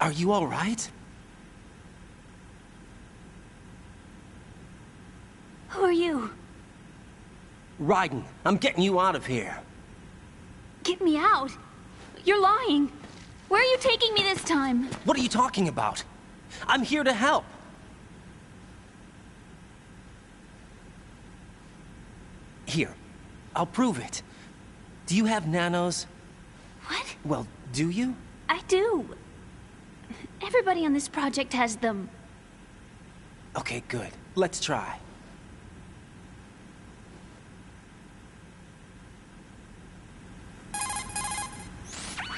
Are you all right? Who are you? Raiden, I'm getting you out of here. Get me out? You're lying. Where are you taking me this time? What are you talking about? I'm here to help. Here, I'll prove it. Do you have nanos? What? Well, do you? I do. Everybody on this project has them. Okay, good. Let's try.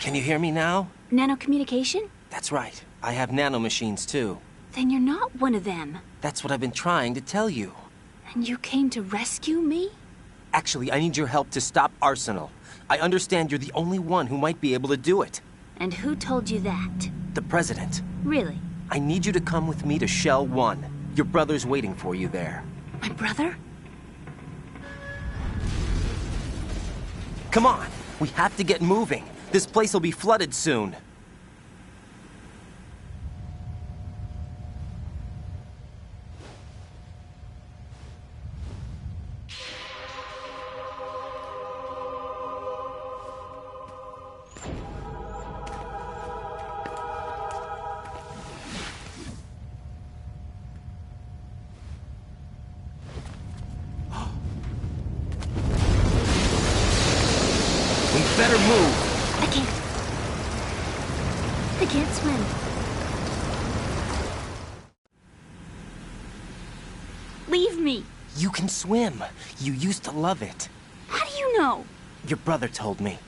Can you hear me now? Nanocommunication? That's right. I have nanomachines too. Then you're not one of them. That's what I've been trying to tell you. And you came to rescue me? Actually, I need your help to stop Arsenal. I understand you're the only one who might be able to do it. And who told you that? The President. Really? I need you to come with me to Shell 1. Your brother's waiting for you there. My brother? Come on! We have to get moving. This place will be flooded soon. We better move. I can't swim. Leave me. You can swim. You used to love it. How do you know? Your brother told me.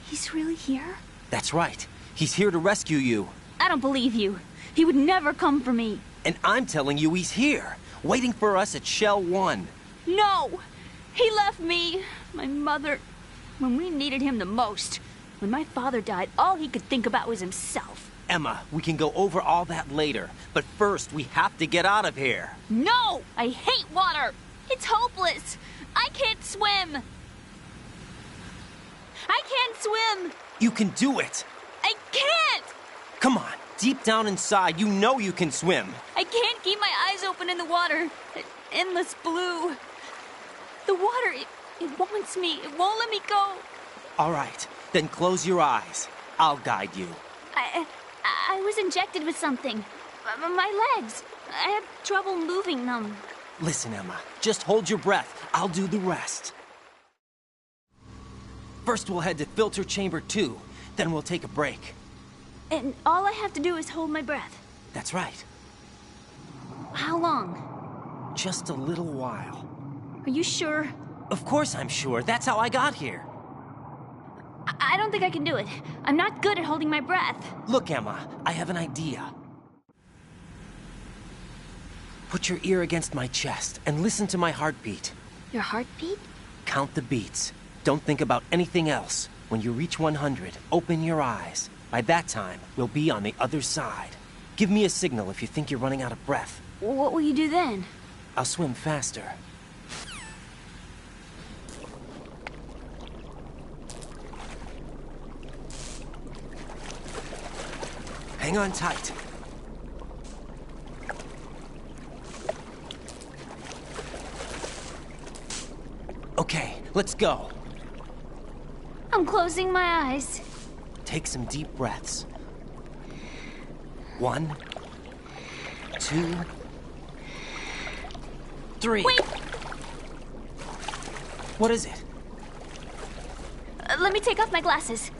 He's really here? That's right. He's here to rescue you. I don't believe you. He would never come for me. And I'm telling you he's here, waiting for us at Shell 1. No! He left me, my mother, when we needed him the most. When my father died, all he could think about was himself. Emma, we can go over all that later. But first, we have to get out of here. No! I hate water! It's hopeless! I can't swim! I can't swim! You can do it. I can't! Come on, deep down inside, you know you can swim. I can't keep my eyes open in the water. Endless blue. The water, it wants me. It won't let me go. All right, then close your eyes. I'll guide you. I was injected with something. My legs. I had trouble moving them. Listen, Emma, just hold your breath. I'll do the rest. First, we'll head to filter chamber 2. Then we'll take a break. And all I have to do is hold my breath. That's right. How long? Just a little while. Are you sure? Of course I'm sure. That's how I got here. I don't think I can do it. I'm not good at holding my breath. Look, Emma, I have an idea. Put your ear against my chest and listen to my heartbeat. Your heartbeat? Count the beats. Don't think about anything else. When you reach 100, open your eyes. By that time, we'll be on the other side. Give me a signal if you think you're running out of breath. What will you do then? I'll swim faster. Hang on tight. Okay, let's go. I'm closing my eyes. Take some deep breaths. 1, 2, 3. Wait! What is it? Let me take off my glasses.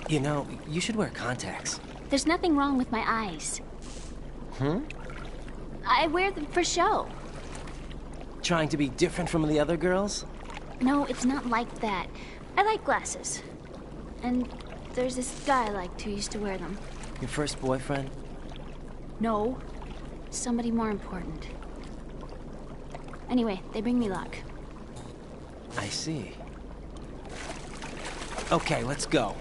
You know, you should wear contacts. There's nothing wrong with my eyes. I wear them for show. Trying to be different from the other girls? No, it's not like that. I like glasses. And there's this guy I liked who used to wear them. Your first boyfriend? No. Somebody more important. Anyway, they bring me luck. I see. Okay, let's go.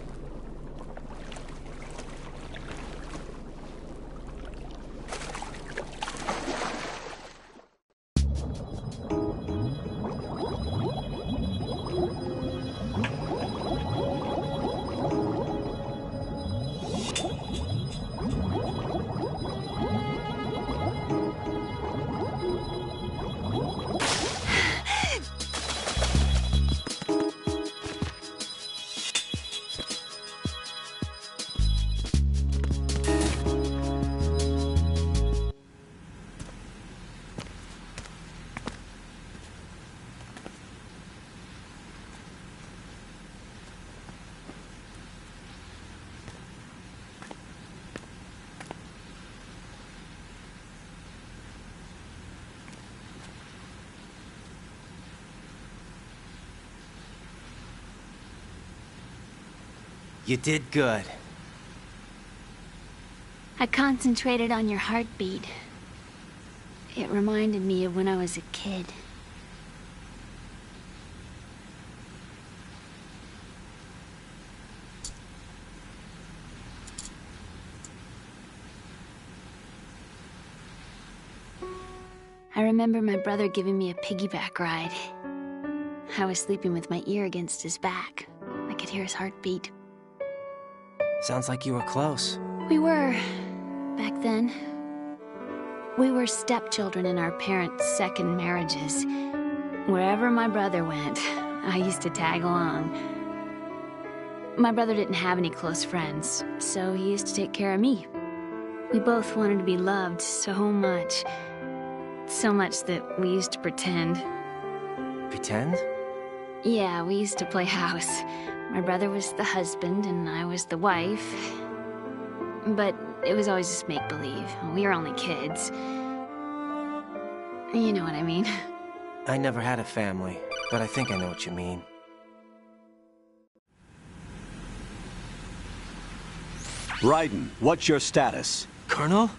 You did good. I concentrated on your heartbeat. It reminded me of when I was a kid. I remember my brother giving me a piggyback ride. I was sleeping with my ear against his back. I could hear his heartbeat. Sounds like you were close. We were, back then. We were stepchildren in our parents' second marriages. Wherever my brother went, I used to tag along. My brother didn't have any close friends, so he used to take care of me. We both wanted to be loved so much. So much that we used to pretend. Pretend? Yeah, we used to play house. My brother was the husband and I was the wife. But it was always just make-believe. We were only kids. You know what I mean. I never had a family, but I think I know what you mean. Raiden, what's your status? Colonel?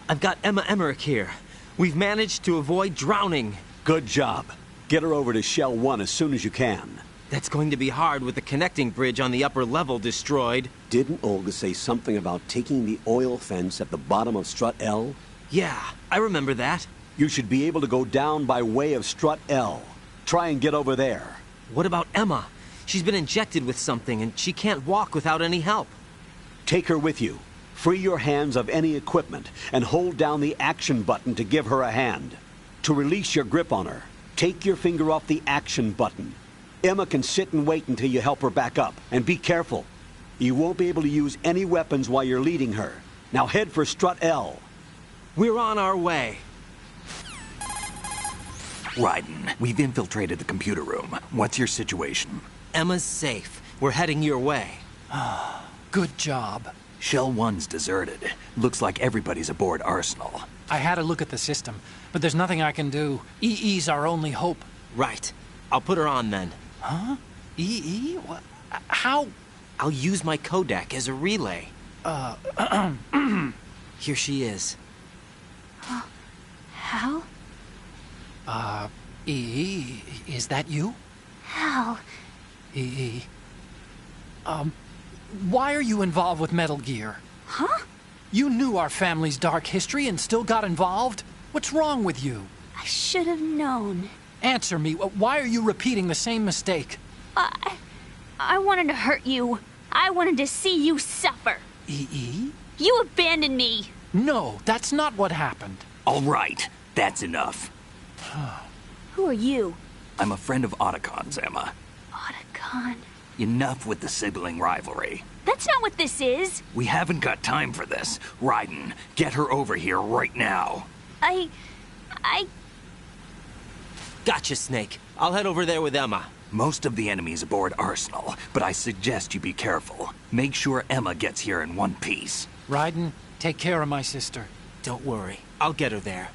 I've got Emma Emmerich here. We've managed to avoid drowning. Good job. Get her over to Shell 1 as soon as you can. That's going to be hard with the connecting bridge on the upper level destroyed. Didn't Olga say something about taking the oil fence at the bottom of Strut L? Yeah, I remember that. You should be able to go down by way of Strut L. Try and get over there. What about Emma? She's been injected with something and she can't walk without any help. Take her with you. Free your hands of any equipment and hold down the action button to give her a hand. To release your grip on her, take your finger off the action button. Emma can sit and wait until you help her back up. And be careful. You won't be able to use any weapons while you're leading her. Now head for Strut L. We're on our way. Raiden, we've infiltrated the computer room. What's your situation? Emma's safe. We're heading your way. Good job. Shell 1's deserted. Looks like everybody's aboard Arsenal. I had a look at the system, but there's nothing I can do. EE's our only hope. Right. I'll put her on then. Huh? EE? What? How? I'll use my Kodak as a relay. Here she is. Hal? EE, is that you? Hal? EE. Why are you involved with Metal Gear? Huh? You knew our family's dark history and still got involved? What's wrong with you? I should have known. Answer me. Why are you repeating the same mistake? I wanted to hurt you. I wanted to see you suffer. EE? You abandoned me. No, that's not what happened. All right, that's enough. Who are you? I'm a friend of Otacon's, Emma. Otacon. Enough with the sibling rivalry. That's not what this is. We haven't got time for this. Raiden, get her over here right now. I... Gotcha, Snake. I'll head over there with Emma. Most of the enemy's aboard Arsenal, but I suggest you be careful. Make sure Emma gets here in one piece. Raiden, take care of my sister. Don't worry. I'll get her there.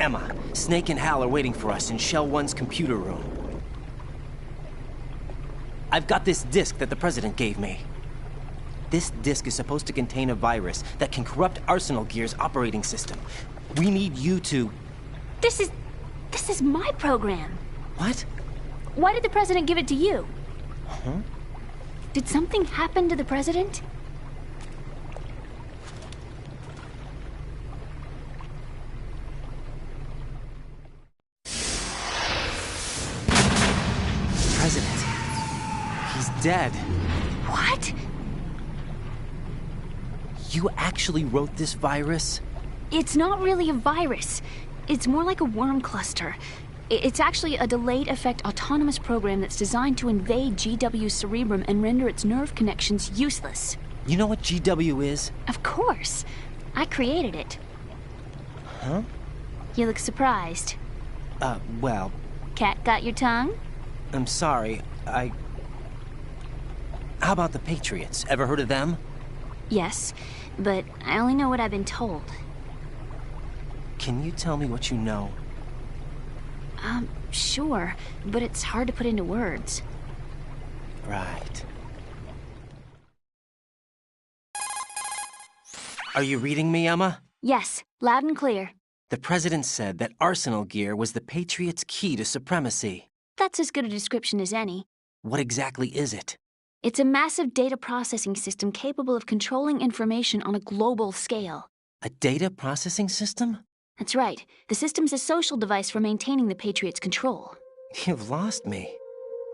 Emma, Snake and Hal are waiting for us in Shell 1's computer room. I've got this disk that the President gave me. This disk is supposed to contain a virus that can corrupt Arsenal Gear's operating system. We need you to... This is my program. What? Why did the President give it to you? Huh? Did something happen to the President? President. He's dead. What? You actually wrote this virus? It's not really a virus. It's more like a worm cluster. It's actually a delayed effect autonomous program that's designed to invade GW's cerebrum and render its nerve connections useless. You know what GW is? Of course. I created it. Huh? You look surprised. Well... Cat got your tongue? I'm sorry, How about the Patriots? Ever heard of them? Yes, but I only know what I've been told. Can you tell me what you know? Sure, but it's hard to put into words. Right. Are you reading me, Emma? Yes, loud and clear. The President said that Arsenal Gear was the Patriots' key to supremacy. That's as good a description as any. What exactly is it? It's a massive data processing system capable of controlling information on a global scale. A data processing system? That's right. The system's a social device for maintaining the Patriots' control. You've lost me.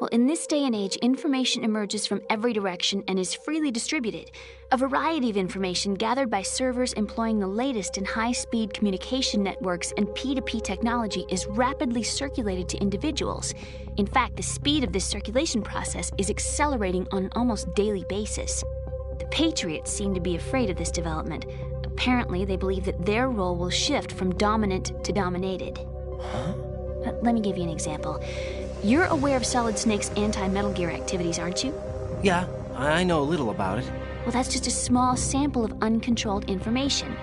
Well, in this day and age, information emerges from every direction and is freely distributed. A variety of information gathered by servers employing the latest in high-speed communication networks and P2P technology is rapidly circulated to individuals. In fact, the speed of this circulation process is accelerating on an almost daily basis. The Patriots seem to be afraid of this development. Apparently, they believe that their role will shift from dominant to dominated. Huh? Let me give you an example. You're aware of Solid Snake's anti-Metal Gear activities, aren't you? Yeah, I know a little about it. Well, that's just a small sample of uncontrolled information.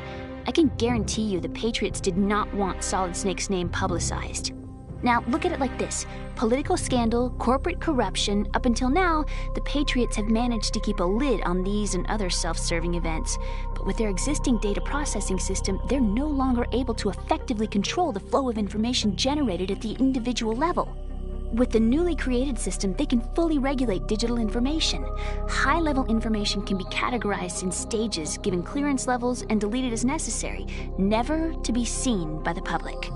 I can guarantee you the Patriots did not want Solid Snake's name publicized. Now, look at it like this. Political scandal, corporate corruption, up until now, the Patriots have managed to keep a lid on these and other self-serving events. But with their existing data processing system, they're no longer able to effectively control the flow of information generated at the individual level. With the newly created system, they can fully regulate digital information. High-level information can be categorized in stages, given clearance levels, and deleted as necessary, never to be seen by the public.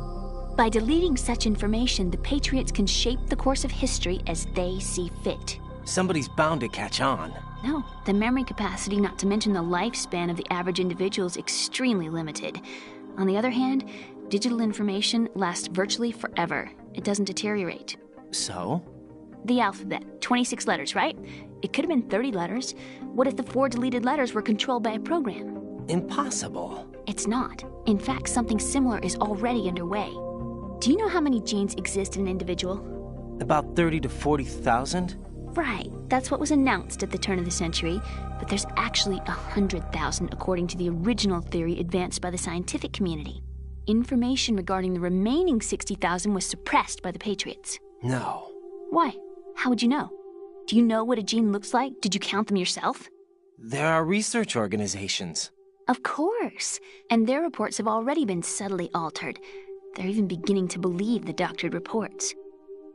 By deleting such information, the Patriots can shape the course of history as they see fit. Somebody's bound to catch on. No, the memory capacity, not to mention the lifespan of the average individual, is extremely limited. On the other hand, digital information lasts virtually forever. It doesn't deteriorate. So? The alphabet, 26 letters, right? It could have been 30 letters. What if the 4 deleted letters were controlled by a program? Impossible. It's not. In fact, something similar is already underway. Do you know how many genes exist in an individual? About 30 to 40,000? Right. That's what was announced at the turn of the century. But there's actually 100,000 according to the original theory advanced by the scientific community. Information regarding the remaining 60,000 was suppressed by the Patriots. No. Why? How would you know? Do you know what a gene looks like? Did you count them yourself? There are research organizations. Of course. And their reports have already been subtly altered. They're even beginning to believe the doctored reports.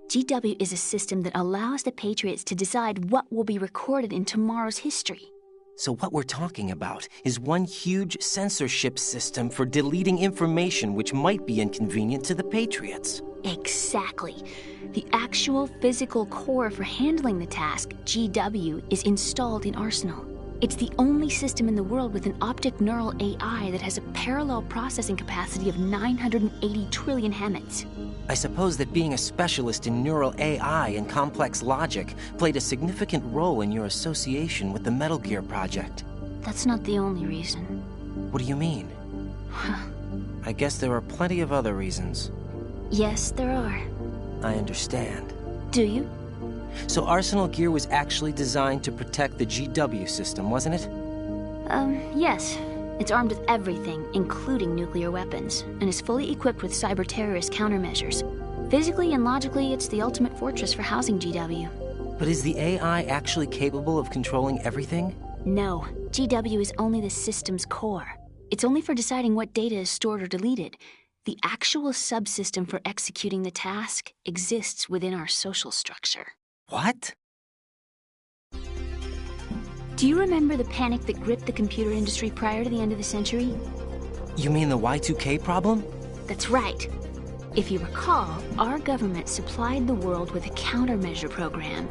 GW is a system that allows the Patriots to decide what will be recorded in tomorrow's history. So what we're talking about is one huge censorship system for deleting information which might be inconvenient to the Patriots. Exactly. The actual physical core for handling the task, GW, is installed in Arsenal. It's the only system in the world with an optic neural AI that has a parallel processing capacity of 980 trillion Hammets. I suppose that being a specialist in neural AI and complex logic played a significant role in your association with the Metal Gear project. That's not the only reason. What do you mean? I guess there are plenty of other reasons. Yes, there are. I understand. Do you? So Arsenal Gear was actually designed to protect the GW system, wasn't it? Yes. It's armed with everything, including nuclear weapons, and is fully equipped with cyber-terrorist countermeasures. Physically and logically, it's the ultimate fortress for housing GW. But is the AI actually capable of controlling everything? No, GW is only the system's core. It's only for deciding what data is stored or deleted. The actual subsystem for executing the task exists within our social structure. What? Do you remember the panic that gripped the computer industry prior to the end of the century? You mean the Y2K problem? That's right. If you recall, our government supplied the world with a countermeasure program,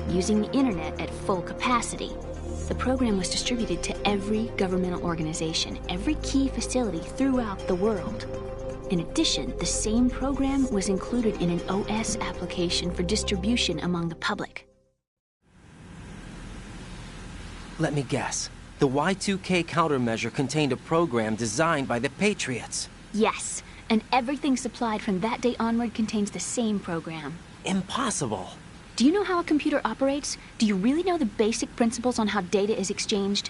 using the internet at full capacity. The program was distributed to every governmental organization, every key facility throughout the world. In addition, the same program was included in an OS application for distribution among the public. Let me guess. The Y2K countermeasure contained a program designed by the Patriots. Yes, and everything supplied from that day onward contains the same program. Impossible. Do you know how a computer operates? Do you really know the basic principles on how data is exchanged?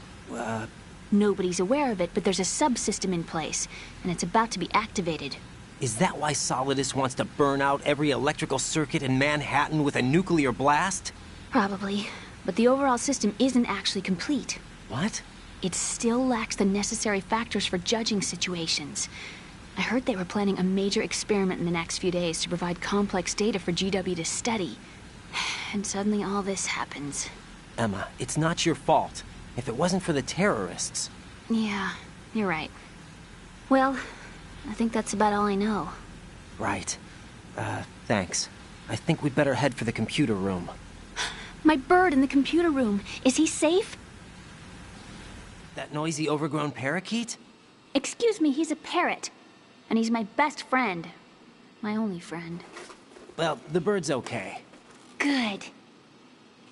Nobody's aware of it, but there's a subsystem in place, and it's about to be activated. Is that why Solidus wants to burn out every electrical circuit in Manhattan with a nuclear blast? Probably, but the overall system isn't actually complete. What? It still lacks the necessary factors for judging situations. I heard they were planning a major experiment in the next few days to provide complex data for GW to study. And suddenly all this happens. Emma, it's not your fault. If it wasn't for the terrorists... Yeah, you're right. Well, I think that's about all I know. Right. Thanks. I think we'd better head for the computer room. My bird in the computer room. Is he safe? That noisy, overgrown parakeet? Excuse me, he's a parrot. And he's my best friend. My only friend. Well, the bird's okay. Good.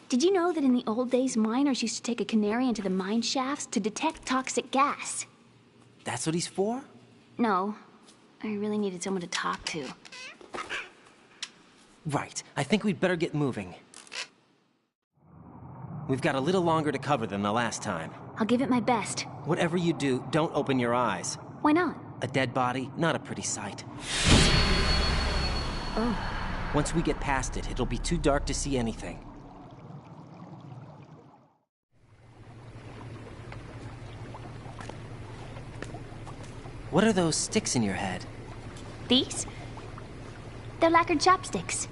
Did you know that in the old days, miners used to take a canary into the mine shafts to detect toxic gas? That's what he's for? No. I really needed someone to talk to. Right. I think we'd better get moving. We've got a little longer to cover than the last time. I'll give it my best. Whatever you do, don't open your eyes. Why not? A dead body, not a pretty sight. Oh. Once we get past it, it'll be too dark to see anything. What are those sticks in your head? These? They're lacquered chopsticks.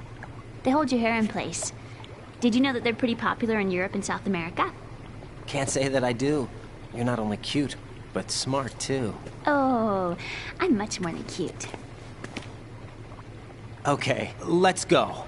They hold your hair in place. Did you know that they're pretty popular in Europe and South America? Can't say that I do. You're not only cute, but smart too. Oh, I'm much more than cute. Okay, let's go.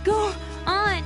Go on.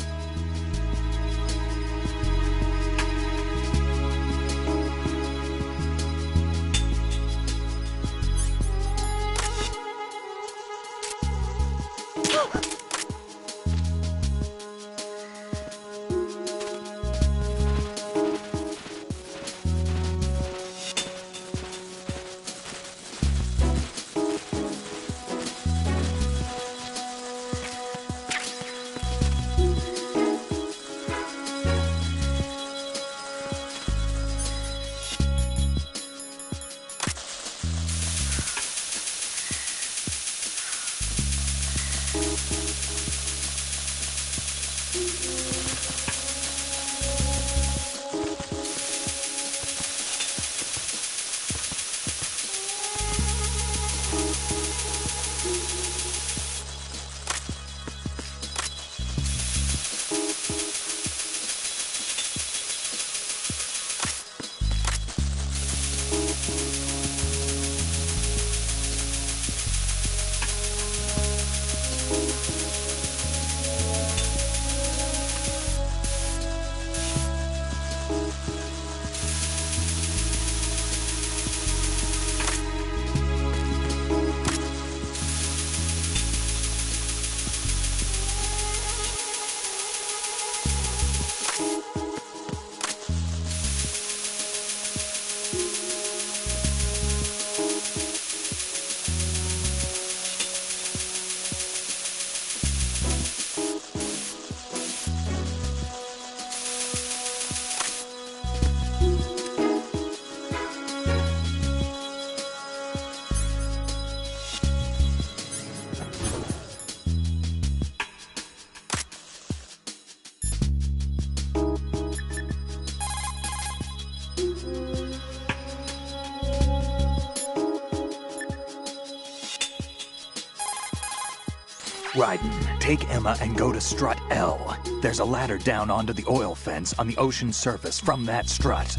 Raiden, take Emma and go to strut L. There's a ladder down onto the oil fence on the ocean surface from that strut.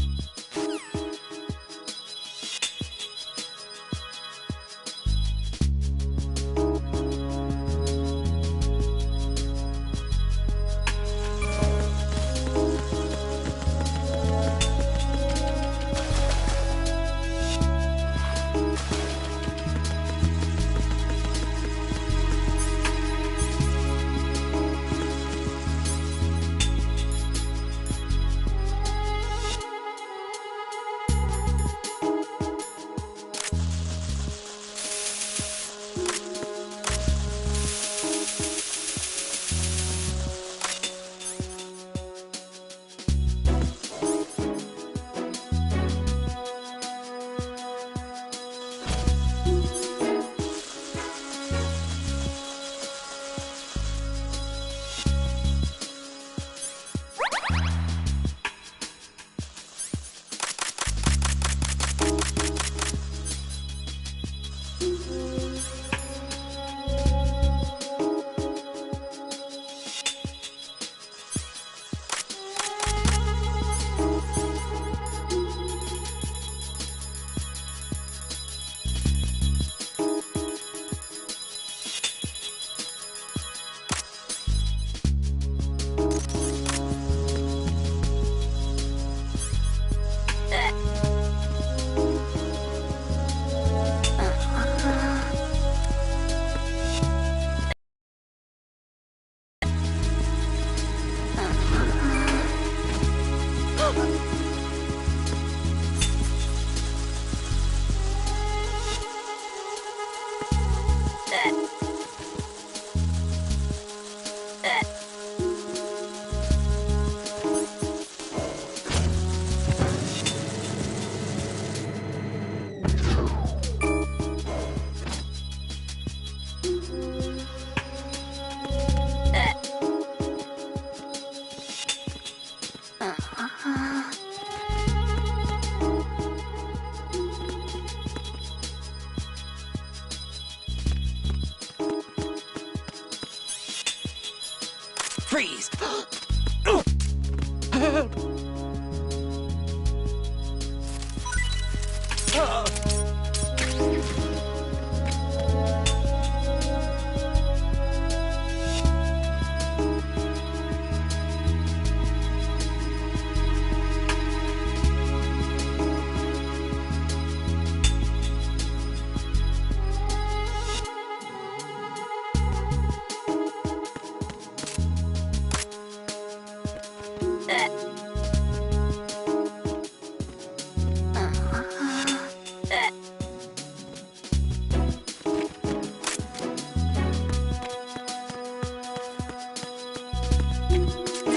Freeze!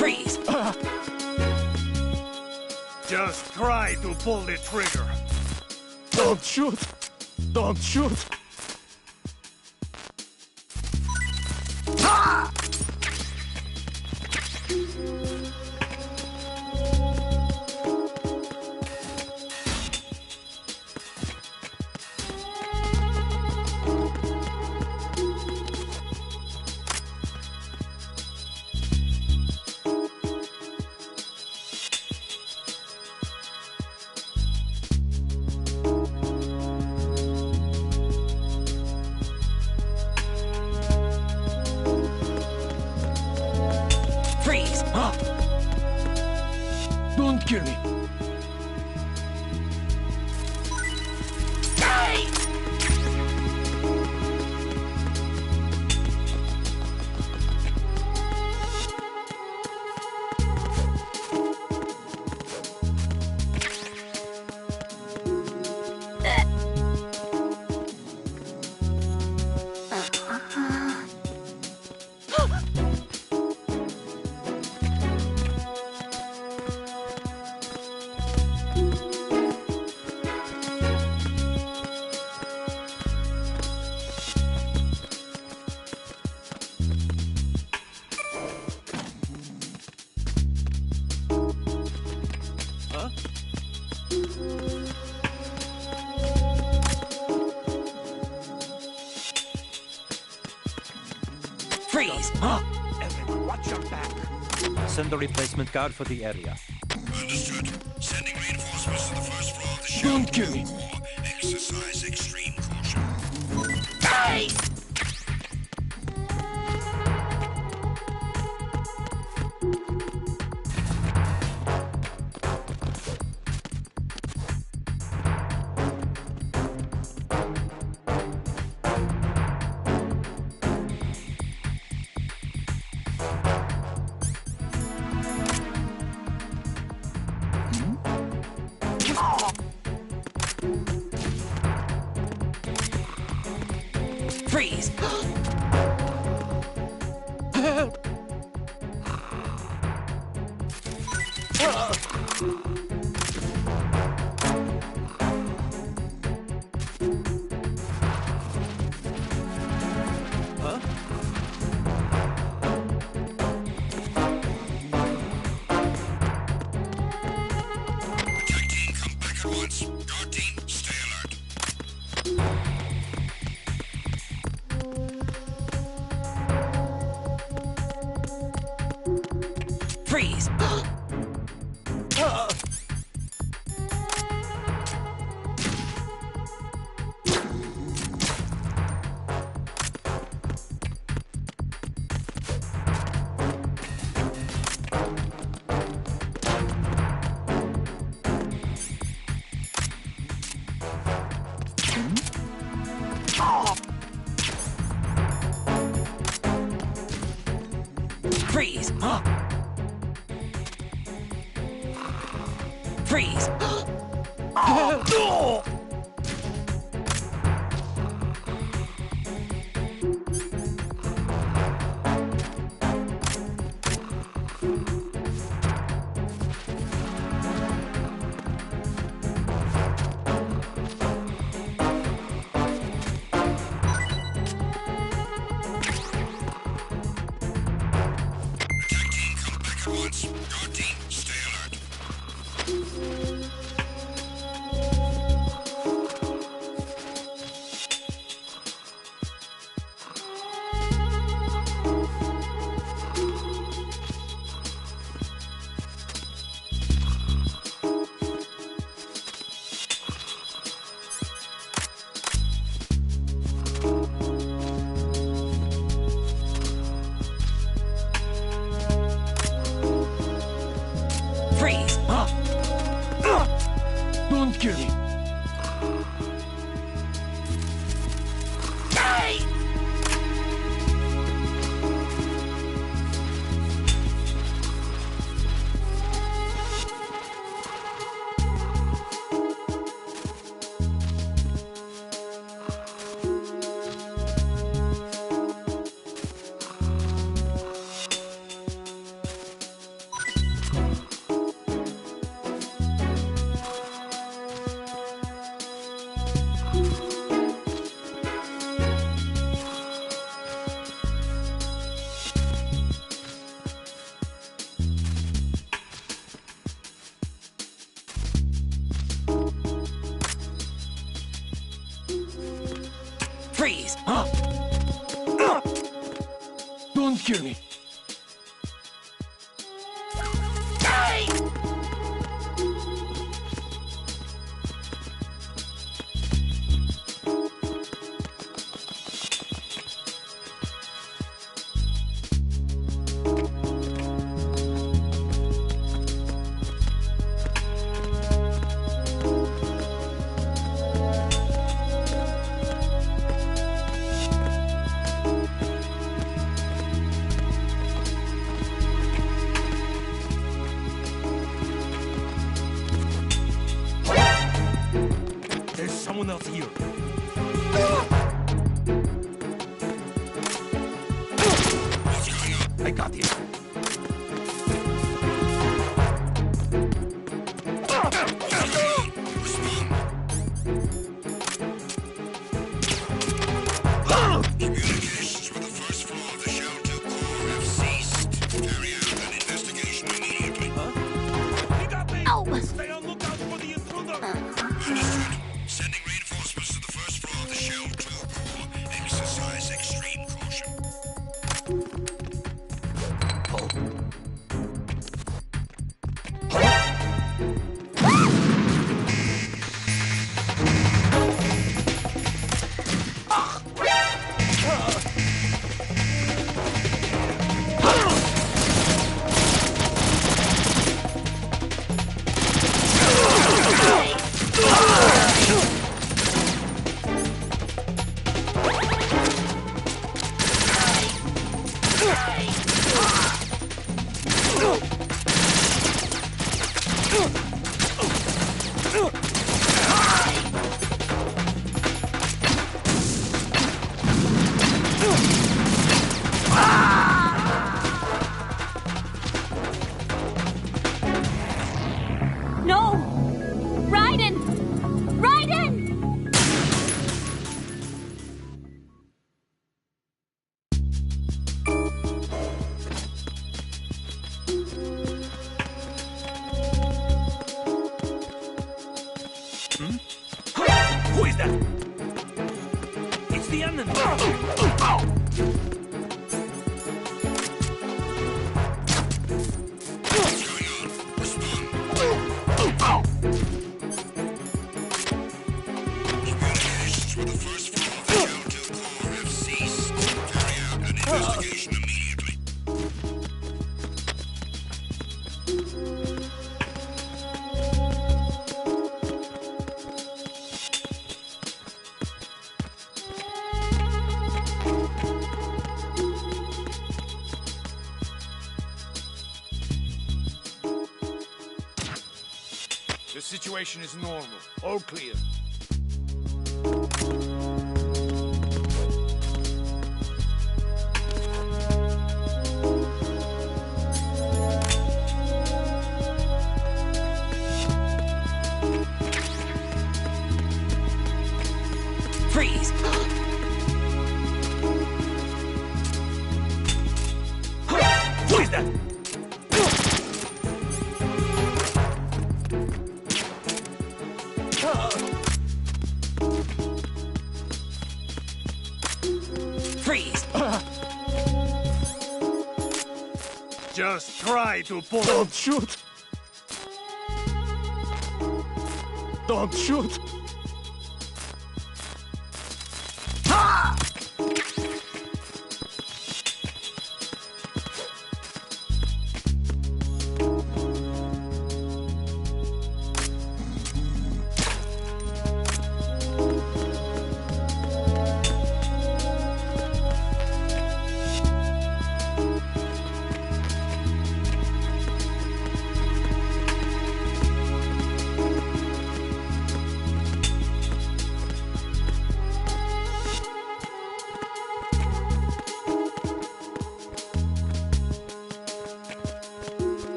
Freeze! Just try to pull the trigger. Don't shoot! Don't shoot! Freeze! Don't kill me! Freeze! Everyone, watch your back. Send the replacement guard for the area. Understood. Sending reinforcements to the first floor of the ship. Don't kill me! Exercise extreme caution. Freeze! Attack team, come back at once. Guard team, stay alert. Freeze! Freeze! Freeze! Attack team, come back at once. Guard team, stay alert. Freeze! Don't kill me. There's someone else here. I got him. Communications with the first floor of the Shelter Core have ceased. Carry out an investigation immediately. He got me! Ow. Stay on lookout for the intruder! Understood. Sending reinforcements to the first floor of the Shelter Core. Exercise extreme caution. No! Raiden! Raiden! Who is that? It's the enemy! What's going on? Respond. Communications with the first floor of the Shelter Core have ceased. Carry out an investigation immediately. The situation is normal. All clear. Freeze! Who is that? Freeze! Just try to pull. Don't shoot. Don't shoot.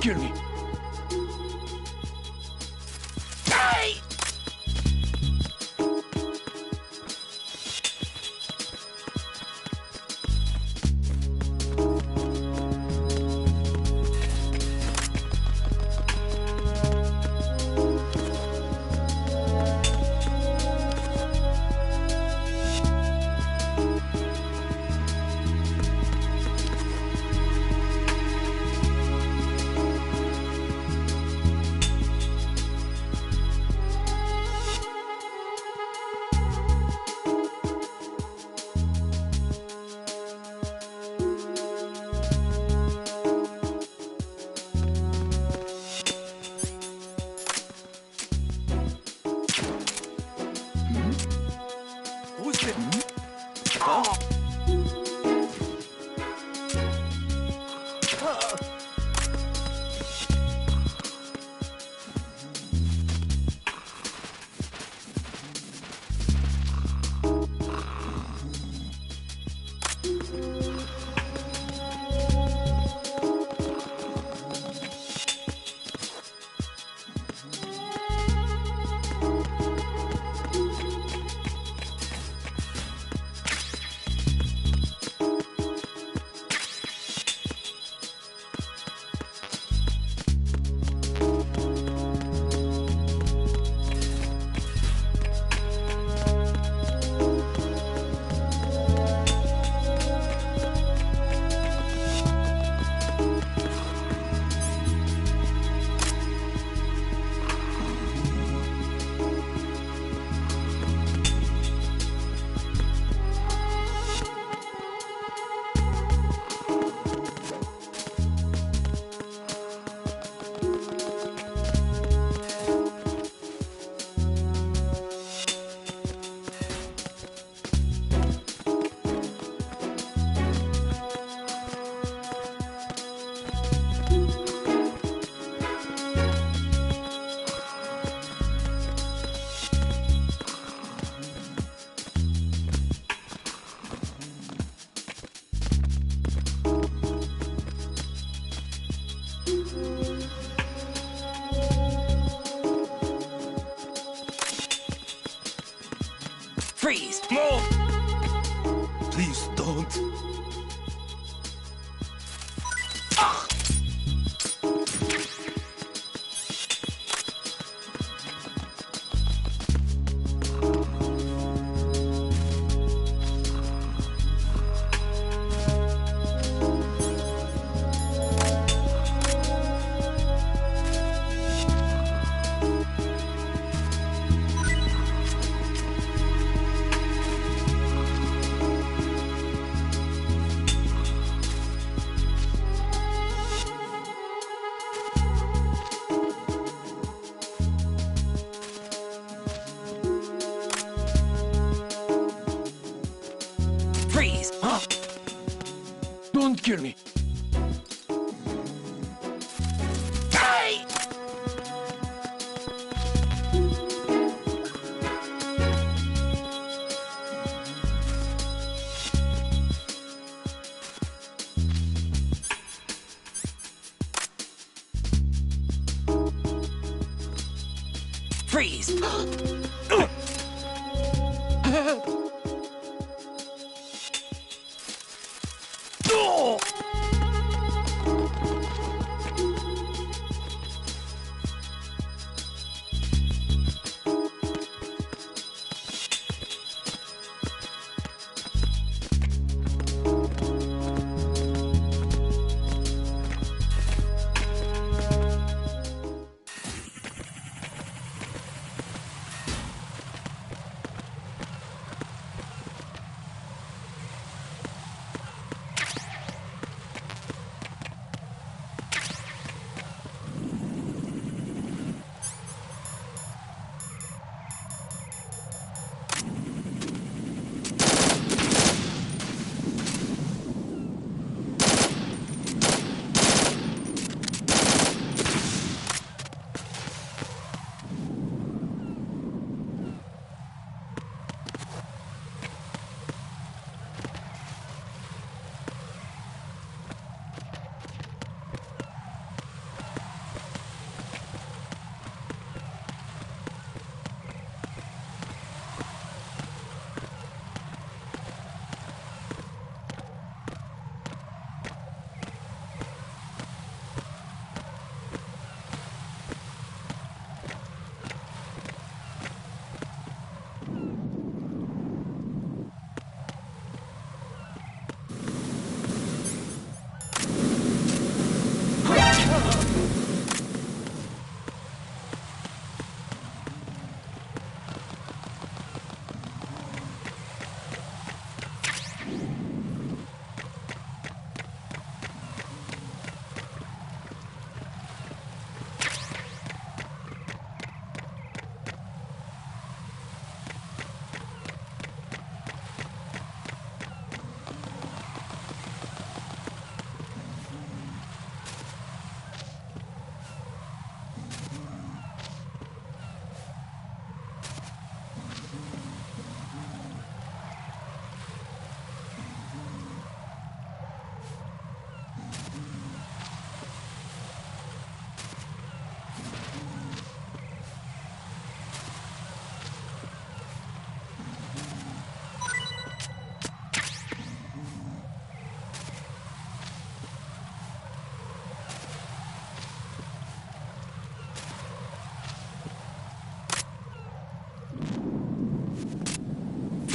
kill me. Freeze! No! Please don't. Freeze! Don't kill me. Freeze!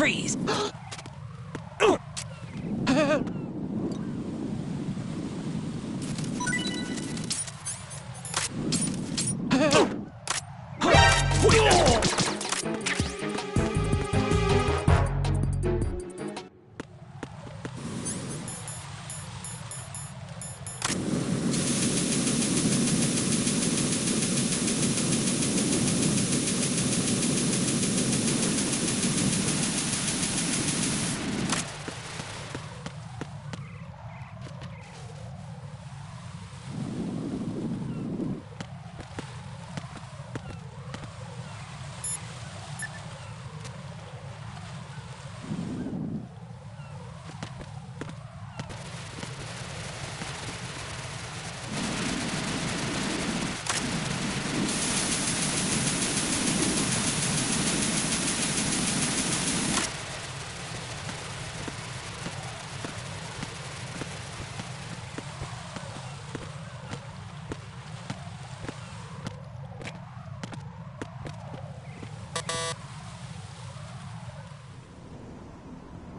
Freeze!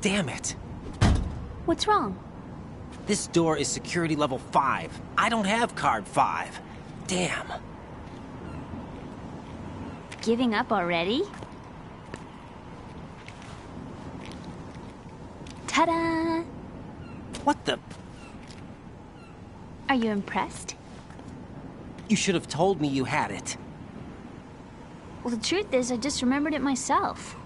Damn it. What's wrong? This door is security level 5. I don't have card 5. Damn. Giving up already? Ta-da! What the? Are you impressed? You should have told me you had it. Well, the truth is, I just remembered it myself.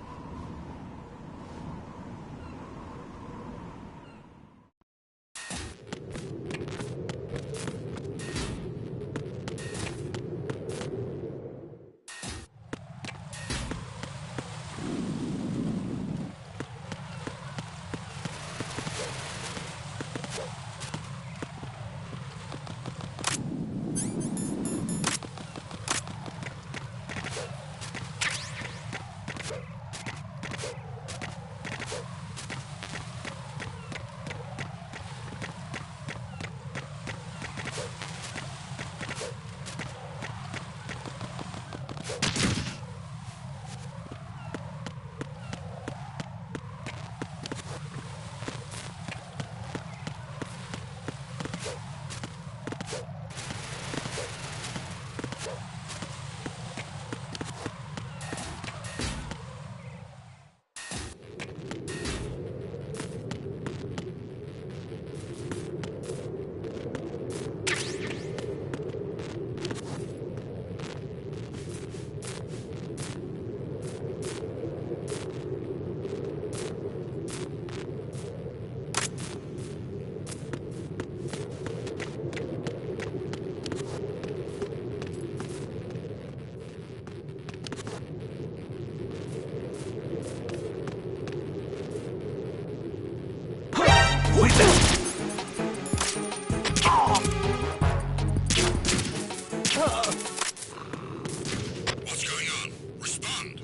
What's going on? Respond.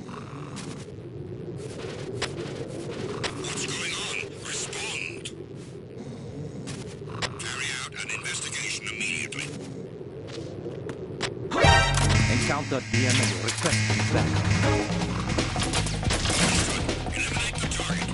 What's going on? Respond. Carry out an investigation immediately. Encounter the enemy. Request feedback. Eliminate the target.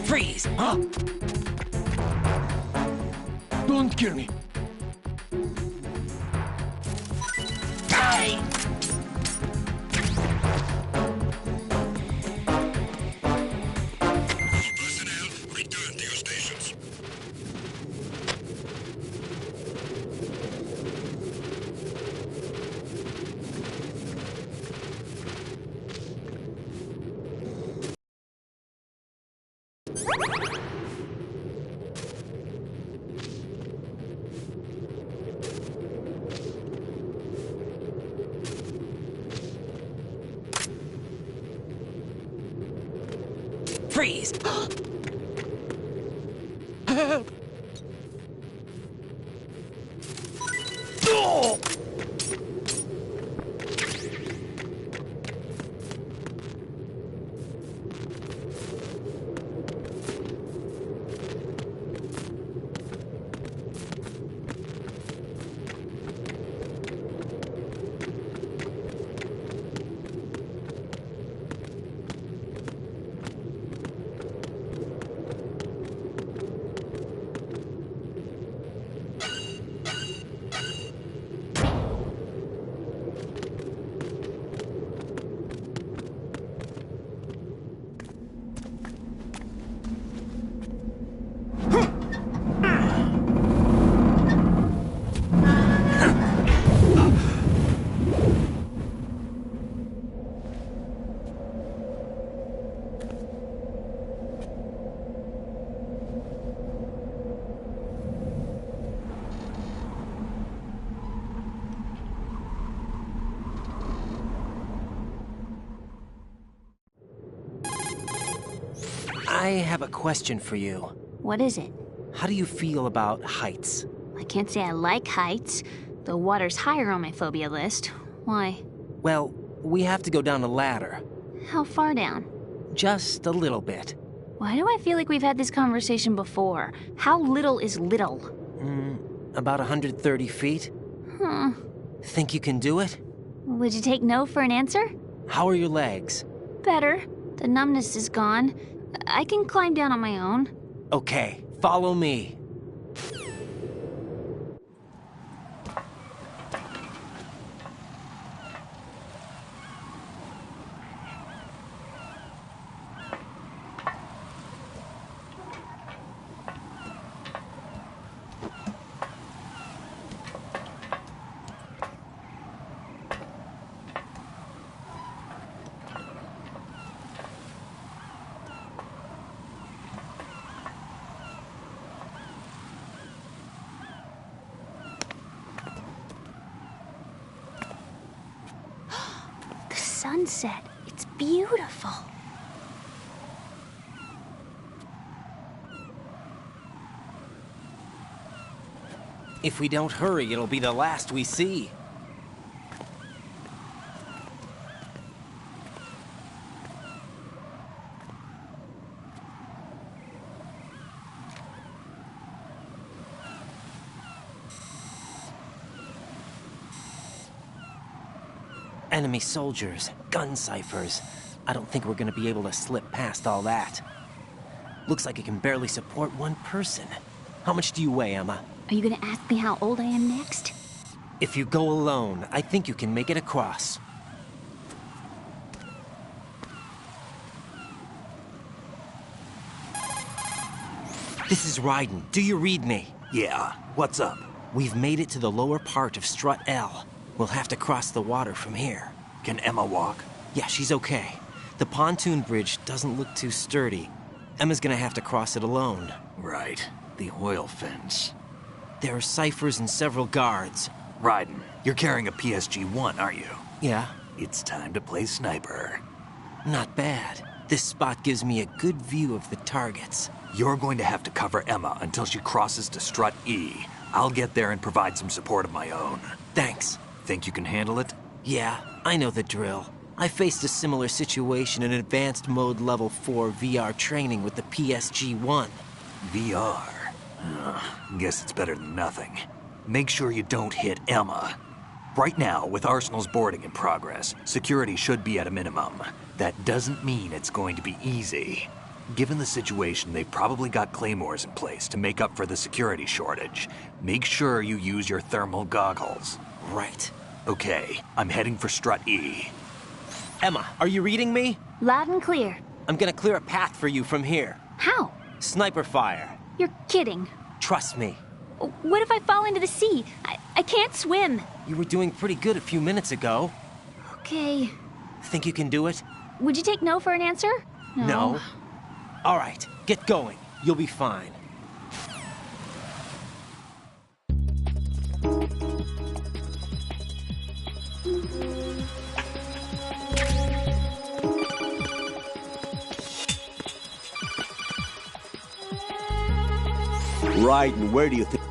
Freeze! Huh? Don't kill me. Die! Personnel, return to your stations. Freeze! Help! Oh! I have a question for you. What is it? How do you feel about heights? I can't say I like heights. The water's higher on my phobia list. Why? Well, we have to go down a ladder. How far down? Just a little bit. Why do I feel like we've had this conversation before? How little is little? About 130 feet. Huh. Think you can do it? Would you take no for an answer? How are your legs? Better. The numbness is gone. I can climb down on my own. Okay, follow me. Sunset. It's beautiful. If we don't hurry, it'll be the last we see. Enemy soldiers, gun ciphers. I don't think we're gonna be able to slip past all that. Looks like it can barely support one person. How much do you weigh, Emma? Are you gonna ask me how old I am next? If you go alone, I think you can make it across. This is Raiden. Do you read me? Yeah, what's up? We've made it to the lower part of Strut L. We'll have to cross the water from here. Can Emma walk? Yeah, she's okay. The pontoon bridge doesn't look too sturdy. Emma's gonna have to cross it alone. Right. The oil fence. There are ciphers and several guards. Raiden, you're carrying a PSG-1, aren't you? Yeah, It's time to play sniper. not bad. This spot gives me a good view of the targets. You're going to have to cover Emma until she crosses to Strut E. I'll get there and provide some support of my own. Thanks. Think you can handle it? Yeah, I know the drill. I faced a similar situation in Advanced Mode Level 4 VR training with the PSG-1. VR? Guess it's better than nothing. Make sure you don't hit Emma. Right now, with Arsenal's boarding in progress, security should be at a minimum. That doesn't mean it's going to be easy. Given the situation, they've probably got claymores in place to make up for the security shortage. Make sure you use your thermal goggles. Right. Okay, I'm heading for Strut E. Emma, are you reading me? Loud and clear. I'm gonna clear a path for you from here. How? Sniper fire. You're kidding. Trust me. What if I fall into the sea? I can't swim. You were doing pretty good a few minutes ago. Okay. Think you can do it? Would you take no for an answer? No. All right, get going. You'll be fine. Right, and where do you think...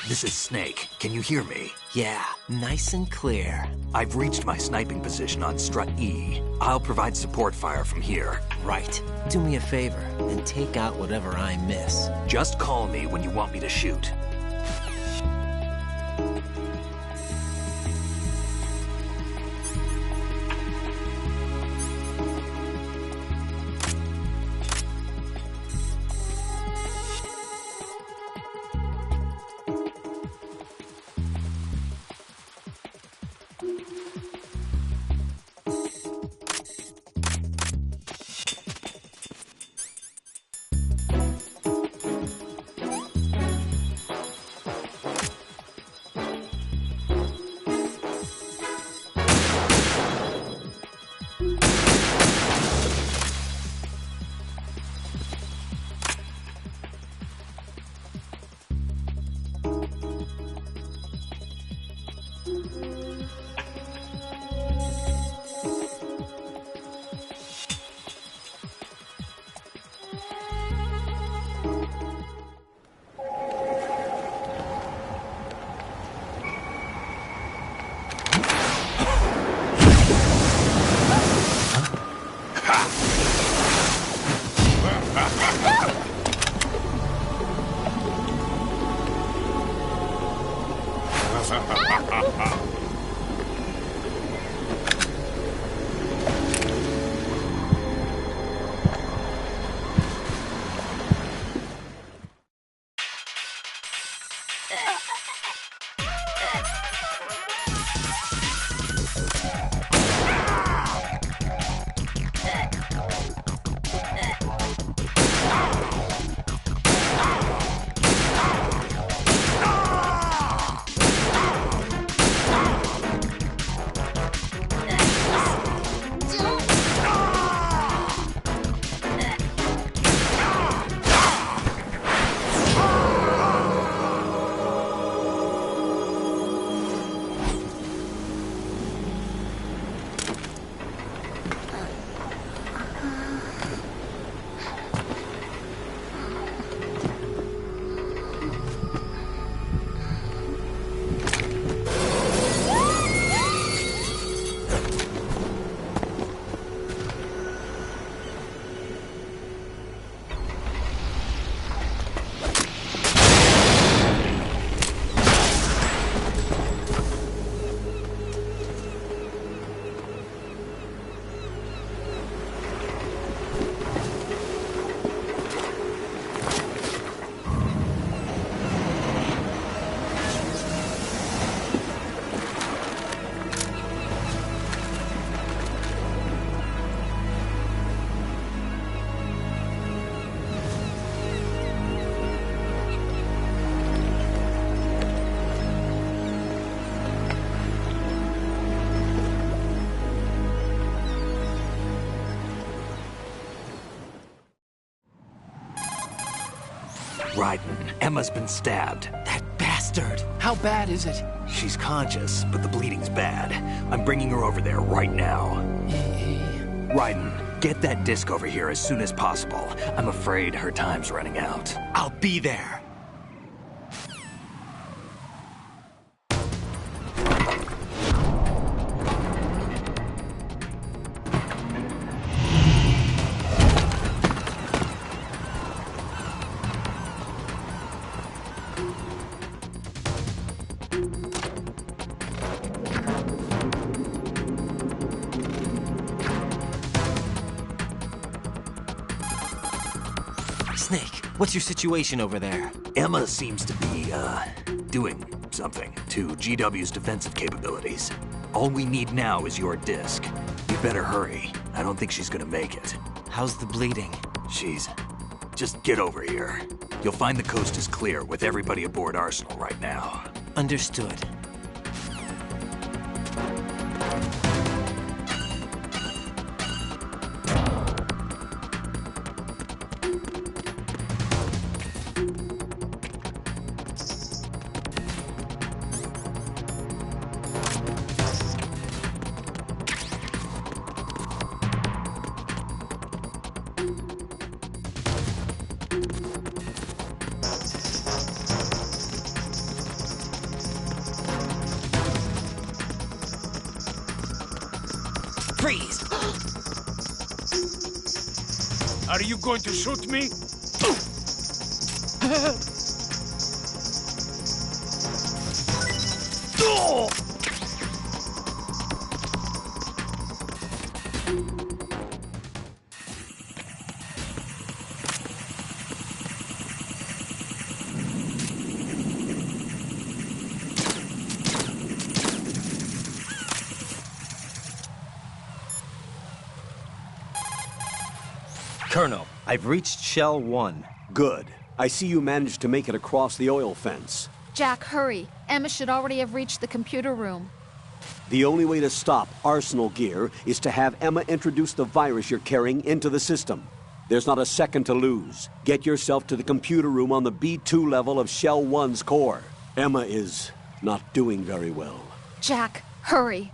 This is Snake. Can you hear me? Yeah, nice and clear. I've reached my sniping position on Strut E. I'll provide support fire from here. Right. Do me a favor and take out whatever I miss. Just call me when you want me to shoot. Raiden, Emma's been stabbed. That bastard! How bad is it? She's conscious, but the bleeding's bad. I'm bringing her over there right now. Raiden, get that disc over here as soon as possible. I'm afraid her time's running out. I'll be there! Snake, what's your situation over there? Emma seems to be, doing something to GW's defensive capabilities. All we need now is your disc. You better hurry. I don't think she's gonna make it. How's the bleeding? Just get over here. You'll find the coast is clear with everybody aboard Arsenal right now. Understood. Freeze! Are you going to shoot me? Colonel, I've reached Shell 1. Good. I see you managed to make it across the oil fence. Jack, hurry. Emma should already have reached the computer room. The only way to stop Arsenal gear is to have Emma introduce the virus you're carrying into the system. There's not a second to lose. Get yourself to the computer room on the B2 level of Shell 1's core. Emma is not doing very well. Jack, hurry.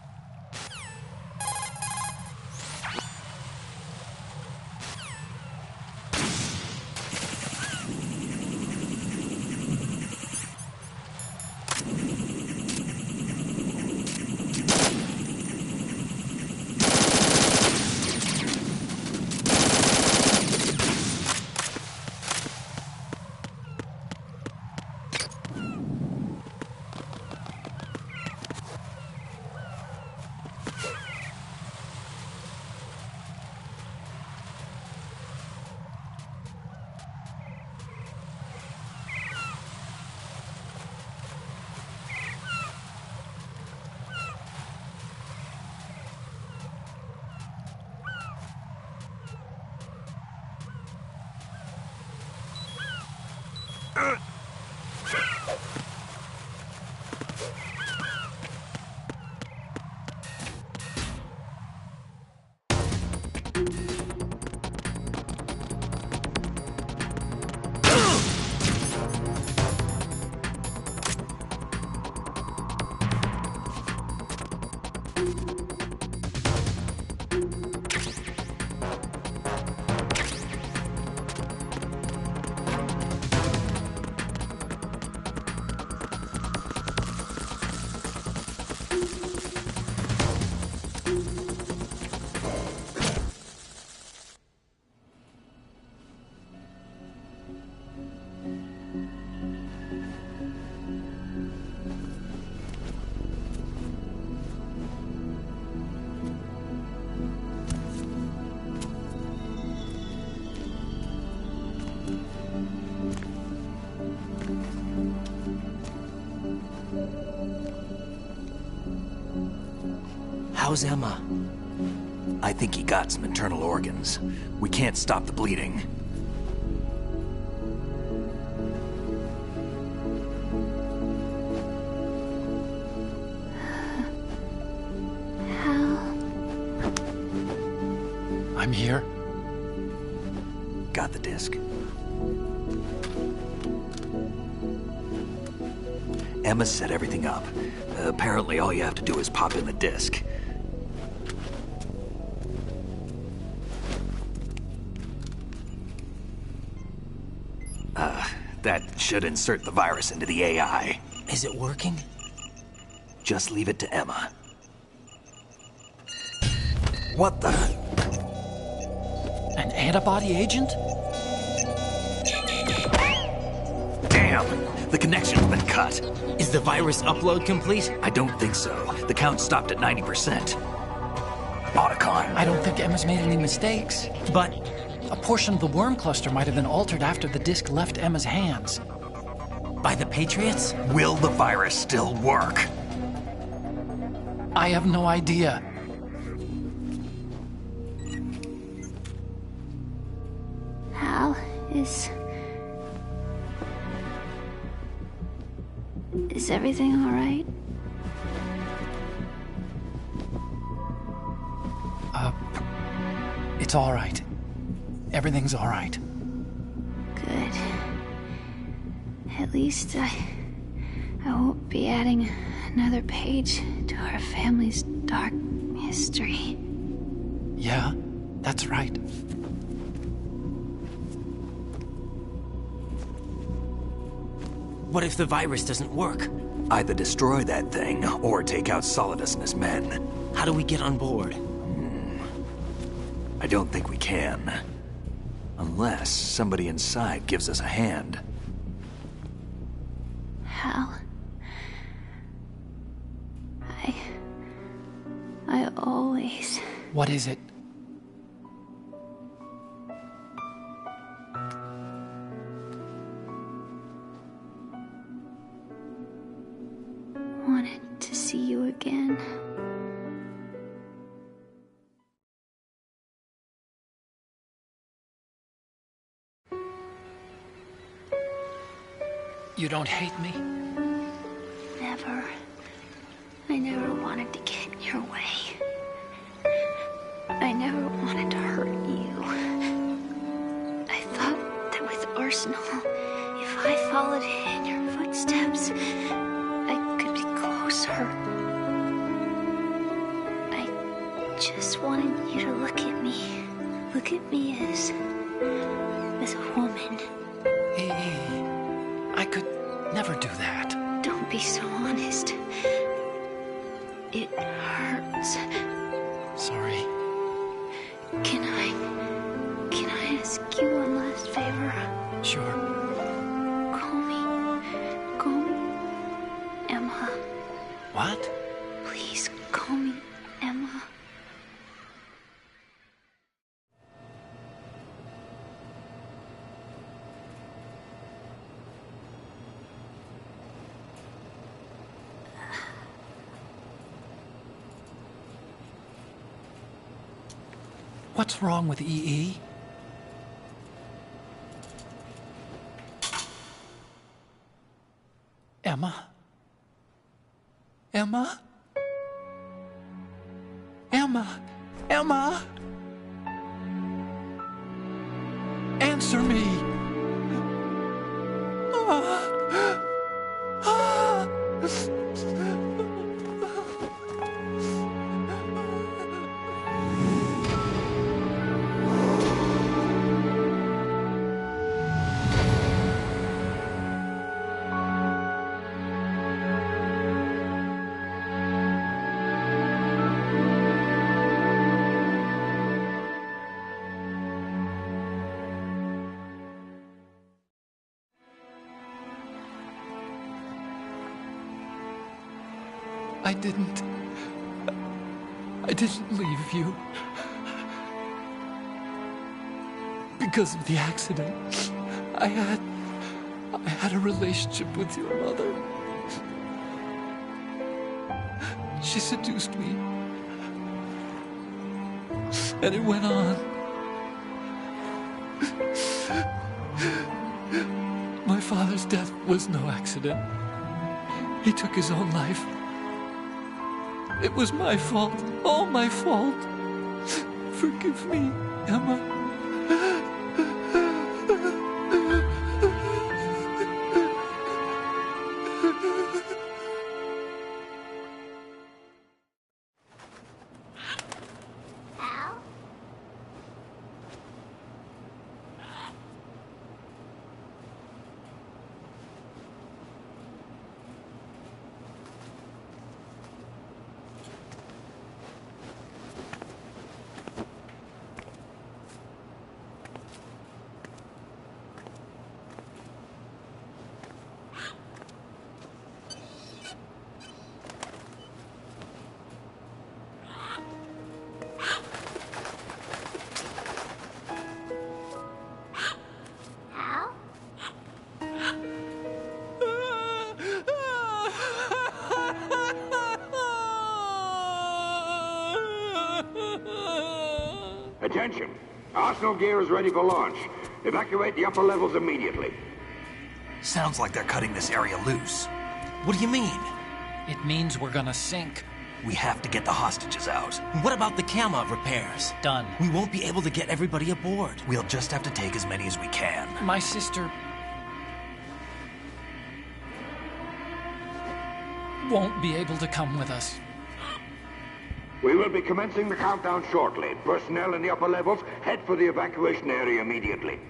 How's Emma? I think he got some internal organs. We can't stop the bleeding. I'm here. Got the disc. Emma set everything up. Apparently all you have to do is pop in the disc. That should insert the virus into the AI. Is it working? Just leave it to Emma. What the? An antibody agent? Damn! The connection's been cut. Is the virus upload complete? I don't think so. The count stopped at 90%. Otacon. I don't think Emma's made any mistakes. But a portion of the worm cluster might have been altered after the disc left Emma's hands. by the Patriots? Will the virus still work? I have no idea. Hal, is everything all right? It's all right. Everything's all right. Good. At least I won't be adding another page to our family's dark history. Yeah, that's right. What if the virus doesn't work? Either destroy that thing, or take out Solidus and his men. How do we get on board? I don't think we can. Unless somebody inside gives us a hand. Hal. I always... What is it? wanted to see you again. You don't hate me? Never. I never wanted to get in your way. I never wanted to hurt you. I thought that with Arsenal, if I followed in your footsteps, I could be closer. I just wanted you to look at me. Look at me as a woman. I could never do that. Don't be so honest. It hurts. Sorry. Can I ask you one last favor? Sure. Call me Emma. What? Please call me Emma. What's wrong with EE? Emma? Emma? Emma? Emma? Answer me! I didn't leave you. Because of the accident, I had a relationship with your mother. She seduced me. And it went on. My father's death was no accident. He took his own life. It was my fault, all my fault. Forgive me, Emma. Attention! Arsenal gear is ready for launch. Evacuate the upper levels immediately. Sounds like they're cutting this area loose. What do you mean? It means we're gonna sink. We have to get the hostages out. What about the camera repairs? Done. We won't be able to get everybody aboard. We'll just have to take as many as we can. My sister won't be able to come with us. We will be commencing the countdown shortly. Personnel in the upper levels, head for the evacuation area immediately.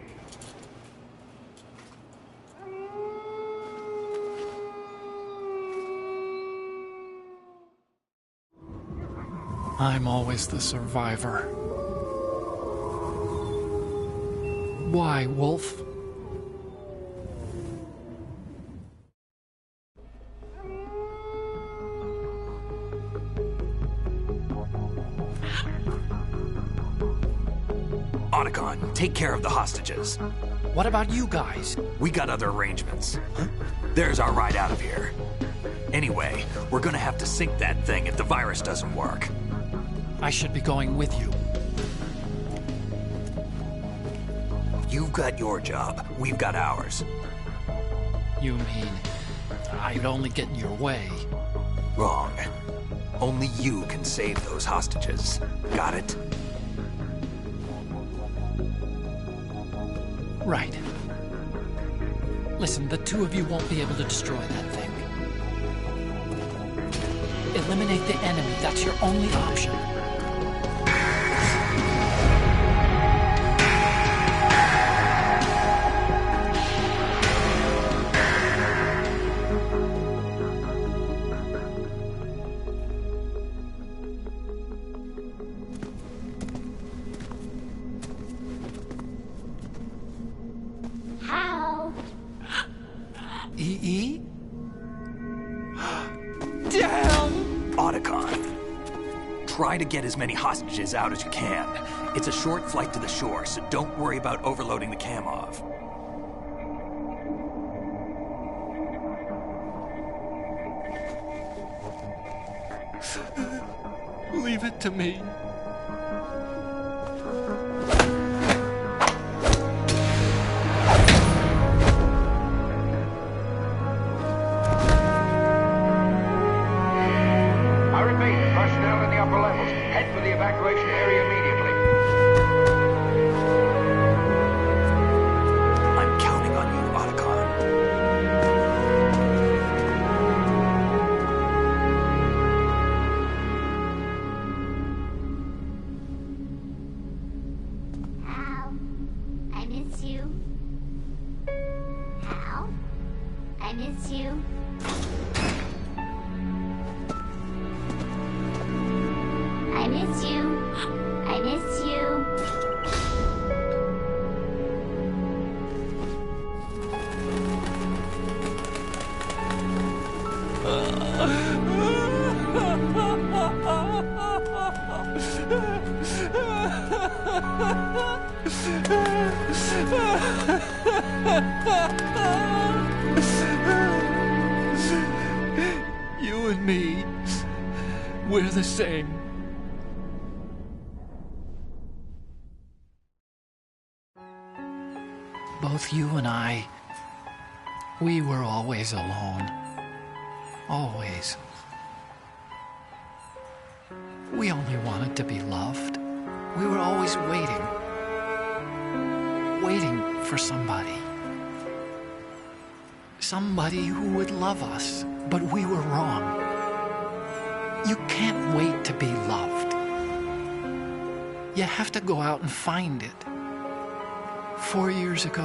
I'm always the survivor. Why, Wolf? Otacon, take care of the hostages. What about you guys? We got other arrangements. There's our ride out of here. Anyway, we're gonna have to sink that thing if the virus doesn't work. I should be going with you. You've got your job, we've got ours. You mean I'd only get in your way? Wrong. Only you can save those hostages. Got it? Right. Listen, the two of you won't be able to destroy that thing. Eliminate the enemy. That's your only option. EE? Damn! Otacon, try to get as many hostages out as you can. It's a short flight to the shore, so don't worry about overloading the Kamov. Leave it to me. Evacuation area immediately. I'm counting on you, Otacon. Hal, I miss you. Hal, I miss you. I miss you. I miss you. You and me, we're the same. Both you and I, we were always alone. Always. We only wanted to be loved. We were always waiting. Waiting for somebody. Somebody who would love us, but we were wrong. You can't wait to be loved. You have to go out and find it. 4 years ago,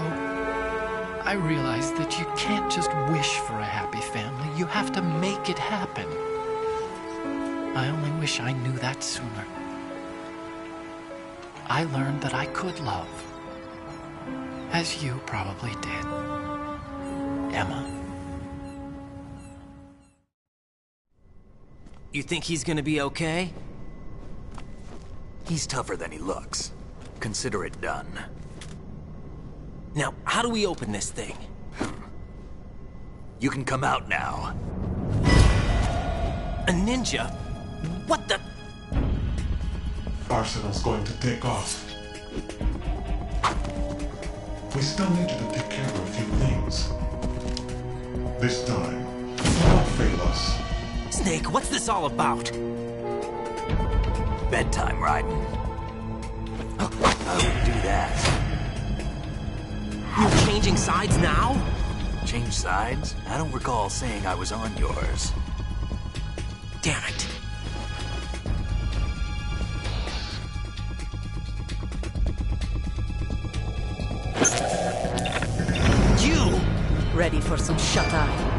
I realized that you can't just wish for a happy family. You have to make it happen. I only wish I knew that sooner. I learned that I could love, as you probably did, Emma. You think he's gonna be okay? He's tougher than he looks. Consider it done. Now, how do we open this thing? You can come out now. A ninja? What the? Arsenal's going to take off. We still need you to take care of a few things. This time, don't fail us. Snake, what's this all about? Bedtime, Raiden. I wouldn't do that. You're changing sides now? Change sides? I don't recall saying I was on yours. Damn it. You! Ready for some shut-eye?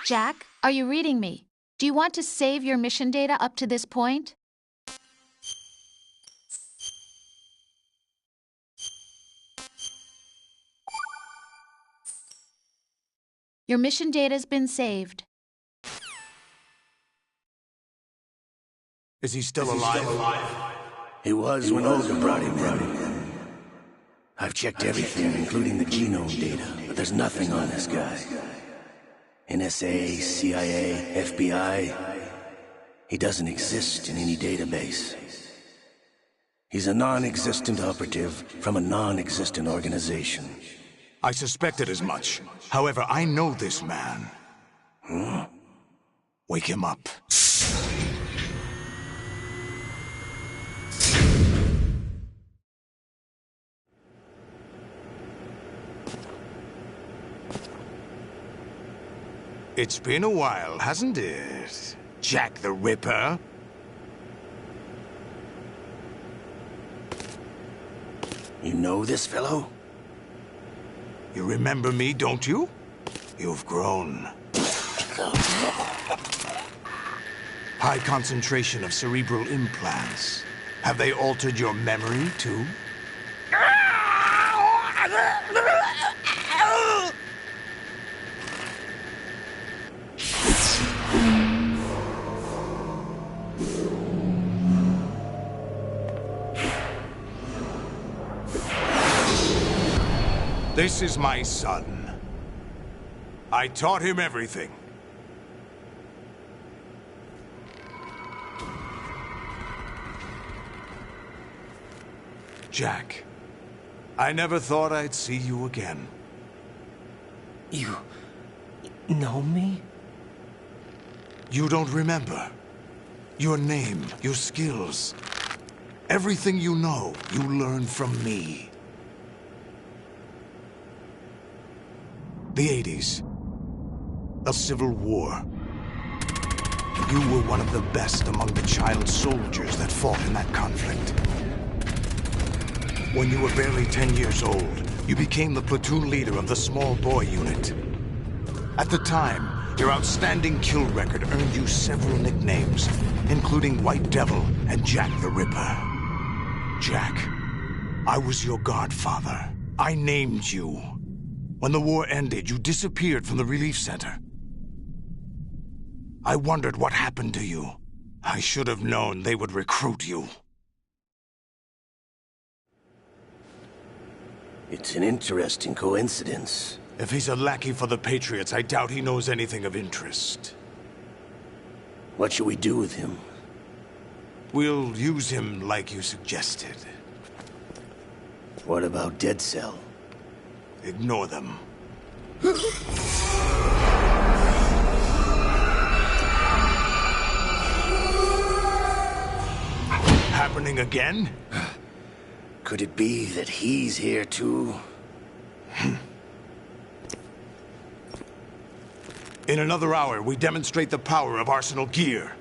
Jack, are you reading me? Do you want to save your mission data up to this point? Your mission data's been saved. Is he still alive? He was when Olga brought him in. I've checked everything, including the genome data, but there's nothing on this guy. NSA, CIA, FBI. He doesn't exist in any database. He's a non-existent operative from a non-existent organization. I suspected as much. However, I know this man. Wake him up. It's been a while, hasn't it? Jack the Ripper? You know this fellow? You remember me, don't you? You've grown. High concentration of cerebral implants. Have they altered your memory, too? This is my son. I taught him everything. Jack, I never thought I'd see you again. You know me? You don't remember. Your name, your skills. Everything you know, you learned from me. The 80s. A civil war. You were one of the best among the child soldiers that fought in that conflict. When you were barely 10 years old, you became the platoon leader of the small boy unit. At the time, your outstanding kill record earned you several nicknames, including White Devil and Jack the Ripper. Jack, I was your godfather. I named you. When the war ended, you disappeared from the relief center. I wondered what happened to you. I should have known they would recruit you. It's an interesting coincidence. If he's a lackey for the Patriots, I doubt he knows anything of interest. What should we do with him? We'll use him like you suggested. What about Dead Cell? Ignore them. Happening again? Could it be that he's here too? In another hour, we demonstrate the power of Arsenal gear.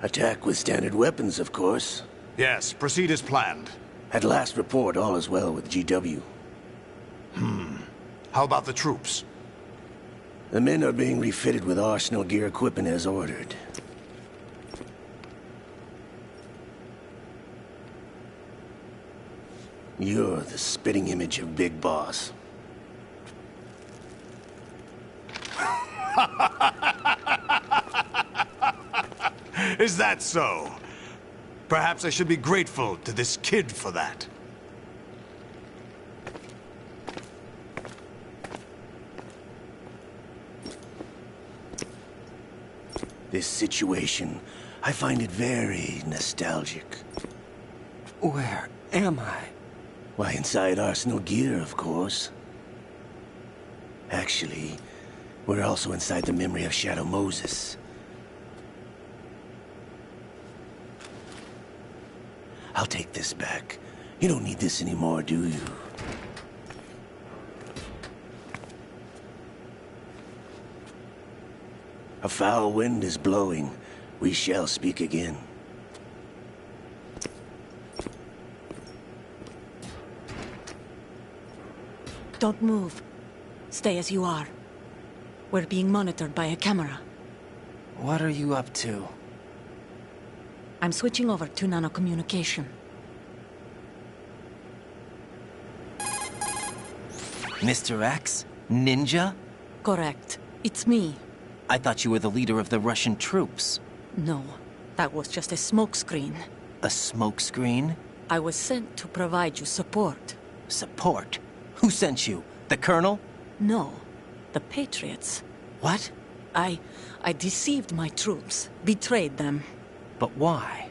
Attack with standard weapons, of course. Yes, proceed as planned. At last report, all is well with GW. How about the troops? The men are being refitted with Arsenal gear equipment as ordered. You're the spitting image of Big Boss. Is that so? Perhaps I should be grateful to this kid for that. This situation, I find it very nostalgic. Where am I? Why, inside Arsenal gear, of course. Actually, we're also inside the memory of Shadow Moses. I'll take this back. You don't need this anymore, do you? A foul wind is blowing. We shall speak again. Don't move. Stay as you are. We're being monitored by a camera. What are you up to? I'm switching over to nanocommunication. Mr. X? Ninja? Correct. It's me. I thought you were the leader of the Russian troops. No, that was just a smokescreen. A smokescreen? I was sent to provide you support. Support? Who sent you? The Colonel? No, the Patriots. What? I deceived my troops, betrayed them. But why?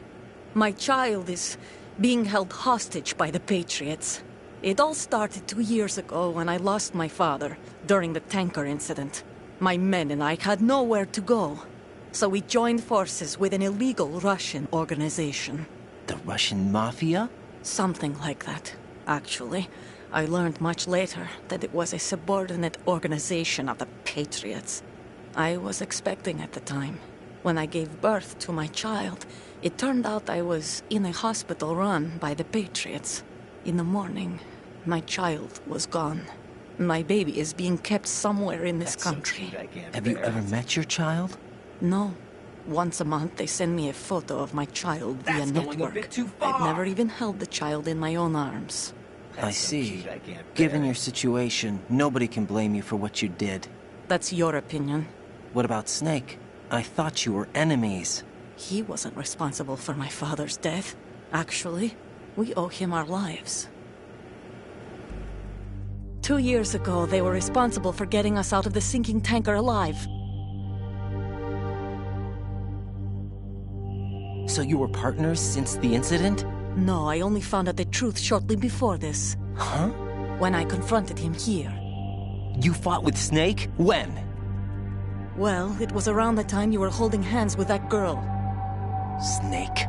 My child is being held hostage by the Patriots. It all started 2 years ago when I lost my father during the tanker incident. My men and I had nowhere to go, so we joined forces with an illegal Russian organization. The Russian Mafia? Something like that, actually. I learned much later that it was a subordinate organization of the Patriots. I was expecting at the time. When I gave birth to my child, it turned out I was in a hospital run by the Patriots. In the morning, my child was gone. My baby is being kept somewhere in this country. Have you ever met your child? No. Once a month, they send me a photo of my child via network. I've never even held the child in my own arms. I see. Given your situation, nobody can blame you for what you did. That's your opinion. What about Snake? I thought you were enemies. He wasn't responsible for my father's death. Actually, we owe him our lives. 2 years ago, they were responsible for getting us out of the sinking tanker alive. So you were partners since the incident? No, I only found out the truth shortly before this. Huh? When I confronted him here. You fought with Snake? When? Well, it was around the time you were holding hands with that girl. Snake.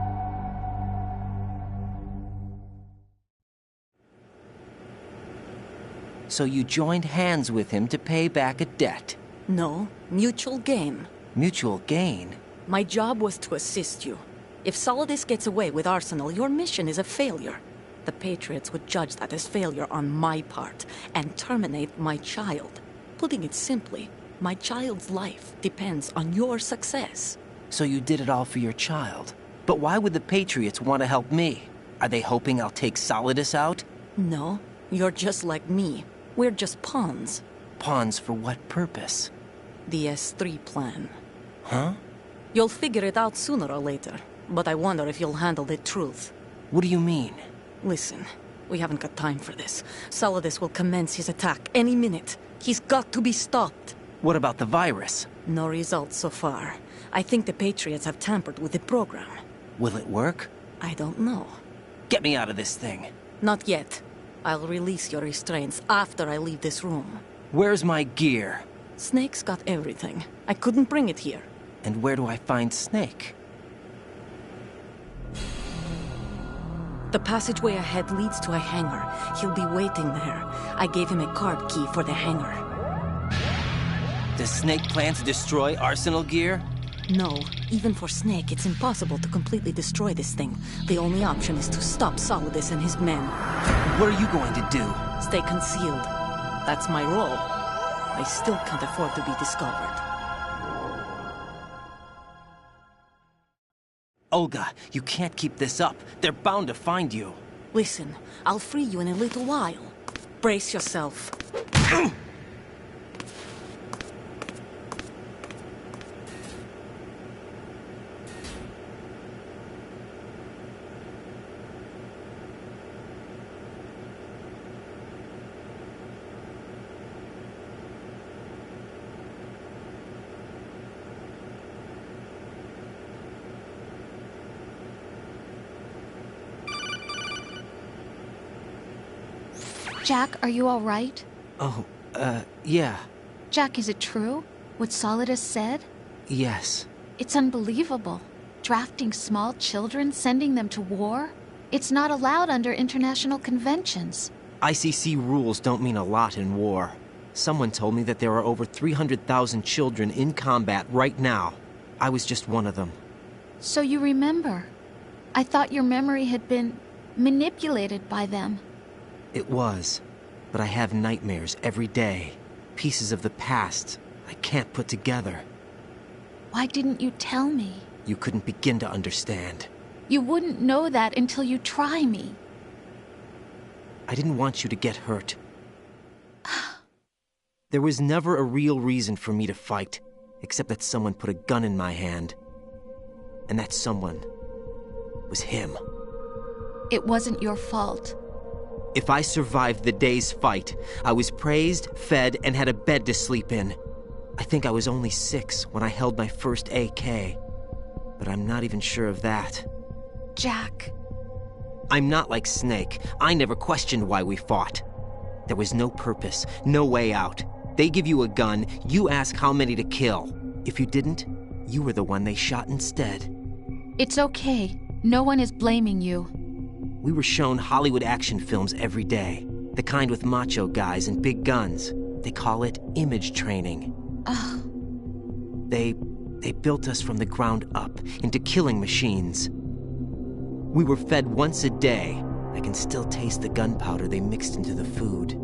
So you joined hands with him to pay back a debt? No, mutual gain. Mutual gain? My job was to assist you. If Solidus gets away with Arsenal, your mission is a failure. The Patriots would judge that as failure on my part, and terminate my child. Putting it simply, my child's life depends on your success. So you did it all for your child. But why would the Patriots want to help me? Are they hoping I'll take Solidus out? No, you're just like me. We're just pawns. Pawns for what purpose? The S3 plan. Huh? You'll figure it out sooner or later, but I wonder if you'll handle the truth. What do you mean? Listen, we haven't got time for this. Solidus will commence his attack any minute. He's got to be stopped. What about the virus? No results so far. I think the Patriots have tampered with the program. Will it work? I don't know. Get me out of this thing. Not yet. I'll release your restraints after I leave this room. Where's my gear? Snake's got everything. I couldn't bring it here. And where do I find Snake? The passageway ahead leads to a hangar. He'll be waiting there. I gave him a card key for the hangar. Does Snake plan to destroy Arsenal gear? No. Even for Snake, it's impossible to completely destroy this thing. The only option is to stop Solidus and his men. What are you going to do? Stay concealed. That's my role. I still can't afford to be discovered. Olga, you can't keep this up. They're bound to find you. Listen, I'll free you in a little while. Brace yourself. Jack, are you all right? Oh, yeah. Jack, is it true? What Solidus said? Yes. It's unbelievable. Drafting small children, sending them to war? It's not allowed under international conventions. ICC rules don't mean a lot in war. Someone told me that there are over 300,000 children in combat right now. I was just one of them. So you remember? I thought your memory had been manipulated by them. It was, but I have nightmares every day. Pieces of the past. I I can't put together. Why didn't you tell me? You couldn't begin to understand. You wouldn't know that until you try me. I didn't want you to get hurt. There was never a real reason for me to fight, except that someone put a gun in my hand. And that someone was him. It wasn't your fault. If I survived the day's fight, I was praised, fed, and had a bed to sleep in. I think I was only 6 when I held my first AK. But I'm not even sure of that. Jack. I'm not like Snake. I never questioned why we fought. There was no purpose, no way out. They give you a gun, you ask how many to kill. If you didn't, you were the one they shot instead. It's okay. No one is blaming you. We were shown Hollywood action films every day. The kind with macho guys and big guns. They call it image training. They built us from the ground up into killing machines. We were fed once a day. I can still taste the gunpowder they mixed into the food.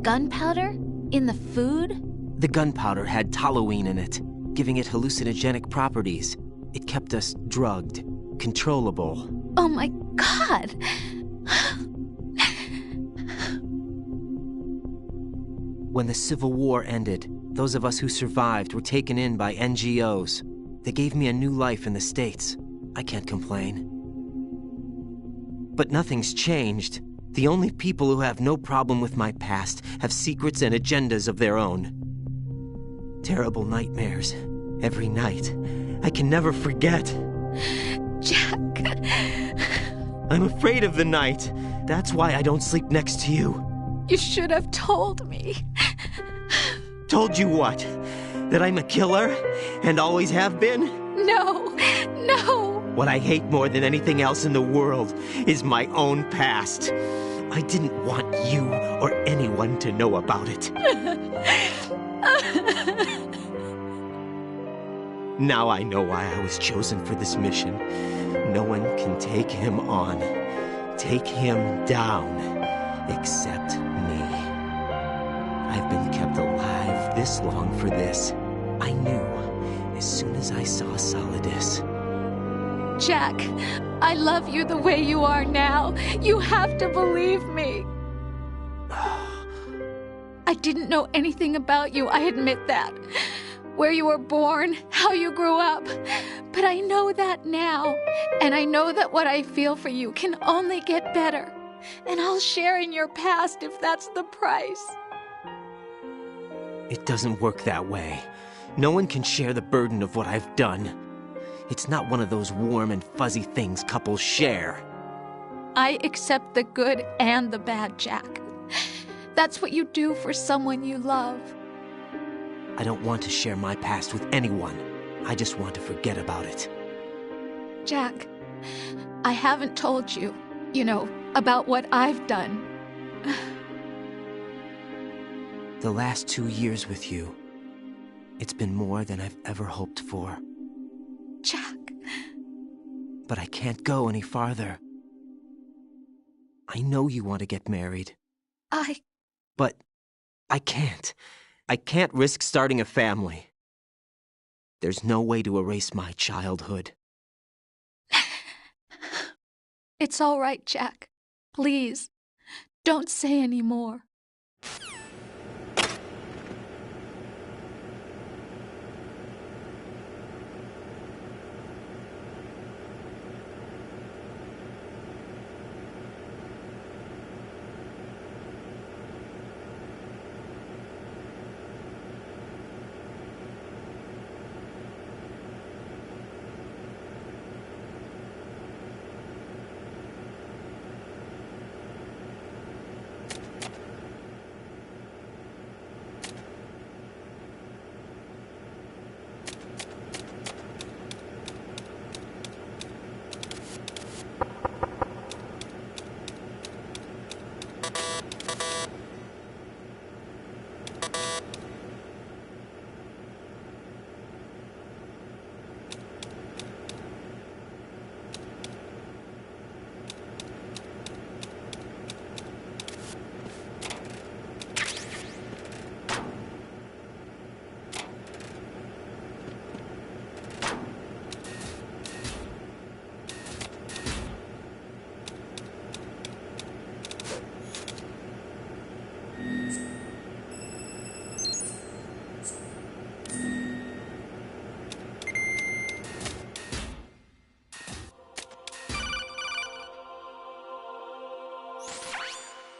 Gunpowder? In the food? The gunpowder had toluene in it, giving it hallucinogenic properties. It kept us drugged, controllable. Oh my God! When the Civil War ended, those of us who survived were taken in by NGOs. They gave me a new life in the States. I can't complain. But nothing's changed. The only people who have no problem with my past have secrets and agendas of their own. Terrible nightmares. Every night. I can never forget. Jack. I'm afraid of the night. That's why I don't sleep next to you. You should have told me. Told you what? That I'm a killer? And always have been? No. What I hate more than anything else in the world is my own past. I didn't want you or anyone to know about it. Now I know why I was chosen for this mission. No one can take him on, take him down, except me. I've been kept alive this long for this. I knew as soon as I saw Solidus. Jack, I love you the way you are now. You have to believe me. I didn't know anything about you, I admit that. Where you were born, how you grew up. But I know that now. And I know that what I feel for you can only get better. And I'll share in your past if that's the price. It doesn't work that way. No one can share the burden of what I've done. It's not one of those warm and fuzzy things couples share. I accept the good and the bad, Jack. That's what you do for someone you love. I don't want to share my past with anyone. I just want to forget about it. Jack, I haven't told you, about what I've done. The last 2 years with you, it's been more than I've ever hoped for. Jack. But I can't go any farther. I know you want to get married. But I can't. I can't risk starting a family. There's no way to erase my childhood. It's all right, Jack. Please, don't say any more.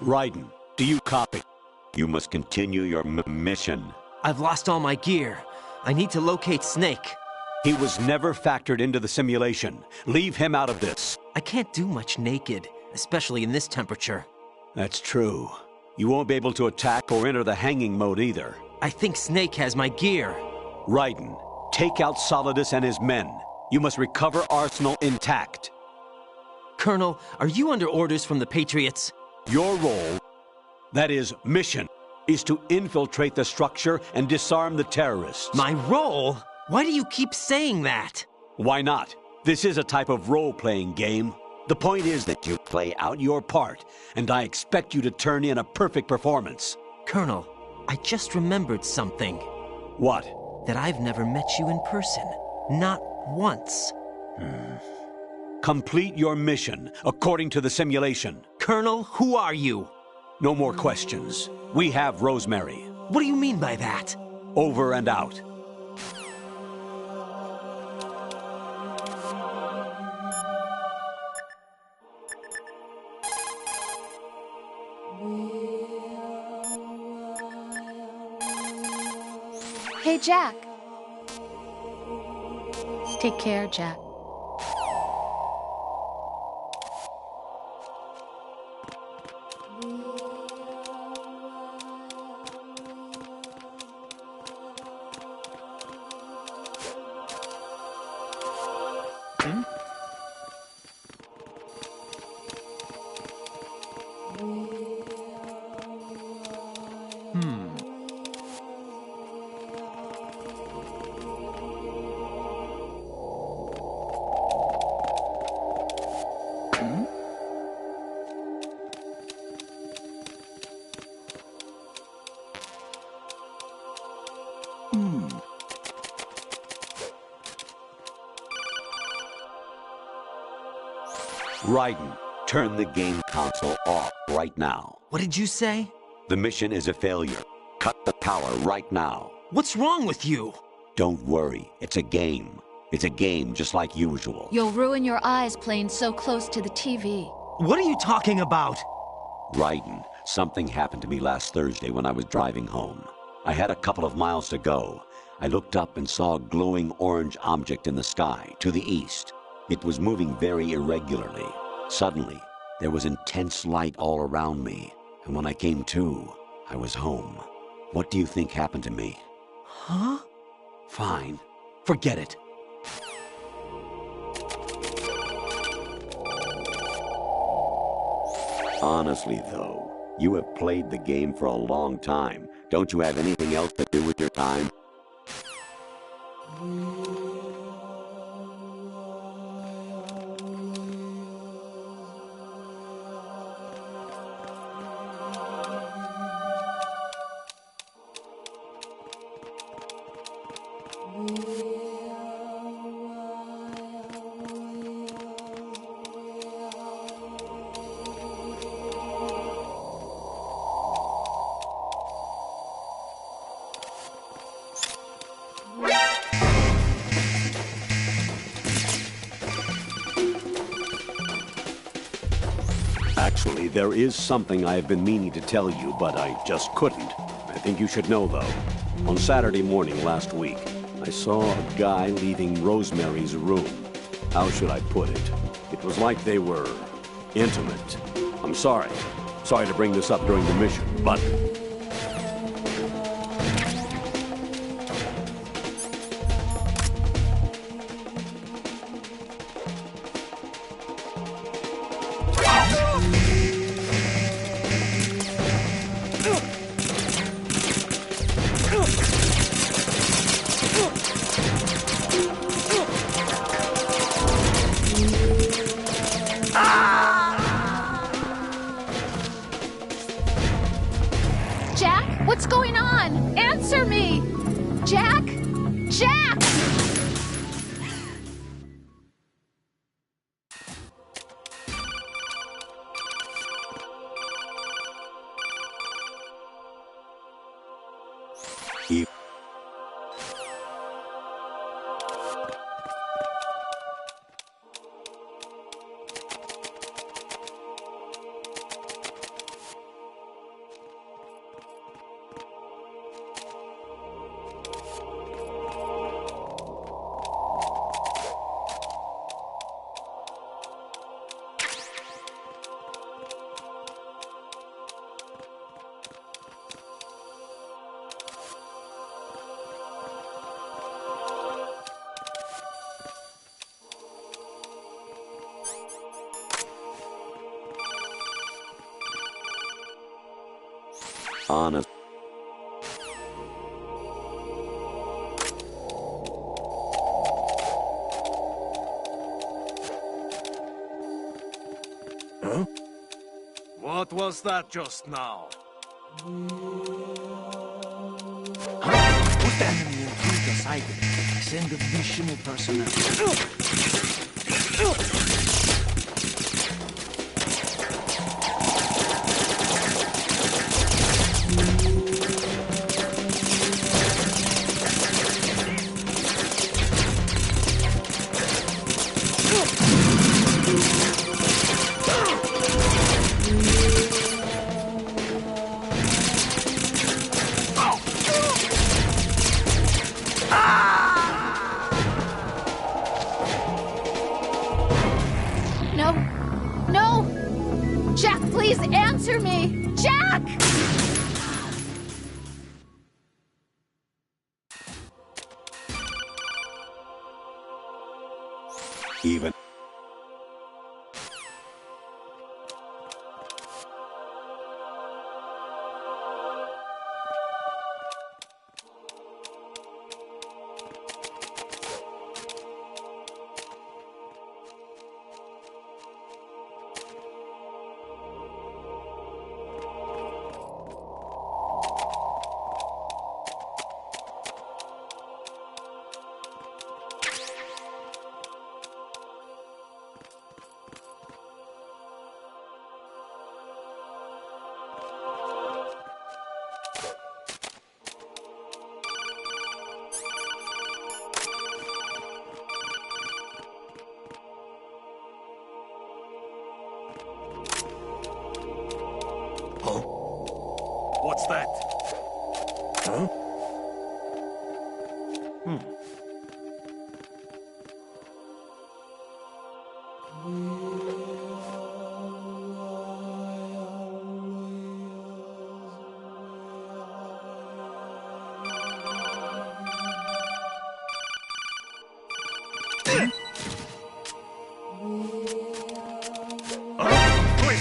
Raiden, do you copy? You must continue your mission. I've lost all my gear. I need to locate Snake. He was never factored into the simulation. Leave him out of this. I can't do much naked, especially in this temperature. That's true. You won't be able to attack or enter the hanging mode either. I think Snake has my gear. Raiden, take out Solidus and his men. You must recover Arsenal intact. Colonel, are you under orders from the Patriots? Your role, that is, mission, is to infiltrate the structure and disarm the terrorists. My role? Why do you keep saying that? Why not? This is a type of role-playing game. The point is that you play out your part, and I expect you to turn in a perfect performance. Colonel, I just remembered something. What? That I've never met you in person. Not once. Complete your mission, according to the simulation. Colonel, who are you? No more questions. We have Rosemary. What do you mean by that? Over and out. Hey, Jack. Take care, Jack. Raiden, turn the game console off right now. What did you say? The mission is a failure. Cut the power right now. What's wrong with you? Don't worry, it's a game. It's a game just like usual. You'll ruin your eyes playing so close to the TV. What are you talking about? Raiden, something happened to me last Thursday when I was driving home. I had a couple of miles to go. I looked up and saw a glowing orange object in the sky to the east. It was moving very irregularly. Suddenly, there was intense light all around me, and when I came to, I was home. What do you think happened to me? Huh? Fine. Forget it. Honestly, though, you have played the game for a long time. Don't you have anything else to do with your time? Actually, there is something I have been meaning to tell you, but I just couldn't. I think you should know, though. On Saturday morning last week, I saw a guy leaving Rosemary's room. How should I put it? It was like they were intimate. I'm sorry. Sorry to bring this up during the mission, but... Jack, what's going on? Answer me! Jack? Jack! Honest. Huh? What was that just now? Put enemy intruder sighted. Send additional personnel. No! No! Jack, please answer me! Jack! Even. What's that? Huh?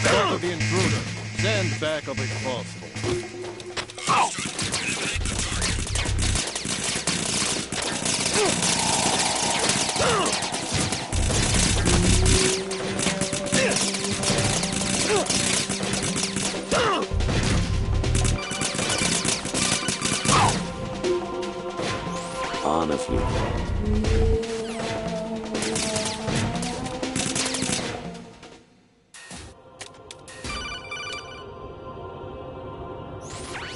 Cover the intruder. Stand back up if possible. Honestly.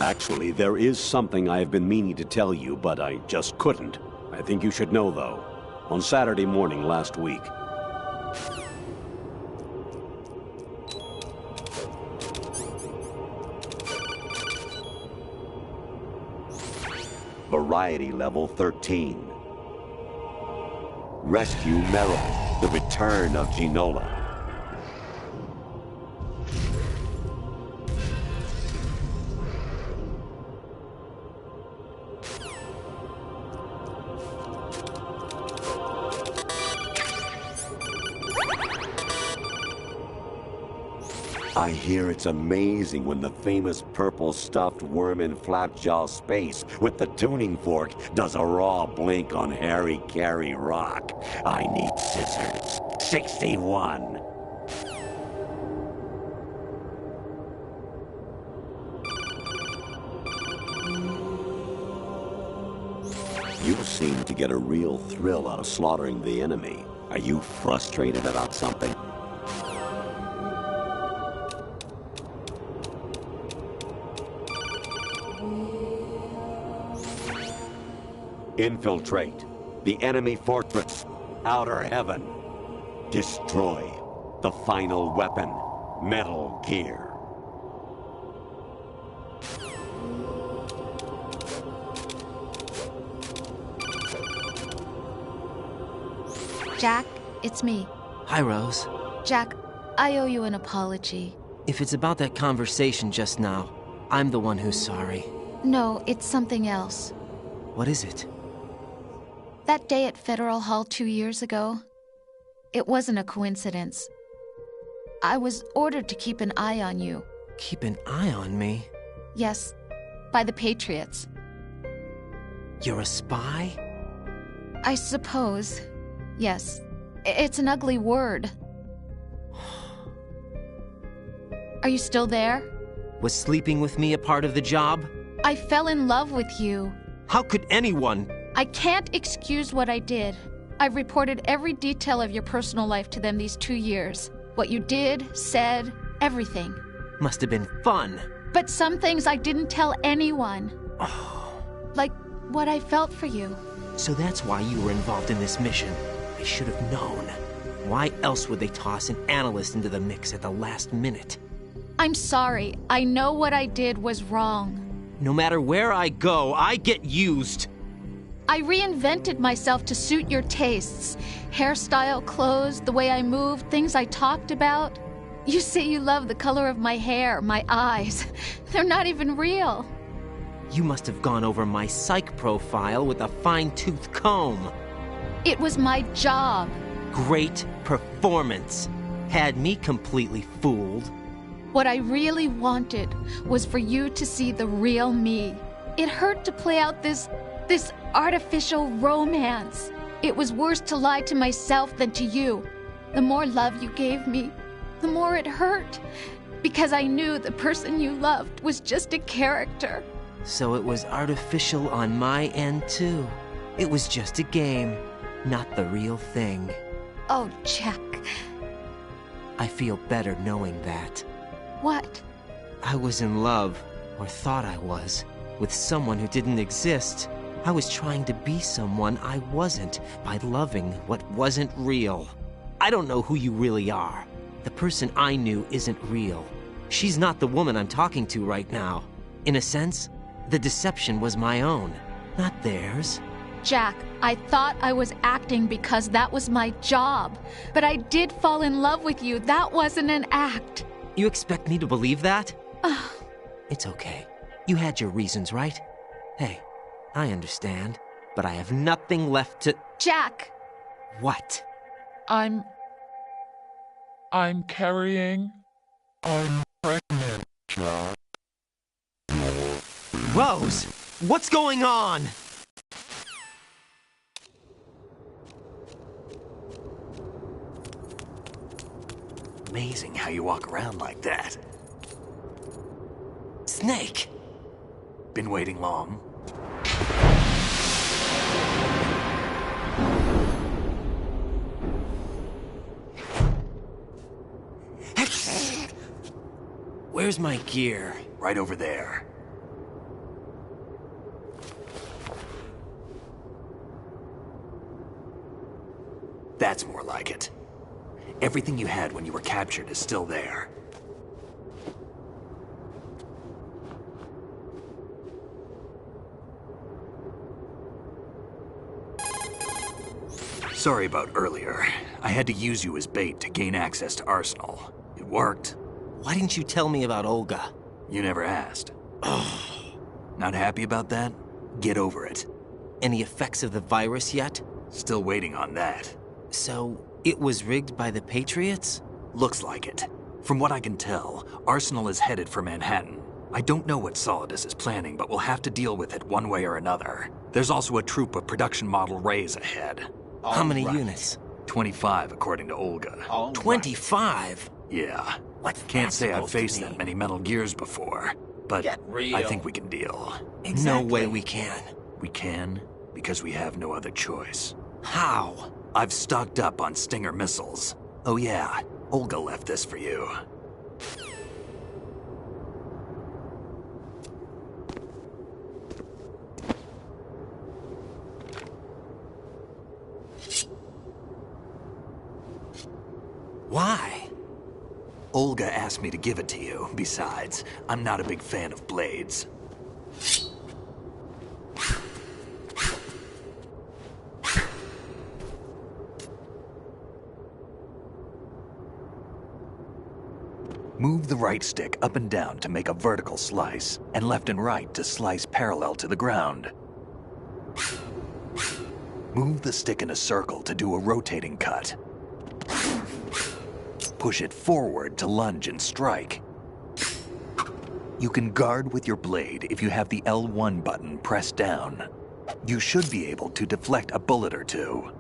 Actually, there is something I have been meaning to tell you, but I just couldn't. I think you should know, though. On Saturday morning last week, Variety Level 13. Rescue Merrill, the return of Ginola. I hear it's amazing when the famous purple stuffed worm in Flapjaw space with the tuning fork does a raw blink on Harry Carey Rock. I need scissors. 61. You seem to get a real thrill out of slaughtering the enemy. Are you frustrated about something? Infiltrate the enemy fortress, Outer Heaven. Destroy the final weapon, Metal Gear. Jack, it's me. Hi, Rose. Jack, I owe you an apology. If it's about that conversation just now, I'm the one who's sorry. No, it's something else. What is it? That day at Federal Hall 2 years ago, it wasn't a coincidence. I was ordered to keep an eye on you. Keep an eye on me? Yes, by the Patriots. You're a spy? I suppose. Yes. It's an ugly word. Are you still there? Was sleeping with me a part of the job? I fell in love with you. How could anyone? I can't excuse what I did. I've reported every detail of your personal life to them these 2 years. What you did, said, everything. Must have been fun. But some things I didn't tell anyone. Like what I felt for you. So that's why you were involved in this mission. I should have known. Why else would they toss an analyst into the mix at the last minute? I'm sorry. I know what I did was wrong. No matter where I go, I get used. I reinvented myself to suit your tastes. Hairstyle, clothes, the way I moved, things I talked about. You say you love the color of my hair, my eyes. They're not even real. You must have gone over my psych profile with a fine-tooth comb. It was my job. Great performance. Had me completely fooled. What I really wanted was for you to see the real me. It hurt to play out this artificial romance. It was worse to lie to myself than to you. The more love you gave me, the more it hurt. Because I knew the person you loved was just a character. So it was artificial on my end, too. It was just a game, not the real thing. Oh, Jack. I feel better knowing that. What? I was in love, or thought I was, with someone who didn't exist. I was trying to be someone I wasn't by loving what wasn't real. I don't know who you really are. The person I knew isn't real. She's not the woman I'm talking to right now. In a sense, the deception was my own, not theirs. Jack, I thought I was acting because that was my job. But I did fall in love with you. That wasn't an act. You expect me to believe that? It's okay. You had your reasons, right? Hey, I understand, but I have nothing left to... Jack! What? I'm carrying... I'm pregnant, Jack. Rose! What's going on? Amazing how you walk around like that. Snake! Been waiting long? Where's my gear? Right over there. That's more like it. Everything you had when you were captured is still there. Sorry about earlier. I had to use you as bait to gain access to Arsenal. It worked. Why didn't you tell me about Olga? You never asked. Not happy about that? Get over it. Any effects of the virus yet? Still waiting on that. So, it was rigged by the Patriots? Looks like it. From what I can tell, Arsenal is headed for Manhattan. I don't know what Solidus is planning, but we'll have to deal with it one way or another. There's also a troop of production model Rays ahead. How many units? 25, according to Olga. 25? Yeah. What's Can't say I've faced that many Metal Gears before, but I think we can deal. No way we can. We can, because we have no other choice. How? I've stocked up on Stinger missiles. Oh yeah, Olga left this for you. Why? Olga asked me to give it to you. Besides, I'm not a big fan of blades. Move the right stick up and down to make a vertical slice, and left and right to slice parallel to the ground. Move the stick in a circle to do a rotating cut. Push it forward to lunge and strike. You can guard with your blade if you have the L1 button pressed down. You should be able to deflect a bullet or two.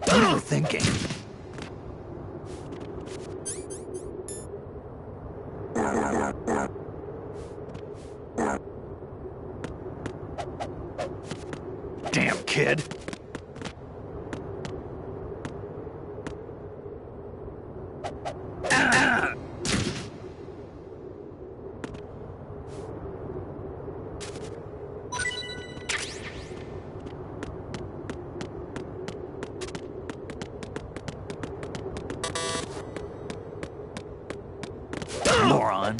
What are you thinking? Damn kid. Moron.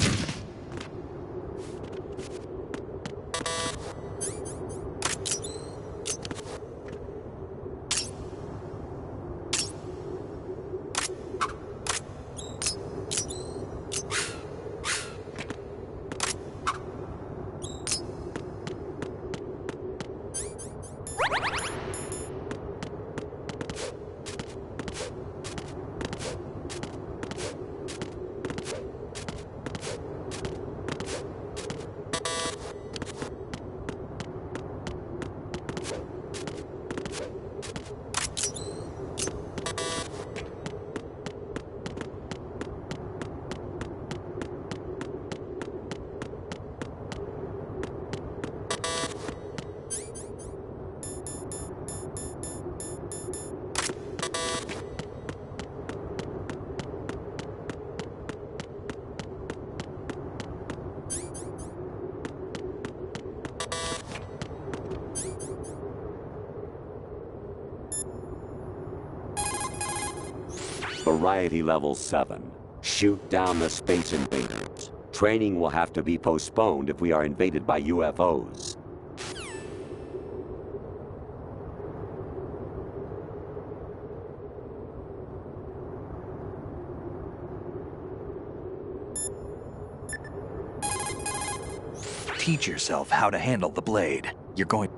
Variety level 7. Shoot down the space invaders. Training will have to be postponed if we are invaded by UFOs. Teach yourself how to handle the blade. You're going...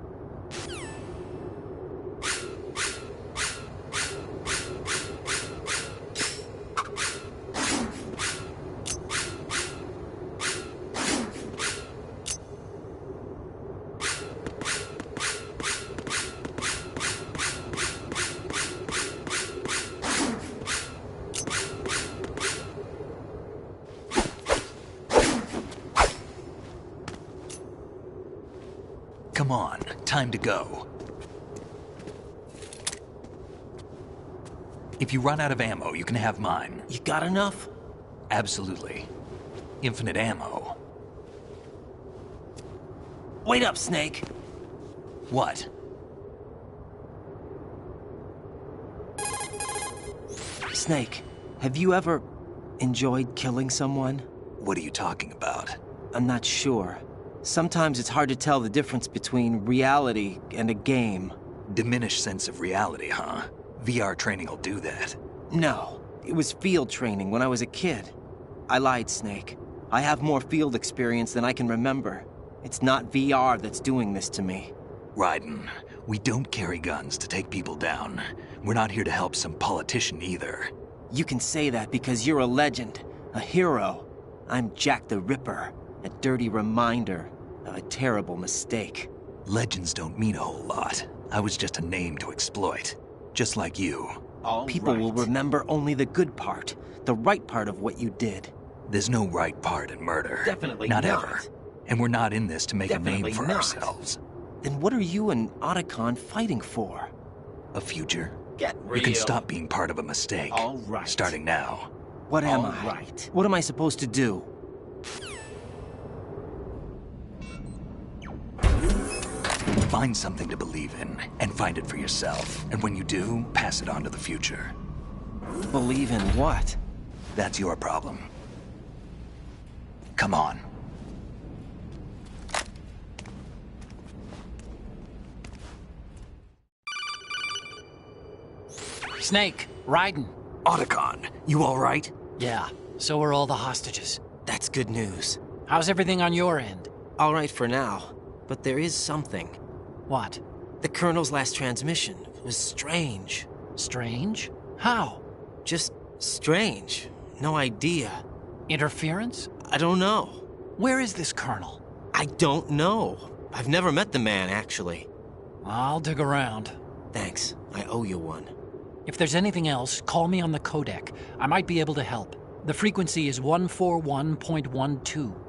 Come on, time to go. If you run out of ammo, you can have mine. You got enough? Absolutely. Infinite ammo. Wait up, Snake. What? Snake, have you ever enjoyed killing someone? What are you talking about? I'm not sure. Sometimes it's hard to tell the difference between reality and a game. Diminished sense of reality, huh? VR training will do that. No, it was field training when I was a kid. I lied, Snake. I have more field experience than I can remember. It's not VR that's doing this to me. Raiden, we don't carry guns to take people down. We're not here to help some politician either. You can say that because you're a legend, a hero. I'm Jack the Ripper, a dirty reminder of a terrible mistake. Legends don't mean a whole lot. I was just a name to exploit. Just like you. People will remember only the good part, the right part of what you did. There's no right part in murder. Definitely not. not. Ever. And we're not in this to make Definitely a name for not. ourselves. Then what are you and Otacon fighting for? A future? Get real. You can stop being part of a mistake. All right. Starting now. What am All I? right. What am I supposed to do? Find something to believe in, and find it for yourself. And when you do, pass it on to the future. Believe in what? That's your problem. Come on. Snake, Raiden. Otacon, you all right? Yeah, so are all the hostages. That's good news. How's everything on your end? All right for now, but there is something. What? The Colonel's last transmission was strange. Strange? How? Just strange. No idea. Interference? I don't know. Where is this Colonel? I don't know. I've never met the man, actually. I'll dig around. Thanks. I owe you one. If there's anything else, call me on the codec. I might be able to help. The frequency is 141.12.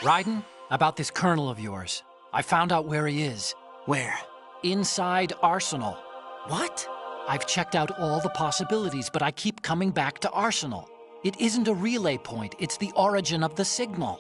Raiden, about this colonel of yours. I found out where he is. Where? Inside Arsenal. What? I've checked out all the possibilities, but I keep coming back to Arsenal. It isn't a relay point, it's the origin of the signal.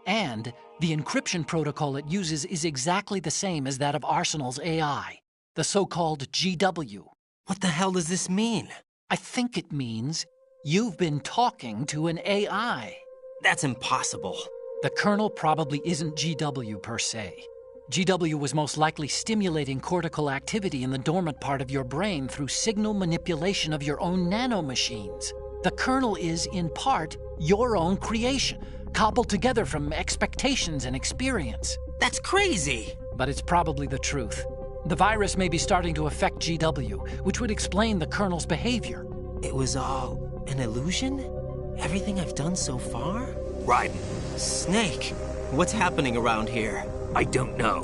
And the encryption protocol it uses is exactly the same as that of Arsenal's AI, the so-called GW. What the hell does this mean? I think it means you've been talking to an AI. That's impossible. The Colonel probably isn't GW per se. GW was most likely stimulating cortical activity in the dormant part of your brain through signal manipulation of your own nanomachines. The Colonel is, in part, your own creation, cobbled together from expectations and experience. That's crazy! But it's probably the truth. The virus may be starting to affect GW, which would explain the Colonel's behavior. It was all an illusion? Everything I've done so far? Raiden. Snake, What's happening around here? I don't know.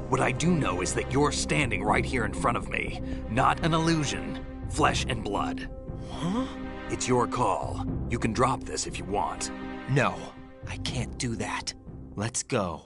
What I do know is that you're standing right here in front of me. Not an illusion. Flesh and blood. Huh? It's your call. You can drop this if you want. No, I can't do that. Let's go.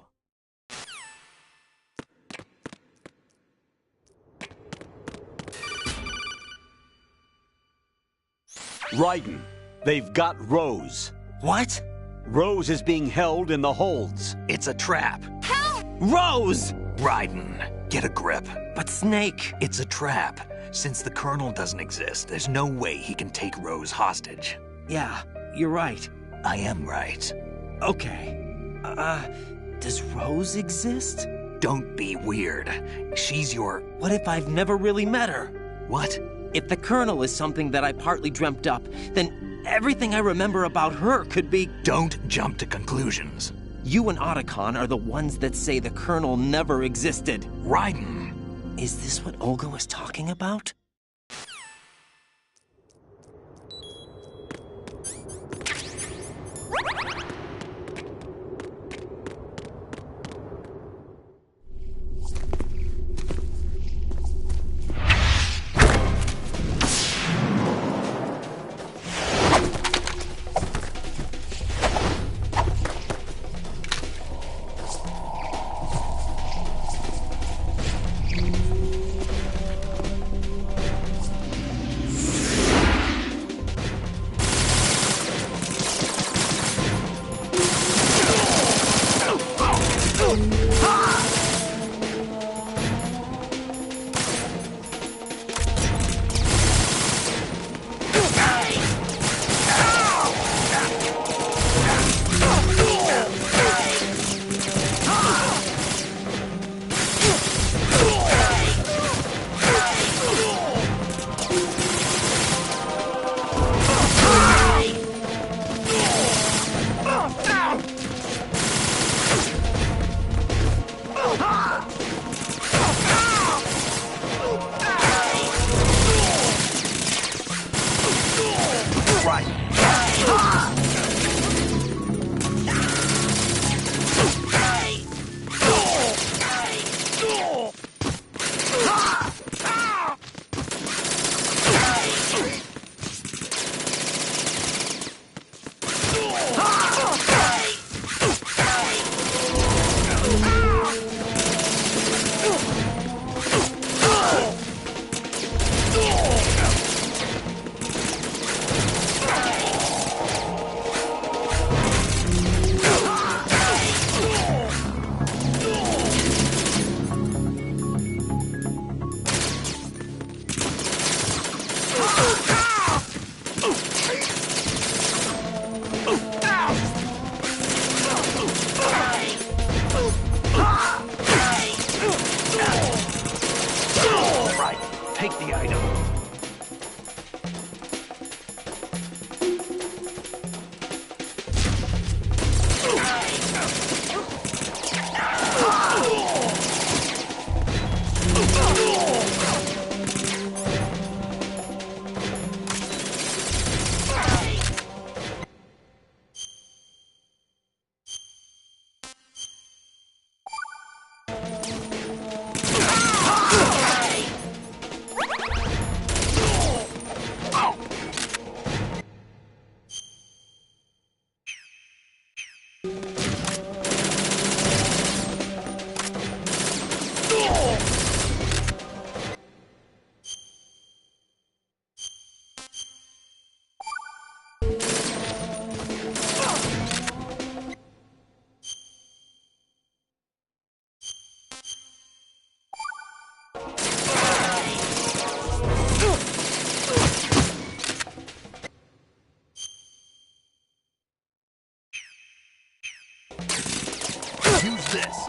Raiden, they've got Rose. What? Rose is being held in the holds. It's a trap. Help! Rose! Raiden, get a grip. But Snake... It's a trap. Since the Colonel doesn't exist, there's no way he can take Rose hostage. Yeah, you're right. I am right. Okay. Does Rose exist? Don't be weird. She's your... What if I've never really met her? What? If the Colonel is something that I partly dreamt up, then everything I remember about her could be... Don't jump to conclusions. You and Otacon are the ones that say the Colonel never existed. Raiden! Is this what Olga was talking about? Take the item. Use this.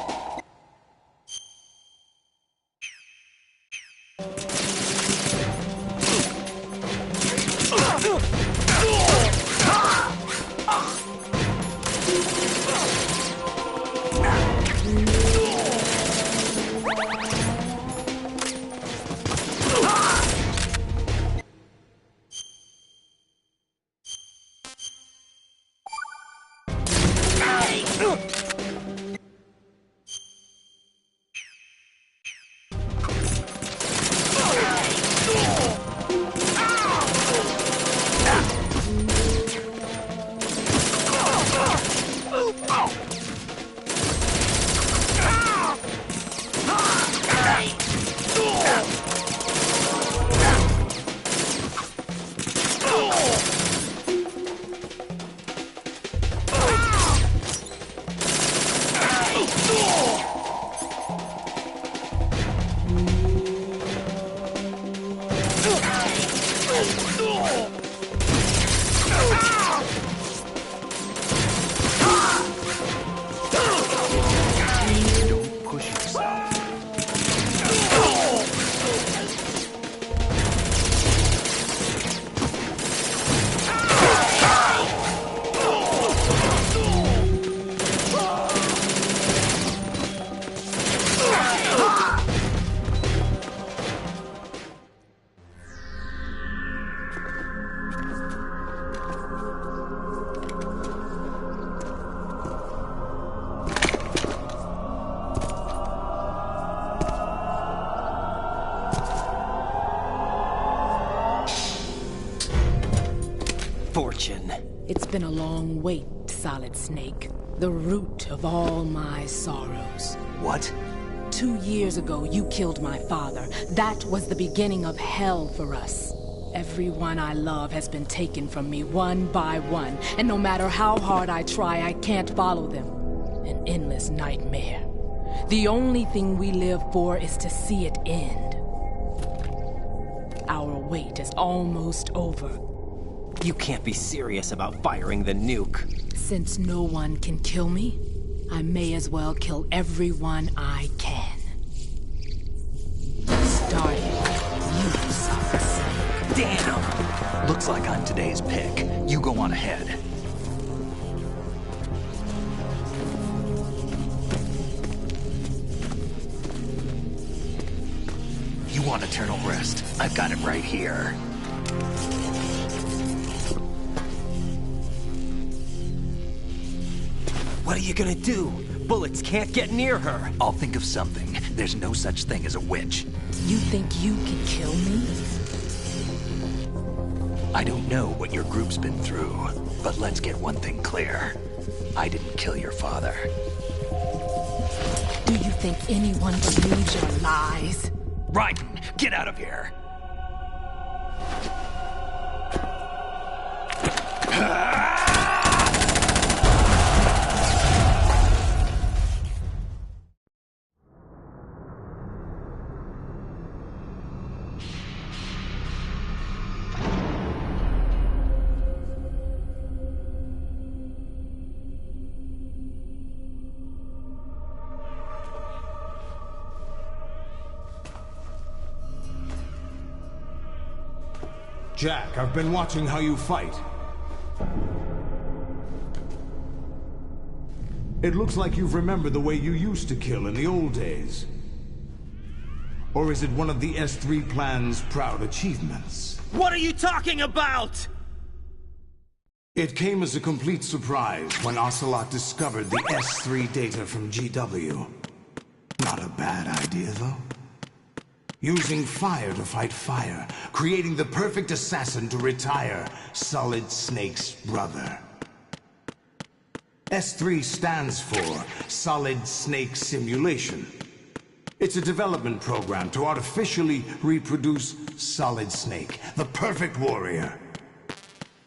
Don't push yourself. Fortune. It's been a long wait, Solid Snake. The root of all my sorrows. What? 2 years ago, you killed my father. That was the beginning of hell for us. Everyone I love has been taken from me one by one, and no matter how hard I try, I can't follow them. An endless nightmare. The only thing we live for is to see it end. Our wait is almost over. You can't be serious about firing the nuke. Since no one can kill me, I may as well kill everyone I can. Starting with you, Solid Snake. Damn! Looks like I'm today's pick. You go on ahead. You want eternal rest? I've got it right here. What are you gonna do? Bullets can't get near her. I'll think of something. There's no such thing as a witch. You think you can kill me? I don't know what your group's been through, but let's get one thing clear. I didn't kill your father. Do you think anyone believes your lies? Raiden, get out of here! Jack, I've been watching how you fight. It looks like you've remembered the way you used to kill in the old days. Or is it one of the S3 plan's proud achievements? What are you talking about? It came as a complete surprise when Ocelot discovered the S3 data from GW. Not a bad idea, though. Using fire to fight fire, creating the perfect assassin to retire Solid Snake's brother. S3 stands for Solid Snake Simulation. It's a development program to artificially reproduce Solid Snake, the perfect warrior.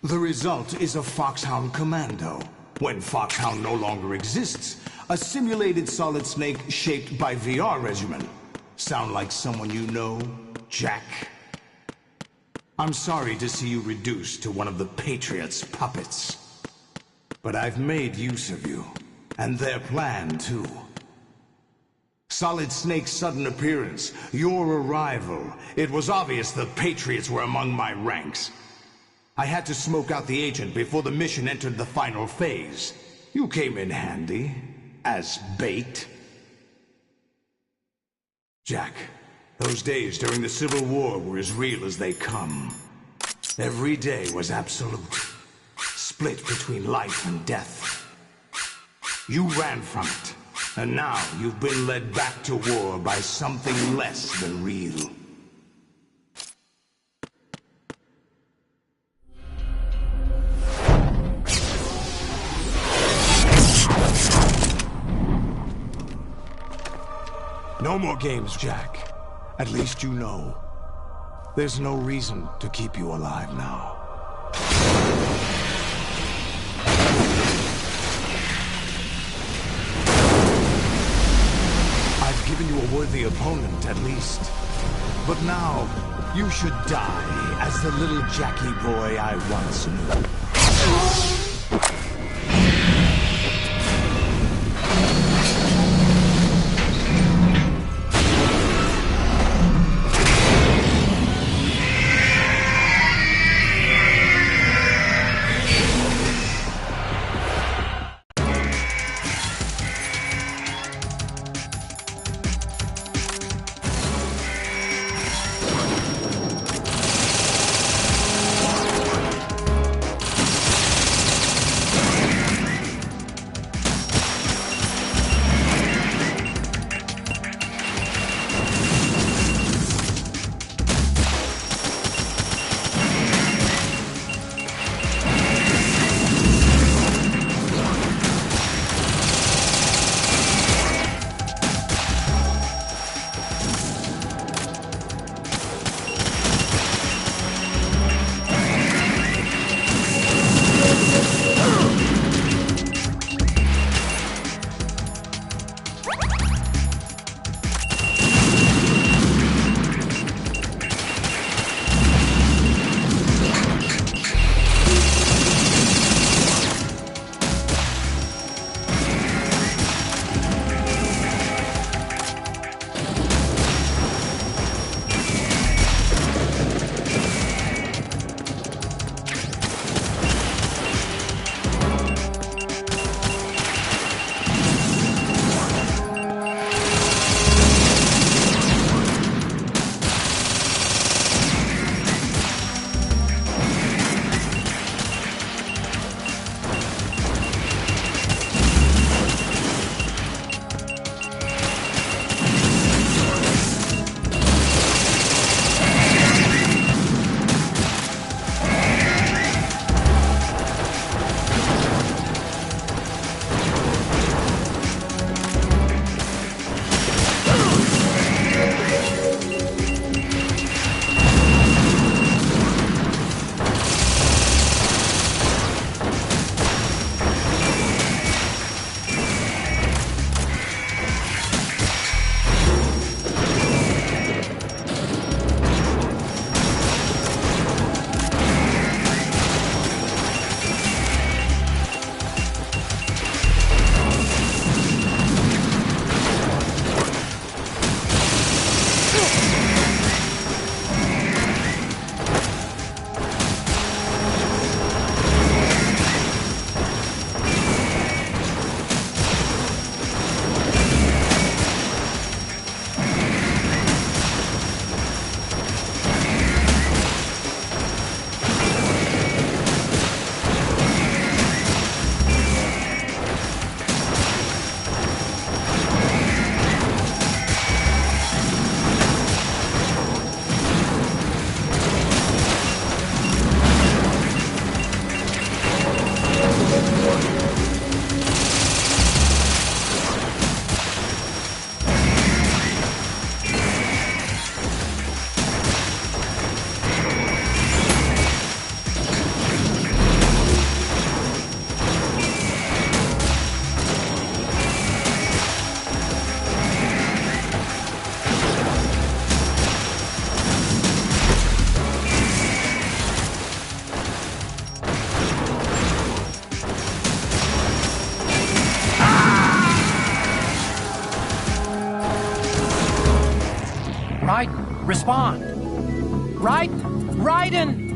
The result is a Foxhound Commando. When Foxhound no longer exists, a simulated Solid Snake shaped by VR regimen. Sound like someone you know, Jack? I'm sorry to see you reduced to one of the Patriots' puppets. But I've made use of you, and their plan too. Solid Snake's sudden appearance, your arrival, it was obvious the Patriots were among my ranks. I had to smoke out the agent before the mission entered the final phase. You came in handy, as bait. Jack, those days during the Civil War were as real as they come. Every day was absolute. Split between life and death. You ran from it, and now you've been led back to war by something less than real. No more games, Jack. At least you know. There's no reason to keep you alive now. I've given you a worthy opponent, at least. But now, you should die as the little Jackie boy I once knew. Respond! Raiden!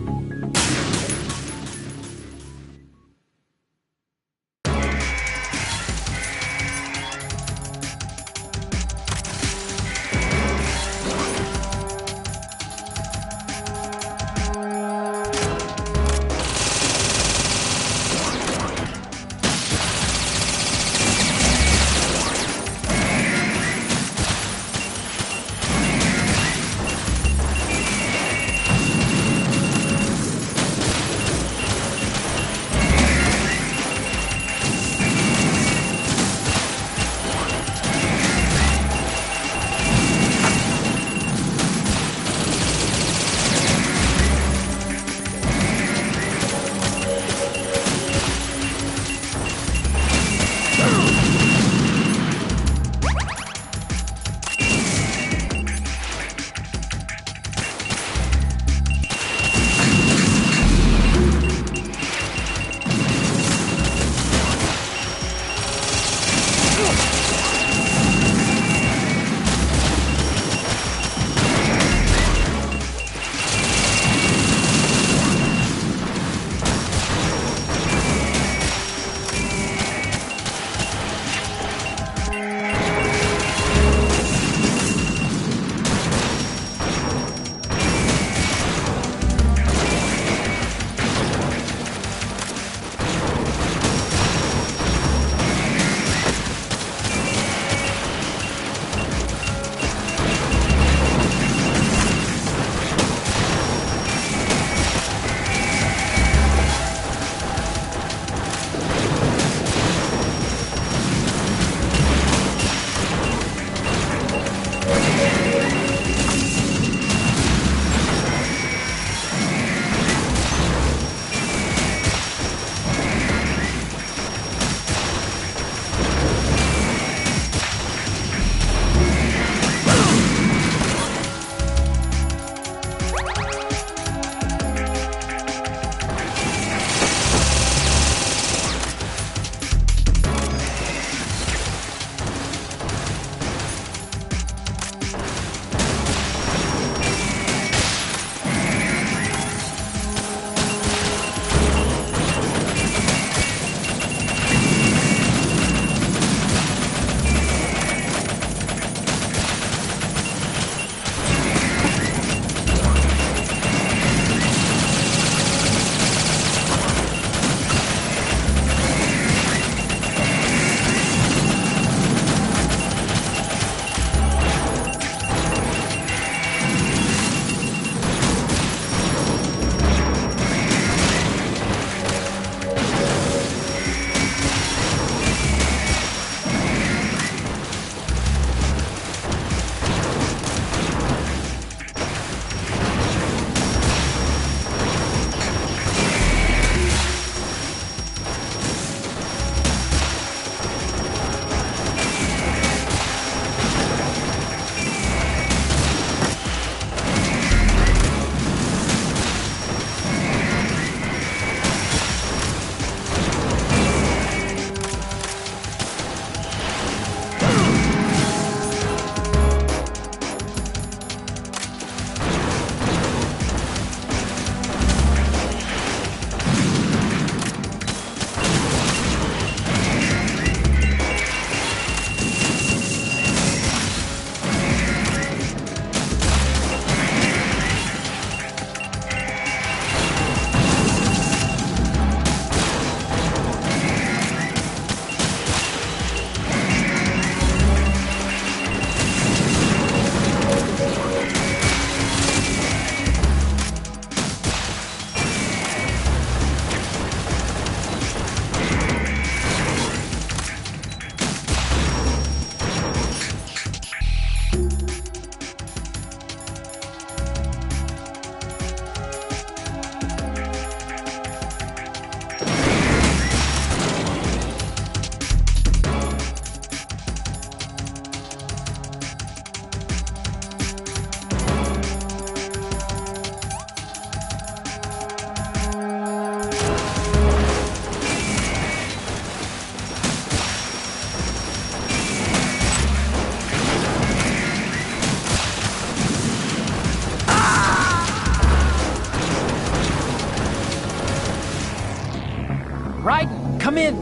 Raiden, come in!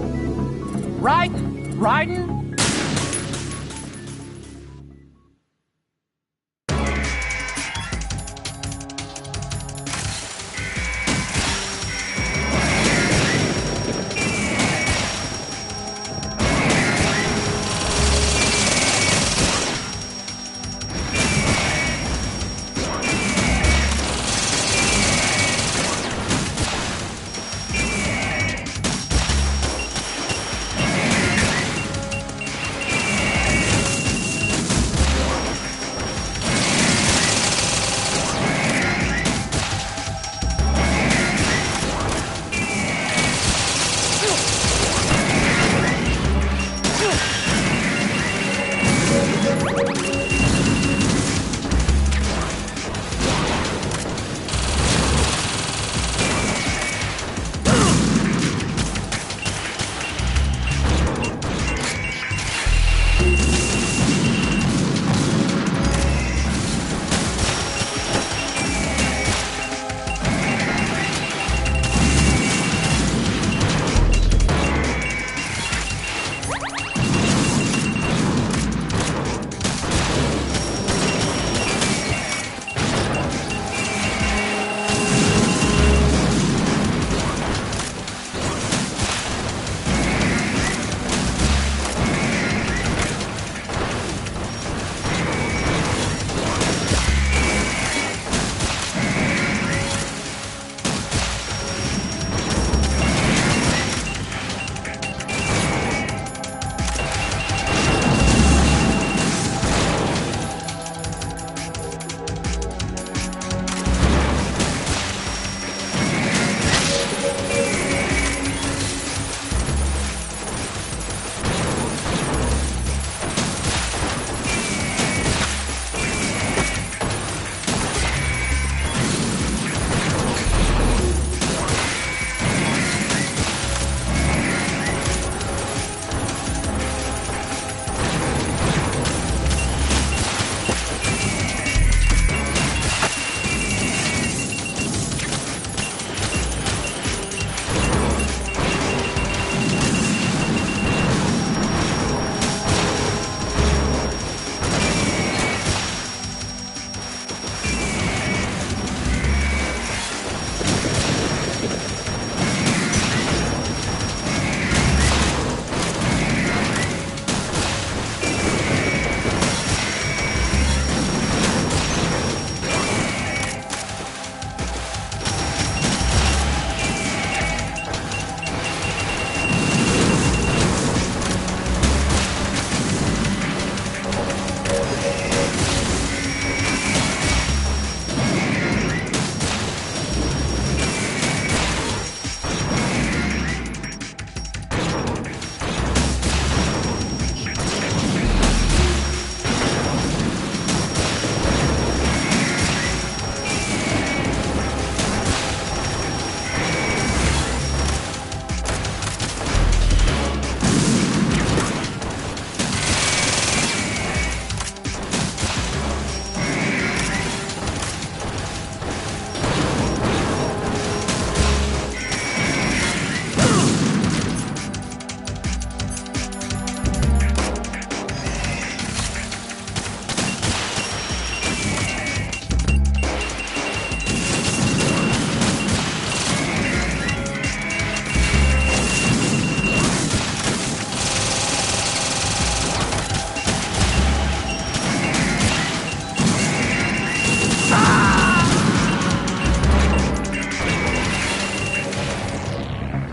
Raiden! Raiden?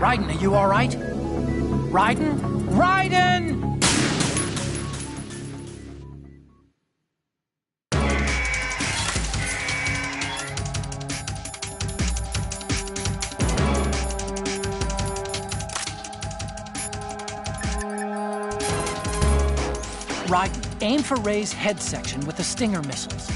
Raiden, are you all right? Raiden? Raiden! Raiden, aim for Ray's head section with the Stinger missiles.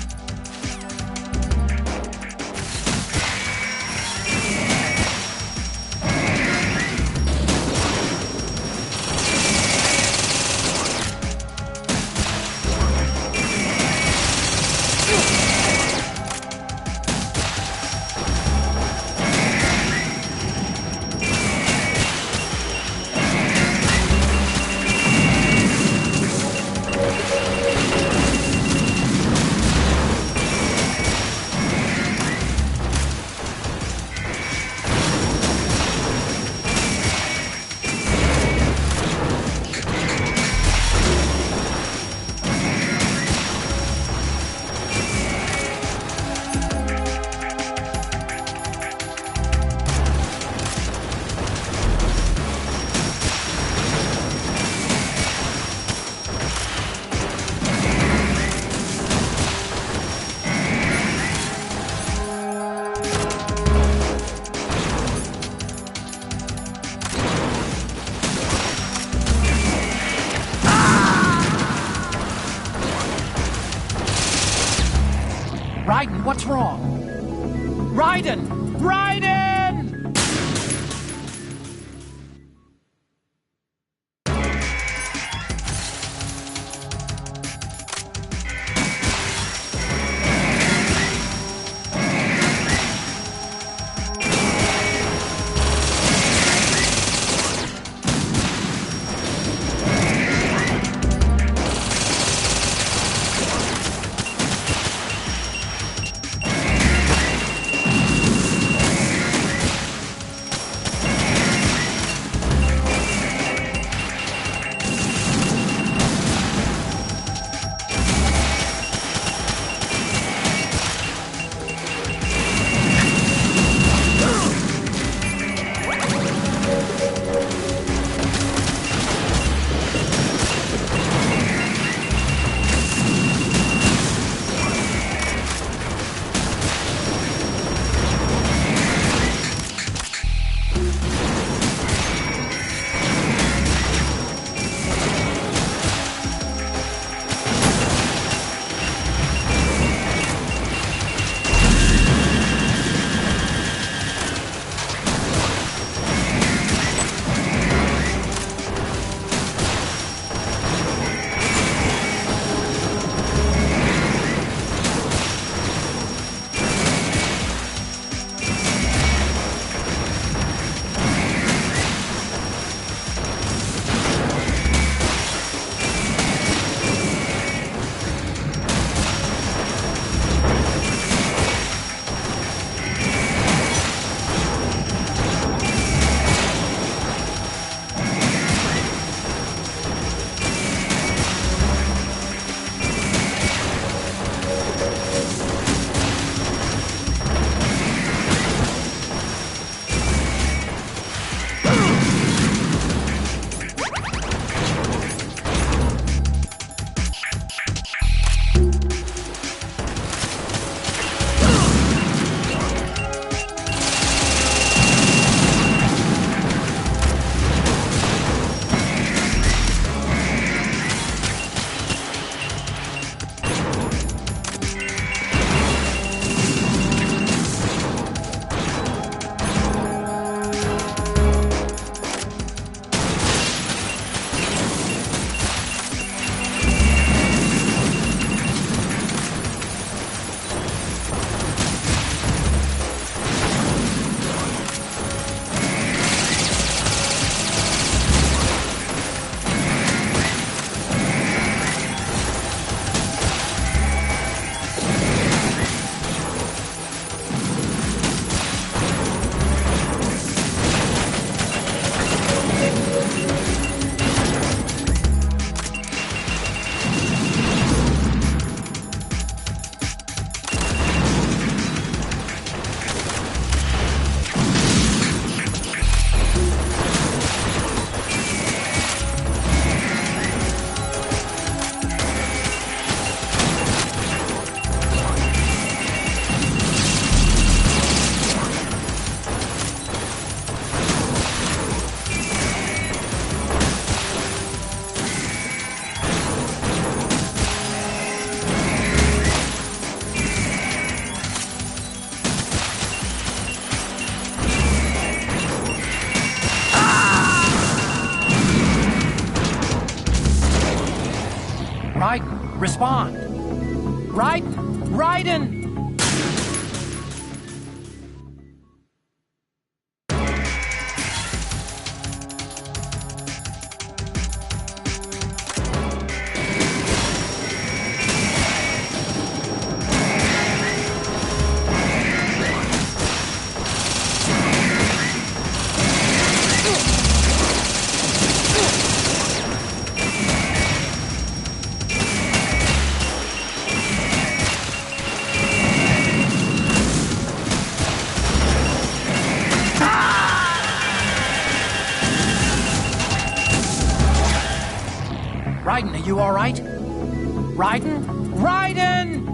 respond. Raiden! Raiden, are you all right? Raiden? Raiden!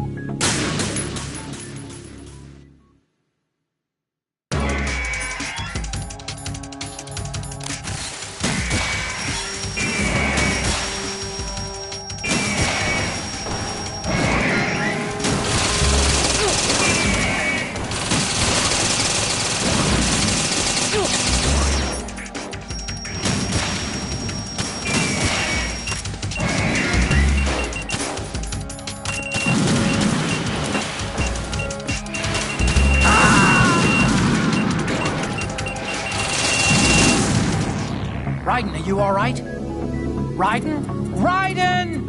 Raiden, are you all right? Raiden? Raiden!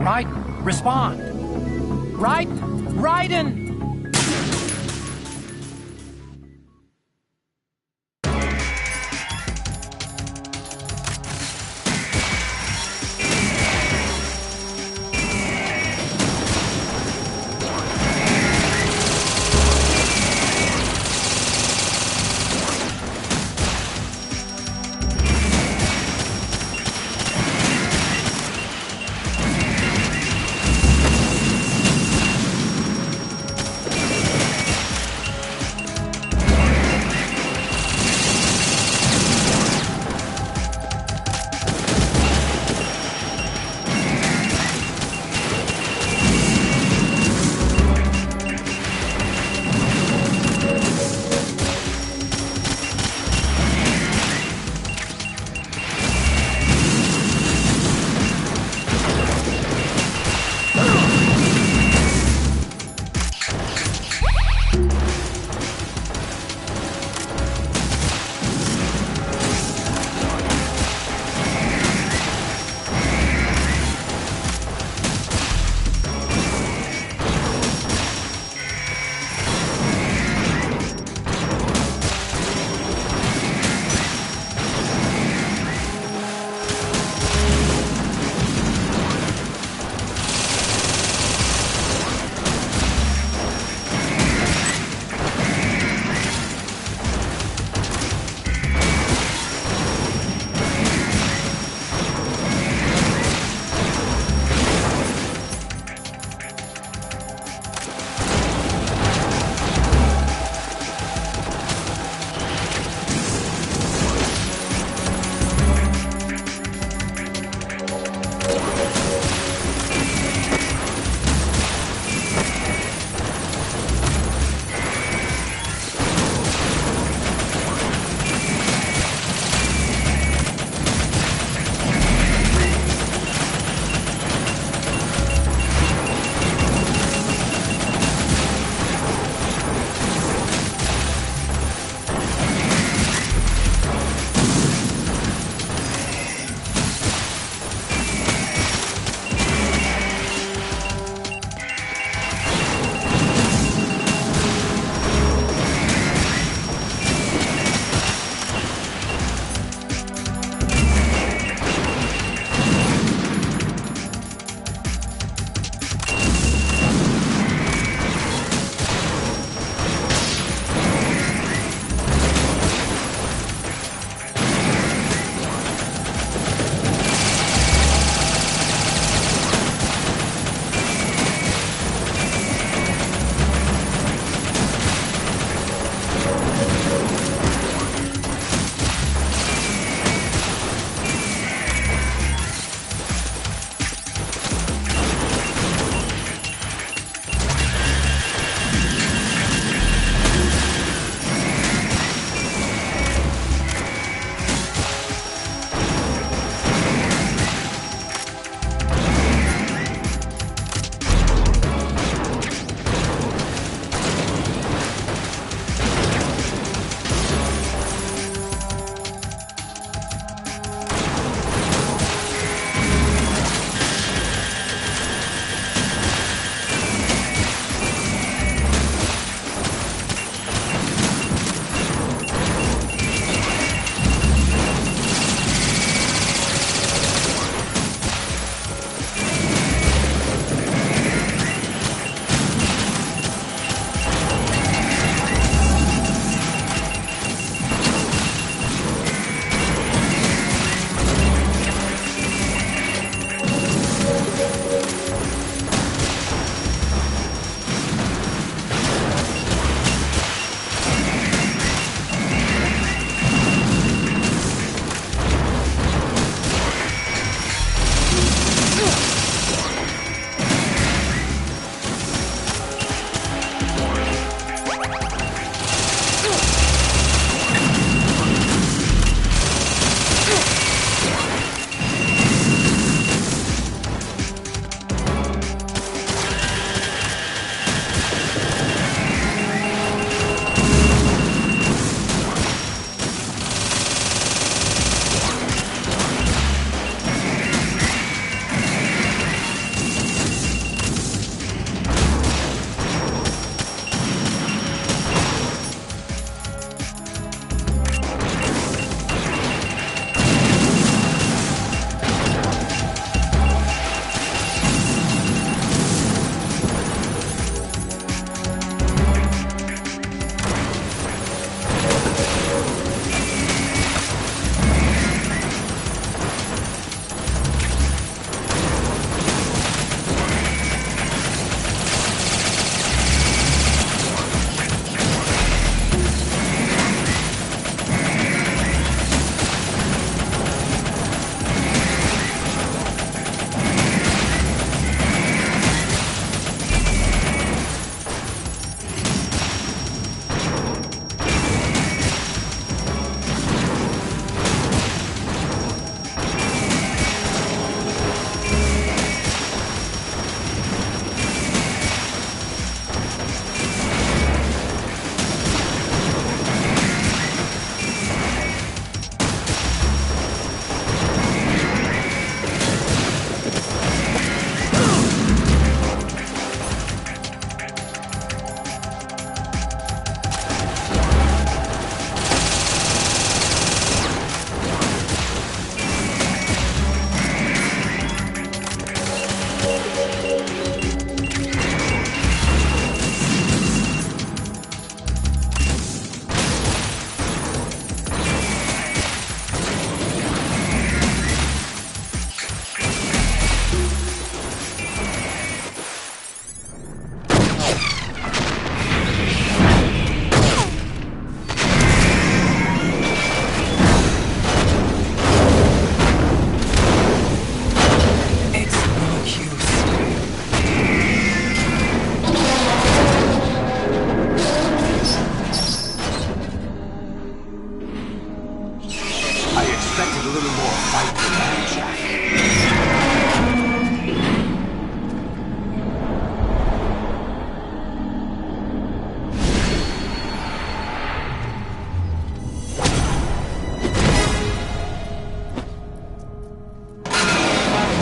Raiden, respond! Raiden! Raiden! little more fight than that, Jack.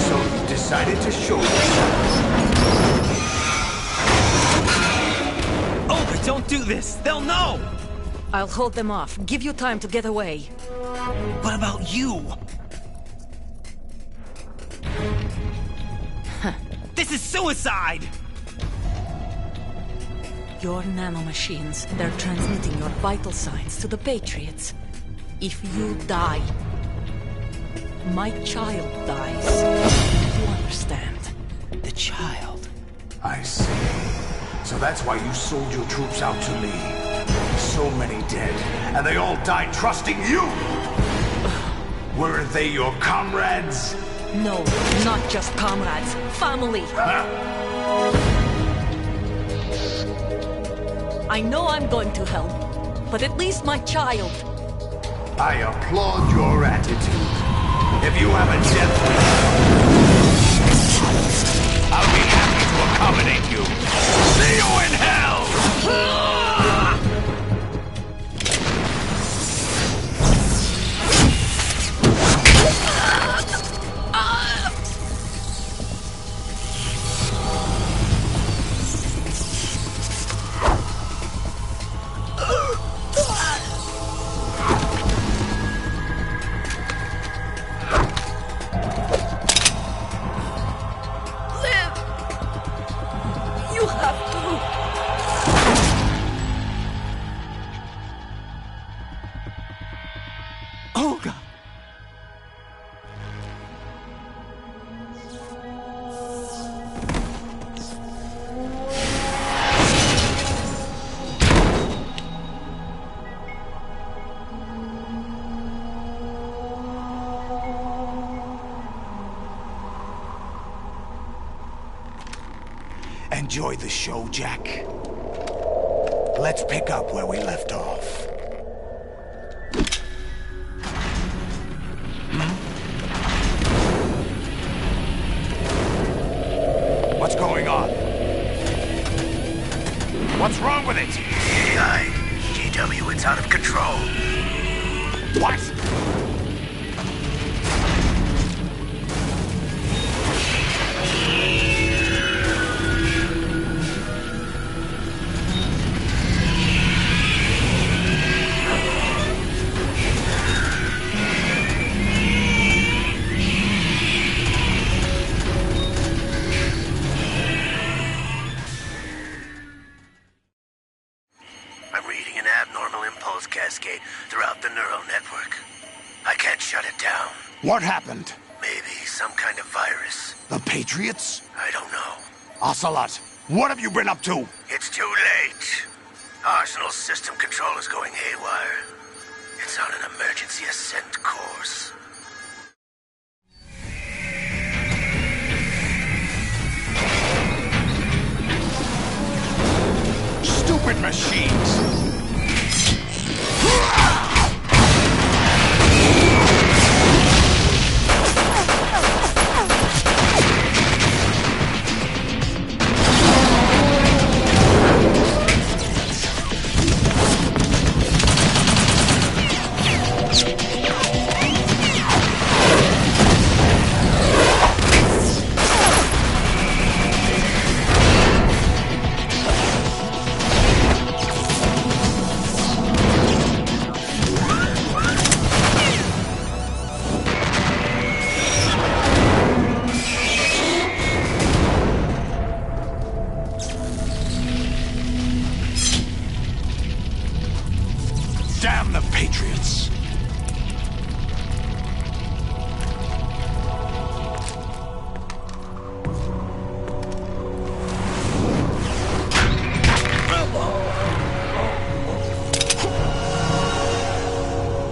So you decided to show yourself. Olga, don't do this! They'll know! I'll hold them off. Give you time to get away. What about you? This is suicide! Your nanomachines, they're transmitting your vital signs to the Patriots. If you die, my child dies. You understand? The child. I see. So that's why you sold your troops out to me. So many dead, and they all died trusting you! Weren't they your comrades? No, not just comrades. Family! I know I'm going to hell, but at least my child. I applaud your attitude. If you have a death wish, I'll be happy to accommodate you. See you in hell! Olga! Enjoy the show, Jack. Let's pick up where we left off. What's going on? What's wrong with it? AI, GW, it's out of control. What? I'm reading an abnormal impulse cascade throughout the neural network. I can't shut it down. What happened? Maybe some kind of virus. The Patriots? I don't know. Ocelot, what have you been up to? It's too late. Arsenal's system control is going haywire. It's on an emergency ascent course. Stupid machines! Damn the Patriots!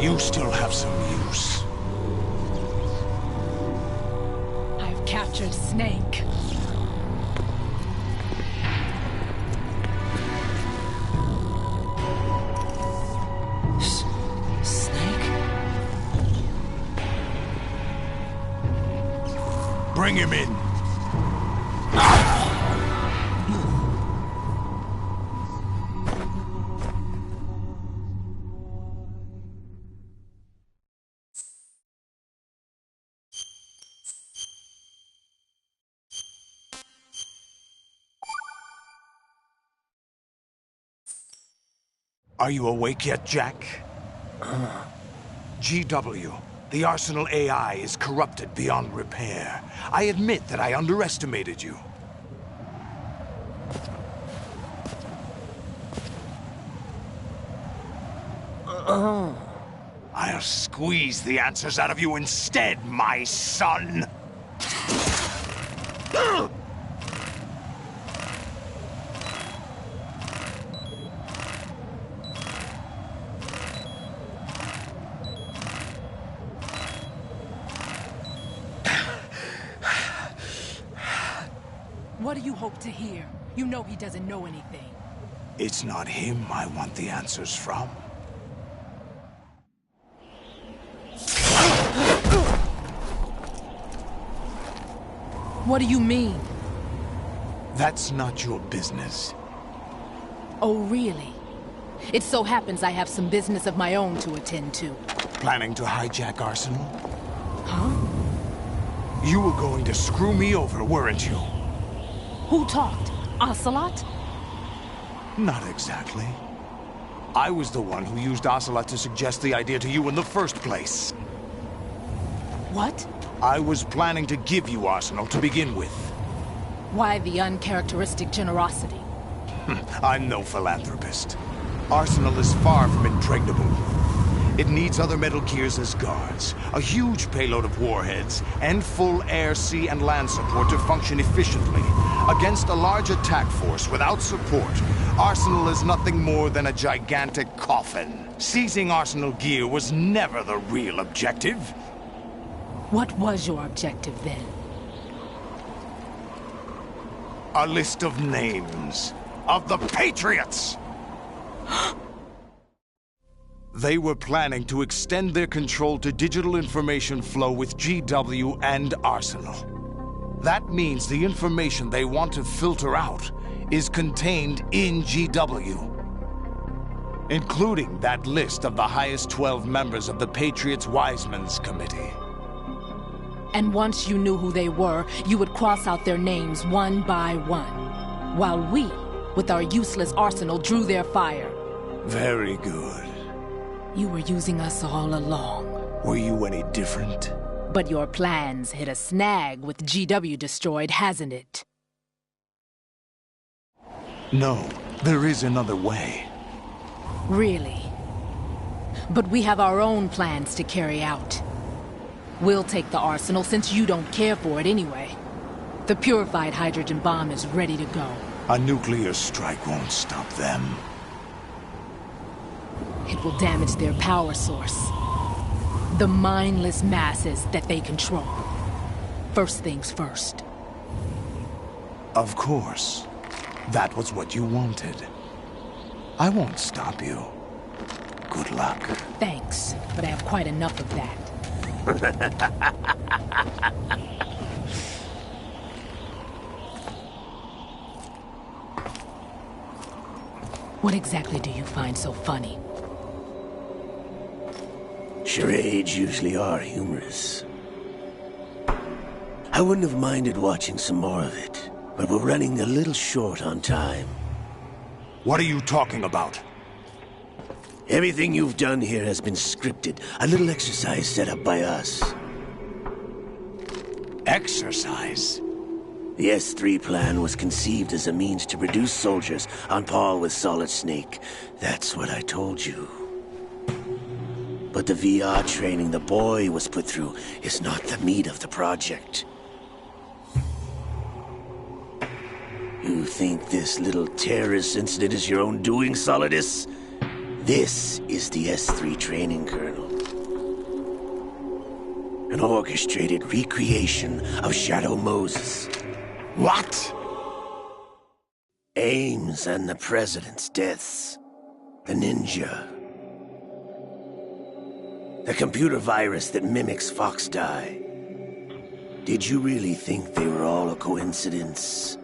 You still have some use. I've captured Snake. Bring him in. Are you awake yet, Jack? GW, the Arsenal AI is corrupted beyond repair. I admit that I underestimated you. I'll squeeze the answers out of you instead, my son! What do you hope to hear? You know he doesn't know anything. It's not him I want the answers from. What do you mean? That's not your business. Oh, really? It so happens I have some business of my own to attend to. Planning to hijack Arsenal? Huh? You were going to screw me over, weren't you? Who talked? Ocelot? Not exactly. I was the one who used Ocelot to suggest the idea to you in the first place. What? I was planning to give you Arsenal to begin with. Why the uncharacteristic generosity? I'm no philanthropist. Arsenal is far from impregnable. It needs other Metal Gears as guards, a huge payload of warheads, and full air, sea, and land support to function efficiently. Against a large attack force without support, Arsenal is nothing more than a gigantic coffin. Seizing Arsenal gear was never the real objective. What was your objective then? A list of names of the Patriots! They were planning to extend their control to digital information flow with GW and Arsenal. That means the information they want to filter out is contained in GW, including that list of the highest 12 members of the Patriots Wiseman's Committee. And once you knew who they were, you would cross out their names one by one, while we, with our useless arsenal, drew their fire. Very good. You were using us all along. Were you any different? But your plans hit a snag with GW destroyed, hasn't it? No, there is another way. Really? But we have our own plans to carry out. We'll take the arsenal since you don't care for it anyway. The purified hydrogen bomb is ready to go. A nuclear strike won't stop them. It will damage their power source. The mindless masses that they control. First things first. Of course. That was what you wanted. I won't stop you. Good luck. Thanks, but I have quite enough of that. What exactly do you find so funny? Charades usually are humorous. I wouldn't have minded watching some more of it, but we're running a little short on time. What are you talking about? Everything you've done here has been scripted. A little exercise set up by us. Exercise? The S3 plan was conceived as a means to produce soldiers on par with Solid Snake. That's what I told you. But the VR training the boy was put through is not the meat of the project. You think this little terrorist incident is your own doing, Solidus? This is the S3 training kernel. An orchestrated recreation of Shadow Moses. What? Ames and the President's deaths. The ninja. The computer virus that mimics Fox Die. Did you really think they were all a coincidence?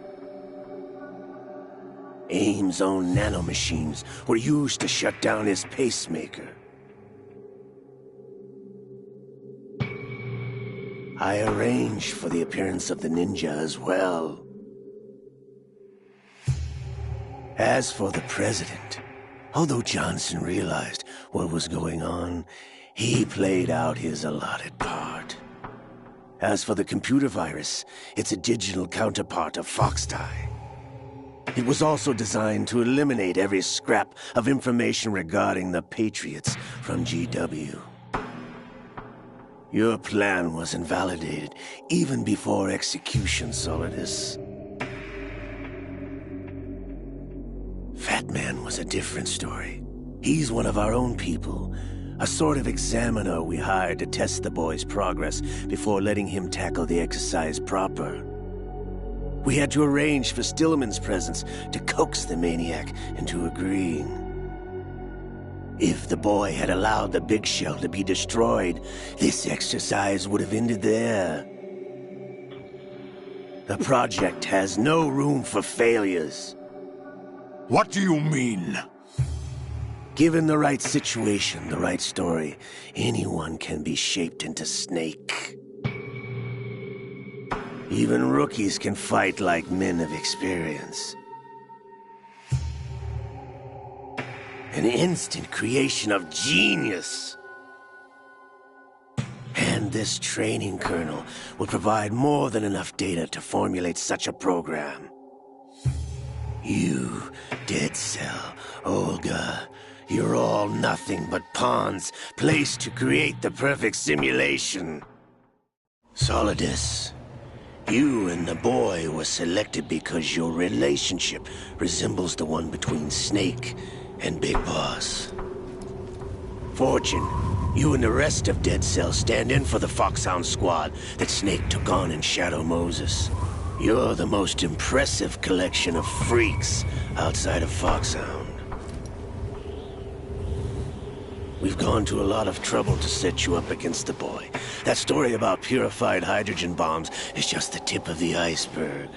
AIM's own nanomachines were used to shut down his pacemaker. I arranged for the appearance of the ninja as well. As for the president, although Johnson realized what was going on, he played out his allotted part. As for the computer virus, it's a digital counterpart of Foxtie. It was also designed to eliminate every scrap of information regarding the Patriots from GW. Your plan was invalidated even before execution, Solidus. Fat Man was a different story. He's one of our own people, a sort of examiner we hired to test the boy's progress before letting him tackle the exercise proper. We had to arrange for Stillman's presence to coax the maniac into agreeing. If the boy had allowed the big shell to be destroyed, this exercise would have ended there. The project has no room for failures. What do you mean? Given the right situation, the right story, anyone can be shaped into Snake. Even rookies can fight like men of experience. An instant creation of genius. And this training kernel will provide more than enough data to formulate such a program. You, Dead Cell, Olga, you're all nothing but pawns placed to create the perfect simulation. Solidus, you and the boy were selected because your relationship resembles the one between Snake and Big Boss. Fortune, you and the rest of Dead Cell stand in for the Foxhound squad that Snake took on in Shadow Moses. You're the most impressive collection of freaks outside of Foxhound. We've gone to a lot of trouble to set you up against the boy. That story about purified hydrogen bombs is just the tip of the iceberg.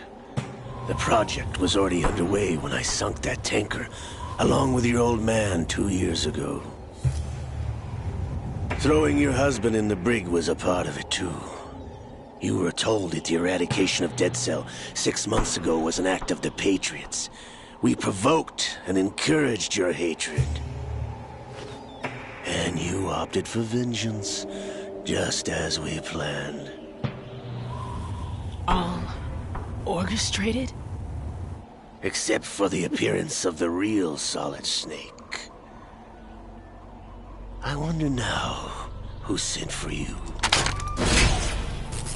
The project was already underway when I sunk that tanker, along with your old man 2 years ago. Throwing your husband in the brig was a part of it too. You were told that the eradication of Dead Cell 6 months ago was an act of the Patriots. We provoked and encouraged your hatred. And you opted for vengeance, just as we planned. All orchestrated? Except for the appearance of the real Solid Snake. I wonder now who sent for you.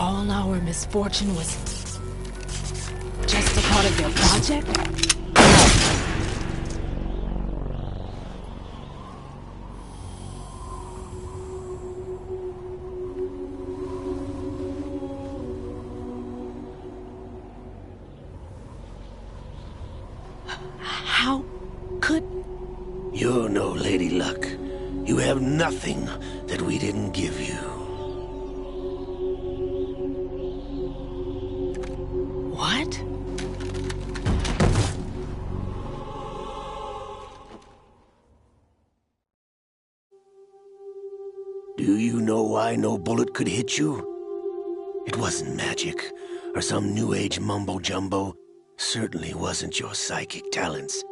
All our misfortune was just a part of their project? How could... You're no Lady Luck. You have nothing that we didn't give you. What? Do you know why no bullet could hit you? It wasn't magic, or some new age mumbo-jumbo. Certainly wasn't your psychic talents.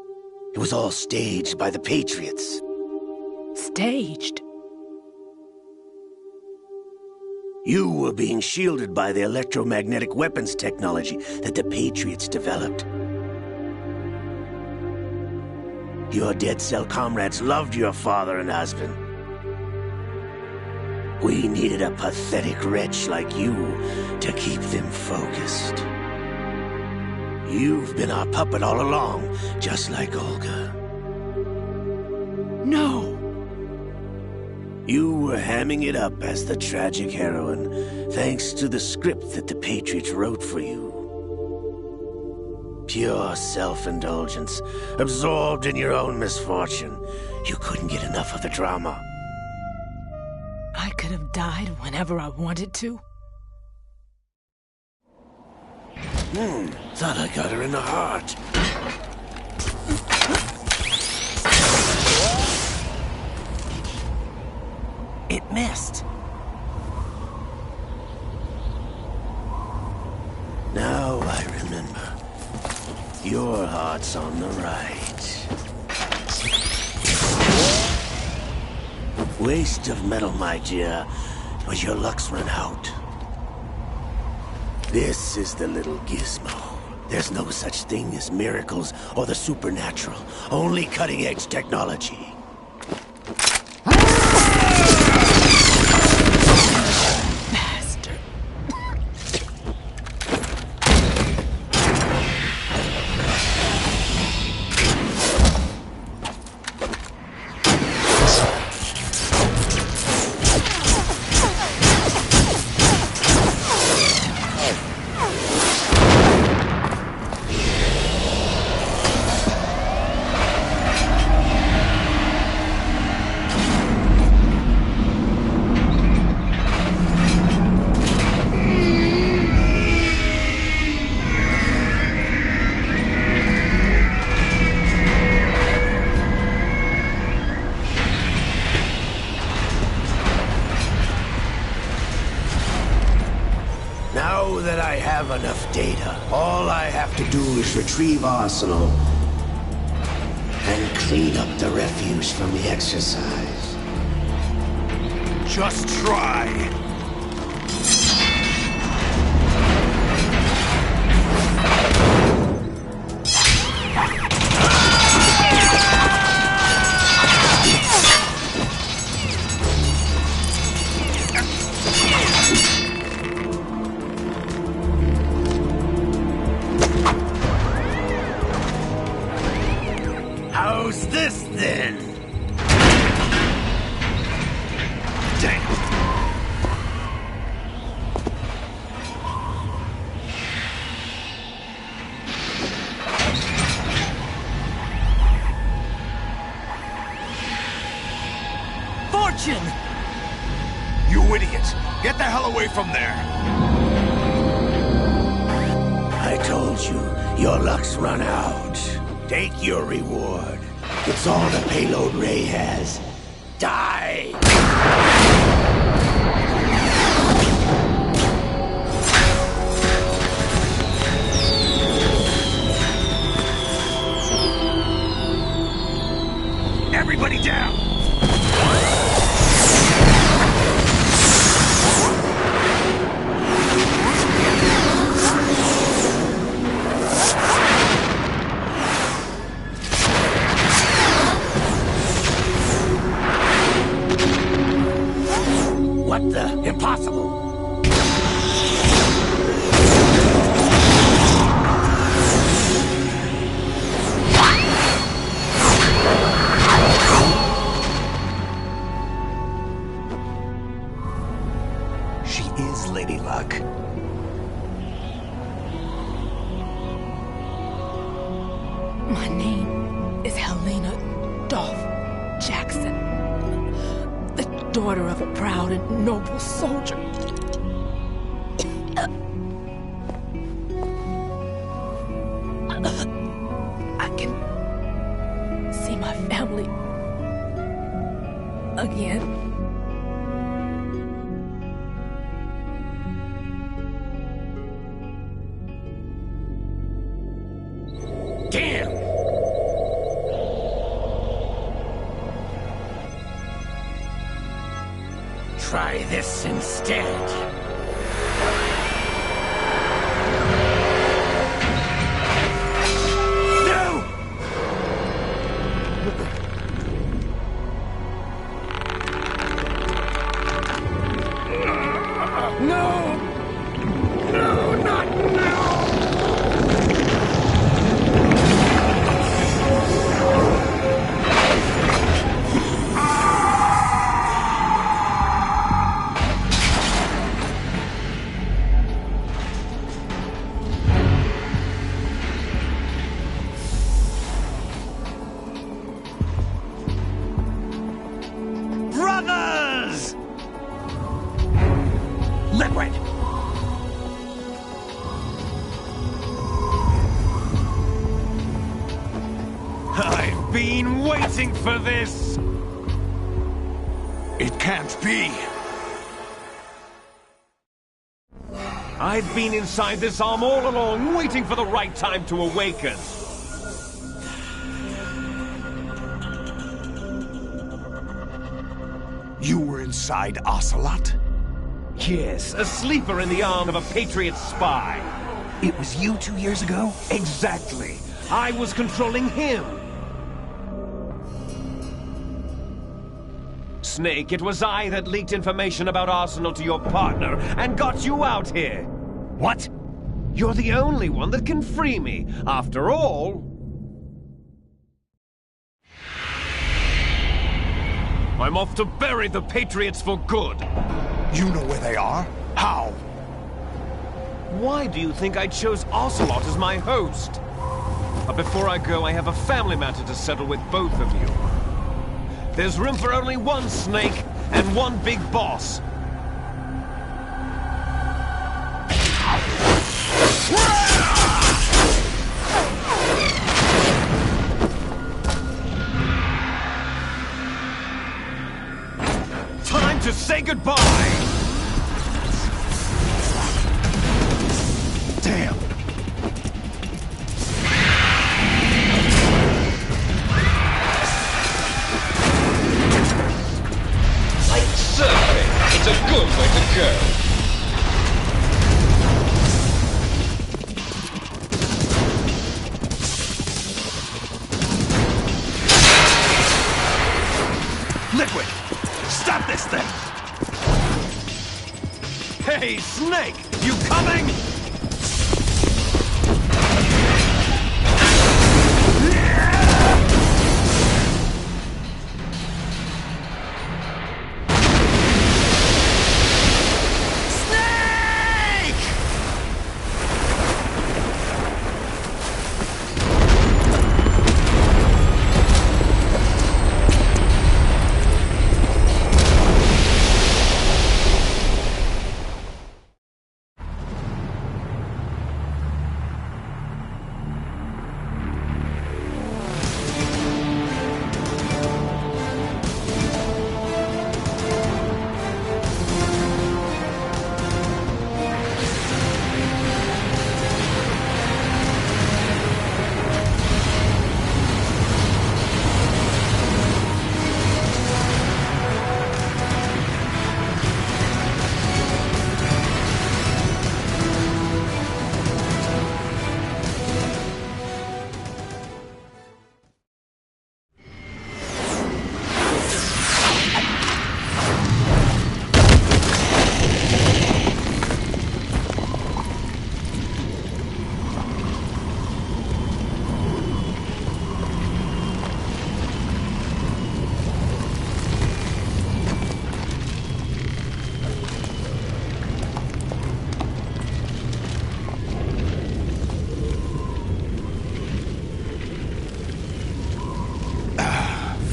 It was all staged by the Patriots. Staged? You were being shielded by the electromagnetic weapons technology that the Patriots developed. Your Dead Cell comrades loved your father and husband. We needed a pathetic wretch like you to keep them focused. You've been our puppet all along, just like Olga. No! You were hamming it up as the tragic heroine, thanks to the script that the Patriots wrote for you. Pure self-indulgence, absorbed in your own misfortune. You couldn't get enough of the drama. I could have died whenever I wanted to. Thought I got her in the heart. It missed. Now I remember. Your heart's on the right. Waste of metal, my dear, but your luck's run out. This is the little gizmo. There's no such thing as miracles or the supernatural. Only cutting-edge technology. Now that I have enough data, all I have to do is retrieve Arsenal and clean up the refuse from the exercise. Just try. How's this then? Damn. Fortune! You idiot! Get the hell away from there! I told you, your luck's run out. Take your reward. It's all the payload Ray has. Die! Everybody down! What the? Impossible! She is Lady Luck. My name is Helena Dolph Jackson, the daughter of a proud and noble soldier. I can see my family again. Damn! Try this instead. No! No, not now! been waiting for this! It can't be! I've been inside this arm all along, waiting for the right time to awaken. You were inside Ocelot? Yes, a sleeper in the arm of a Patriot spy. It was you 2 years ago? Exactly. I was controlling him. Snake, it was I that leaked information about Arsenal to your partner and got you out here. What? You're the only one that can free me. After all... I'm off to bury the Patriots for good. You know where they are? How? Why do you think I chose Ocelot as my host? But before I go, I have a family matter to settle with both of you. There's room for only one Snake and one big boss. Time to say goodbye! Damn! Like surfing, it's a good way to go. Liquid! Stop this thing! Hey, Snake! You coming?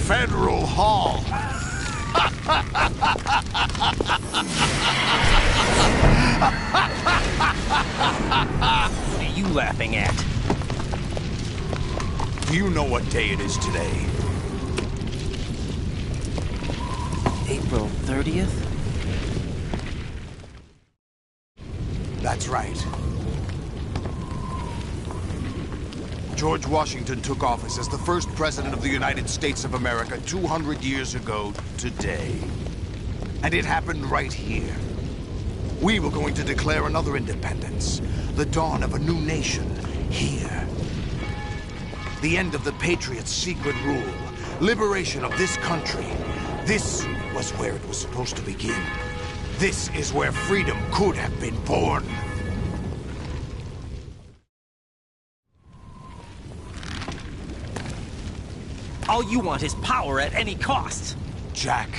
Federal Hall. What are you laughing at? Do you know what day it is today? April 30th? That's right. George Washington took office as the first president of the United States of America 200 years ago today. And it happened right here. We were going to declare another independence, the dawn of a new nation, here. The end of the Patriots' secret rule, liberation of this country. This was where it was supposed to begin. This is where freedom could have been born. All you want is power at any cost. Jack,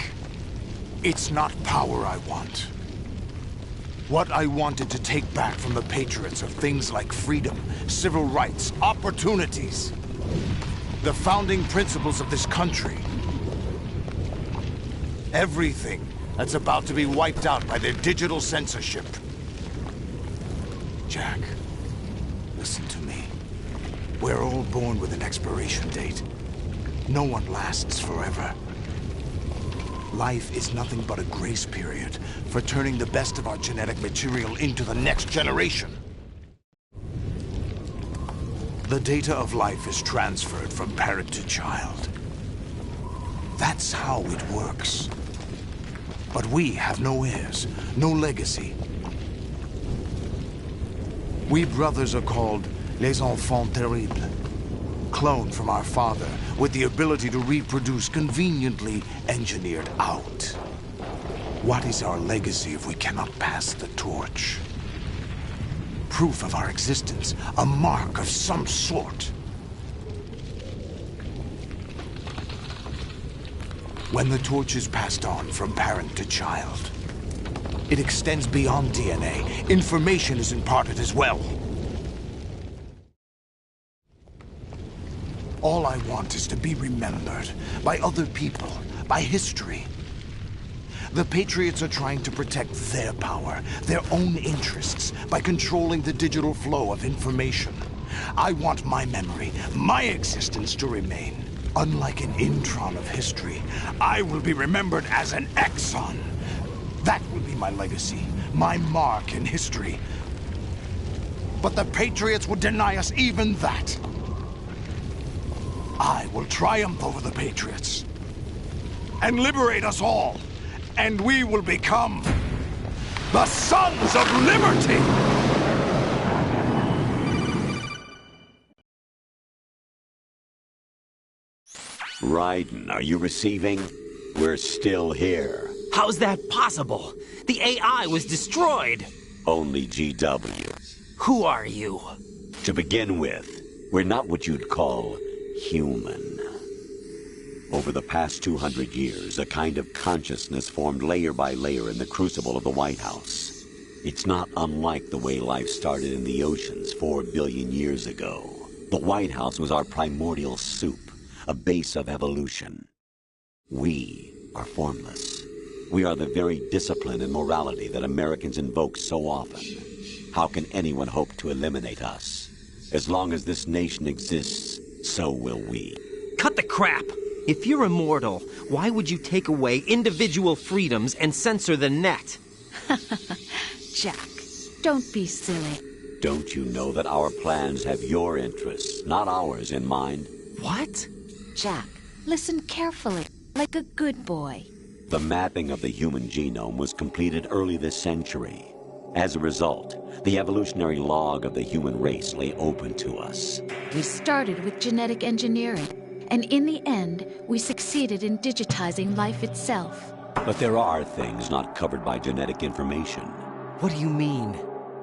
it's not power I want. What I wanted to take back from the Patriots are things like freedom, civil rights, opportunities. The founding principles of this country. Everything that's about to be wiped out by their digital censorship. Jack, listen to me. We're all born with an expiration date. No one lasts forever. Life is nothing but a grace period for turning the best of our genetic material into the next generation. The data of life is transferred from parent to child. That's how it works. But we have no heirs, no legacy. We brothers are called les enfants terribles. Cloned from our father, with the ability to reproduce conveniently engineered out. What is our legacy if we cannot pass the torch? Proof of our existence, a mark of some sort. When the torch is passed on from parent to child, it extends beyond DNA. Information is imparted as well. All I want is to be remembered by other people, by history. The Patriots are trying to protect their power, their own interests, by controlling the digital flow of information. I want my memory, my existence to remain. Unlike an intron of history, I will be remembered as an exon. That will be my legacy, my mark in history. But the Patriots would deny us even that. I will triumph over the Patriots and liberate us all, and we will become the Sons of Liberty! Raiden, are you receiving? We're still here. How's that possible? The AI was destroyed. Only GW. Who are you? To begin with, we're not what you'd call human. Over the past 200 years, a kind of consciousness formed layer by layer in the crucible of the White House. It's not unlike the way life started in the oceans 4 billion years ago. The White House was our primordial soup, a base of evolution. We are formless. We are the very discipline and morality that Americans invoke so often. How can anyone hope to eliminate us? As long as this nation exists, so will we. Cut the crap! If you're immortal, why would you take away individual freedoms and censor the net? Jack, don't be silly. Don't you know that our plans have your interests, not ours, in mind? What? Jack, listen carefully, like a good boy. The mapping of the human genome was completed early this century. As a result, the evolutionary log of the human race lay open to us. We started with genetic engineering, and in the end, we succeeded in digitizing life itself. But there are things not covered by genetic information. What do you mean?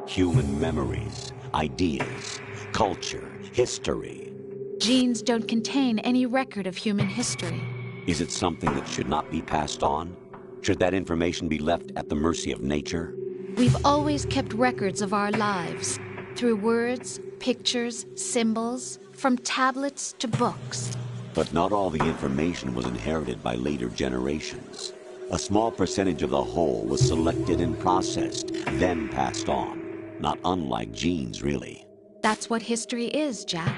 Human memories, ideas, culture, history. Genes don't contain any record of human history. Is it something that should not be passed on? Should that information be left at the mercy of nature? We've always kept records of our lives, through words, pictures, symbols, from tablets to books. But not all the information was inherited by later generations. A small percentage of the whole was selected and processed, then passed on. Not unlike genes, really. That's what history is, Jack.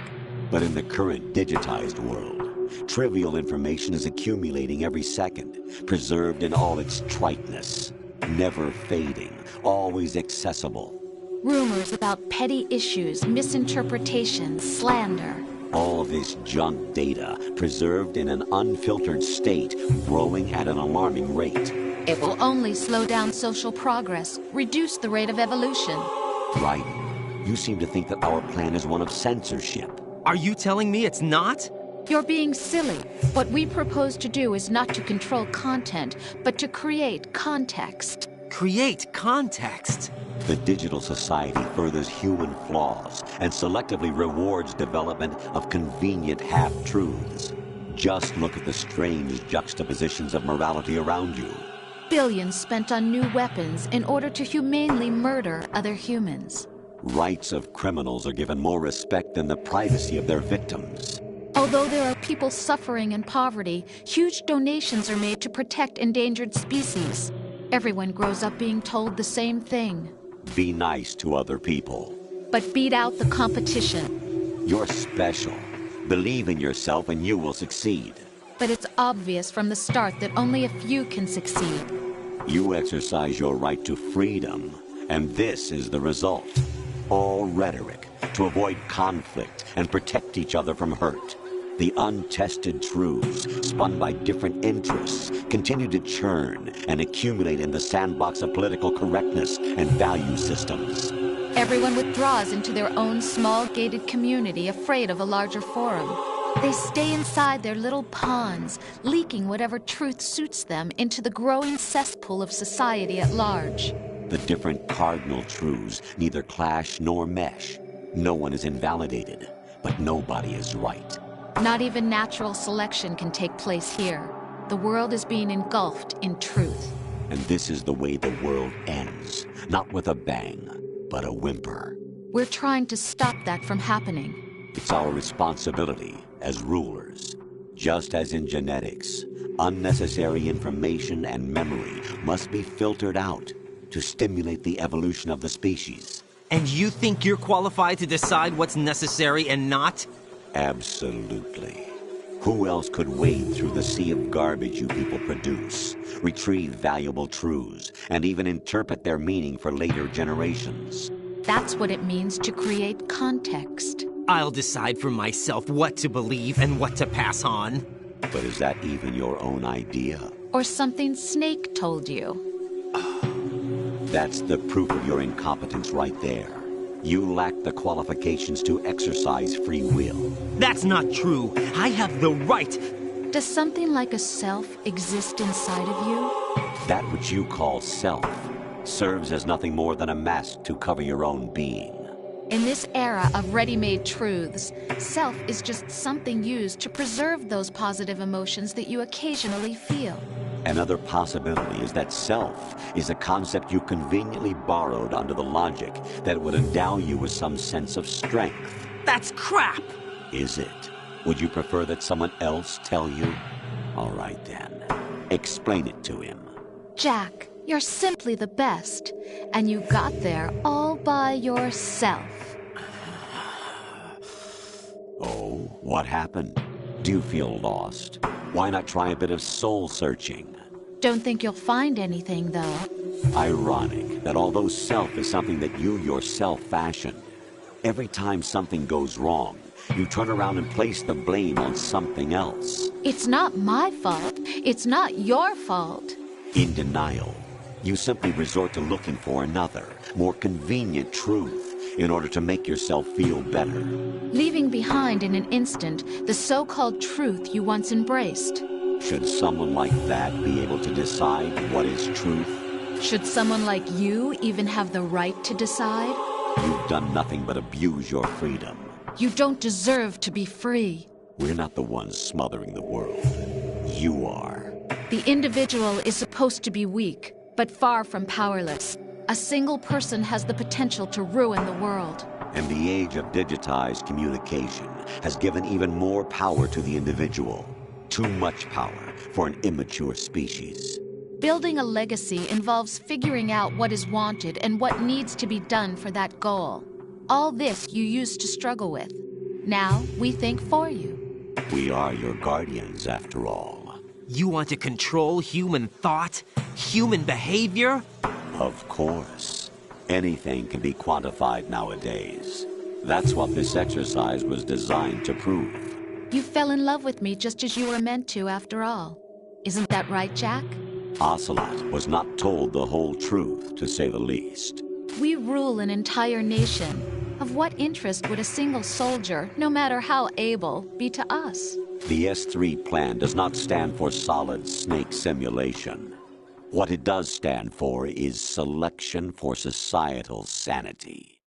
But in the current digitized world, trivial information is accumulating every second, preserved in all its triteness, never fading, always accessible. Rumors about petty issues, misinterpretations, slander. All this junk data, preserved in an unfiltered state, growing at an alarming rate. It will only slow down social progress, reduce the rate of evolution. Right. You seem to think that our plan is one of censorship. Are you telling me it's not? You're being silly. What we propose to do is not to control content, but to create context. Create context? The digital society furthers human flaws and selectively rewards development of convenient half-truths. Just look at the strange juxtapositions of morality around you. Billions spent on new weapons in order to humanely murder other humans. Rights of criminals are given more respect than the privacy of their victims. Although there are people suffering in poverty, huge donations are made to protect endangered species. Everyone grows up being told the same thing. Be nice to other people. But beat out the competition. You're special. Believe in yourself and you will succeed. But it's obvious from the start that only a few can succeed. You exercise your right to freedom, and this is the result. All rhetoric to avoid conflict and protect each other from hurt. The untested truths, spun by different interests, continue to churn and accumulate in the sandbox of political correctness and value systems. Everyone withdraws into their own small gated community, afraid of a larger forum. They stay inside their little ponds, leaking whatever truth suits them into the growing cesspool of society at large. The different cardinal truths neither clash nor mesh. No one is invalidated, but nobody is right. Not even natural selection can take place here. The world is being engulfed in truth. And this is the way the world ends. Not with a bang, but a whimper. We're trying to stop that from happening. It's our responsibility as rulers. Just as in genetics, unnecessary information and memory must be filtered out to stimulate the evolution of the species. And you think you're qualified to decide what's necessary and not? Absolutely. Who else could wade through the sea of garbage you people produce, retrieve valuable truths, and even interpret their meaning for later generations? That's what it means to create context. I'll decide for myself what to believe and what to pass on. But is that even your own idea? Or something Snake told you? That's the proof of your incompetence right there. You lack the qualifications to exercise free will. That's not true. I have the right. Does something like a self exist inside of you? That which you call self serves as nothing more than a mask to cover your own being. In this era of ready-made truths, self is just something used to preserve those positive emotions that you occasionally feel. Another possibility is that self is a concept you conveniently borrowed under the logic that it would endow you with some sense of strength. That's crap! Is it? Would you prefer that someone else tell you? All right then. Explain it to him. Jack, you're simply the best, and you got there all by yourself. Oh, what happened? Do you feel lost? Why not try a bit of soul-searching? Don't think you'll find anything, though. Ironic that although self is something that you yourself fashioned, every time something goes wrong, you turn around and place the blame on something else. It's not my fault. It's not your fault. In denial, you simply resort to looking for another, more convenient truth in order to make yourself feel better. Leaving behind in an instant the so-called truth you once embraced. Should someone like that be able to decide what is truth? Should someone like you even have the right to decide? You've done nothing but abuse your freedom. You don't deserve to be free. We're not the ones smothering the world. You are. The individual is supposed to be weak, but far from powerless. A single person has the potential to ruin the world. And the age of digitized communication has given even more power to the individual. Too much power for an immature species. Building a legacy involves figuring out what is wanted and what needs to be done for that goal. All this you used to struggle with. Now we think for you. We are your guardians, after all. You want to control human thought? Human behavior? Of course. Anything can be quantified nowadays. That's what this exercise was designed to prove. You fell in love with me just as you were meant to, after all. Isn't that right, Jack? Ocelot was not told the whole truth, to say the least. We rule an entire nation. Of what interest would a single soldier, no matter how able, be to us? The S3 plan does not stand for solid snake simulation. What it does stand for is selection for societal sanity.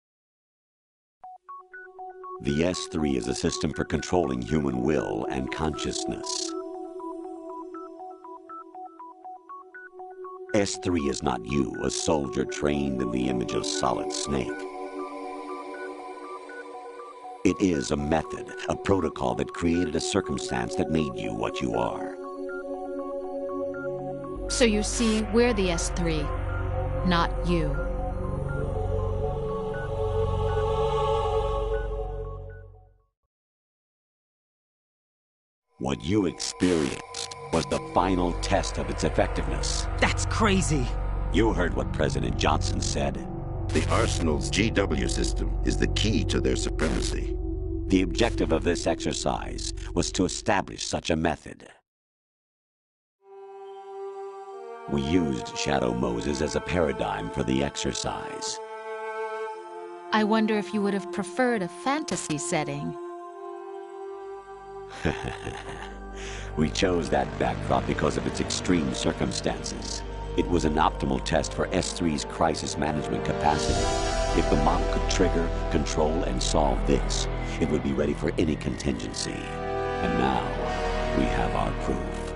The S3 is a system for controlling human will and consciousness. S3 is not you, a soldier trained in the image of Solid Snake. It is a method, a protocol that created a circumstance that made you what you are. So you see, we're the S3, not you. What you experienced was the final test of its effectiveness. That's crazy. You heard what President Johnson said. The Arsenal's GW system is the key to their supremacy. The objective of this exercise was to establish such a method. We used Shadow Moses as a paradigm for the exercise. I wonder if you would have preferred a fantasy setting. We chose that backdrop because of its extreme circumstances. It was an optimal test for S3's crisis management capacity. If the model could trigger, control, and solve this, it would be ready for any contingency. And now, we have our proof.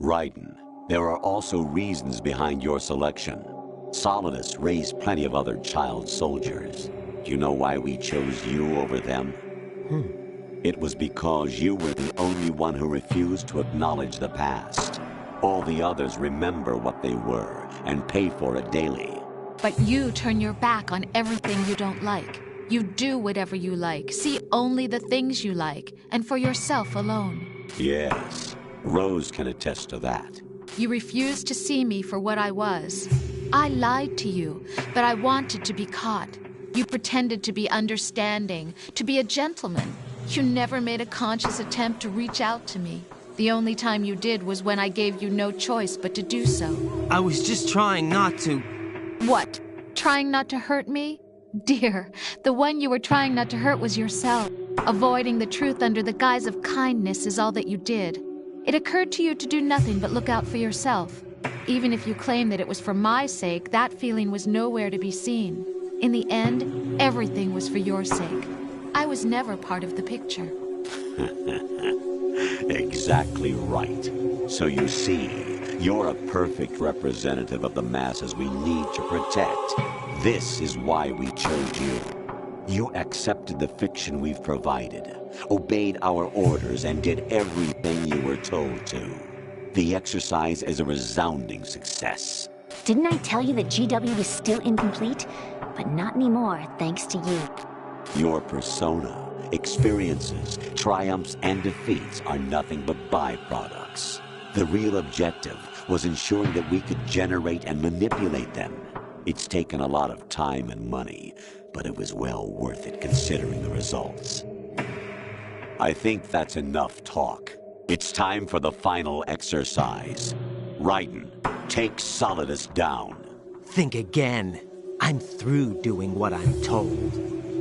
Raiden, there are also reasons behind your selection. Solidus raised plenty of other child soldiers. Do you know why we chose you over them? It was because you were the only one who refused to acknowledge the past. All the others remember what they were and pay for it daily. But you turn your back on everything you don't like. You do whatever you like, see only the things you like, and for yourself alone. Yes, Rose can attest to that. You refused to see me for what I was. I lied to you, but I wanted to be caught. You pretended to be understanding, to be a gentleman. You never made a conscious attempt to reach out to me. The only time you did was when I gave you no choice but to do so. I was just trying not to... What? Trying not to hurt me? Dear, the one you were trying not to hurt was yourself. Avoiding the truth under the guise of kindness is all that you did. It occurred to you to do nothing but look out for yourself. Even if you claim that it was for my sake, that feeling was nowhere to be seen. In the end, everything was for your sake. I was never part of the picture. Exactly right. So you see, you're a perfect representative of the masses we need to protect. This is why we chose you. You accepted the fiction we've provided, obeyed our orders, and did everything you were told to. The exercise is a resounding success. Didn't I tell you that GW was still incomplete? But not anymore, thanks to you. Your persona, experiences, triumphs, and defeats are nothing but byproducts. The real objective was ensuring that we could generate and manipulate them. It's taken a lot of time and money, but it was well worth it considering the results. I think that's enough talk. It's time for the final exercise. Raiden, take Solidus down. Think again. I'm through doing what I'm told.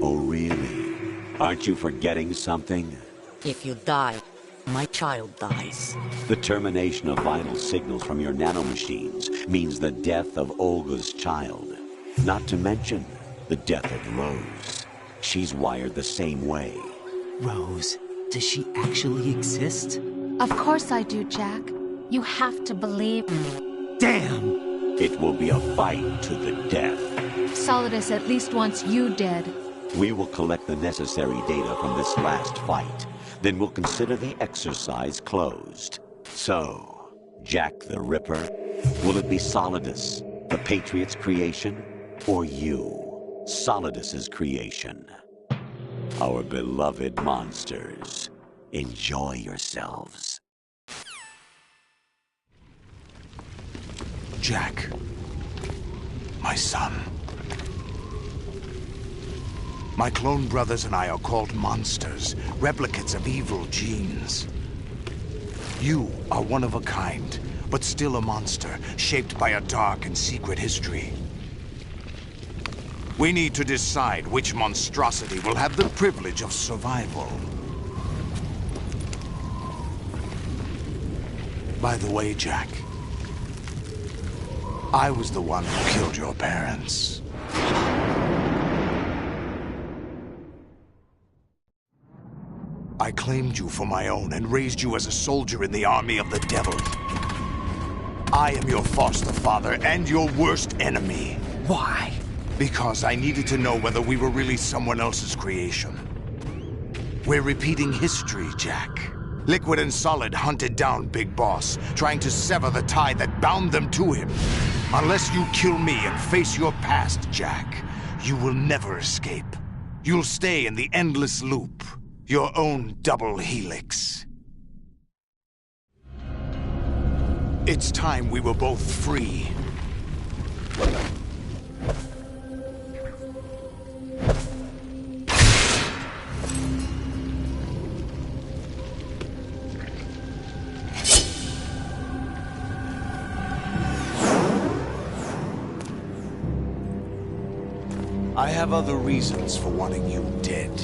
Oh, really? Aren't you forgetting something? If you die, my child dies. The termination of vital signals from your nanomachines means the death of Olga's child. Not to mention the death of Rose. She's wired the same way. Rose, does she actually exist? Of course I do, Jack. You have to believe me. Damn! It will be a fight to the death. Solidus at least wants you dead. We will collect the necessary data from this last fight. Then we'll consider the exercise closed. So, Jack the Ripper, will it be Solidus, the Patriot's creation, or you, Solidus's creation? Our beloved monsters, enjoy yourselves. Jack, my son. My clone brothers and I are called monsters, replicates of evil genes. You are one of a kind, but still a monster, shaped by a dark and secret history. We need to decide which monstrosity will have the privilege of survival. By the way, Jack, I was the one who killed your parents. I claimed you for my own and raised you as a soldier in the army of the devil. I am your foster father and your worst enemy. Why? Because I needed to know whether we were really someone else's creation. We're repeating history, Jack. Liquid and Solid hunted down Big Boss, trying to sever the tie that bound them to him. Unless you kill me and face your past, Jack, you will never escape. You'll stay in the endless loop, your own double helix. It's time we were both free. I have other reasons for wanting you dead.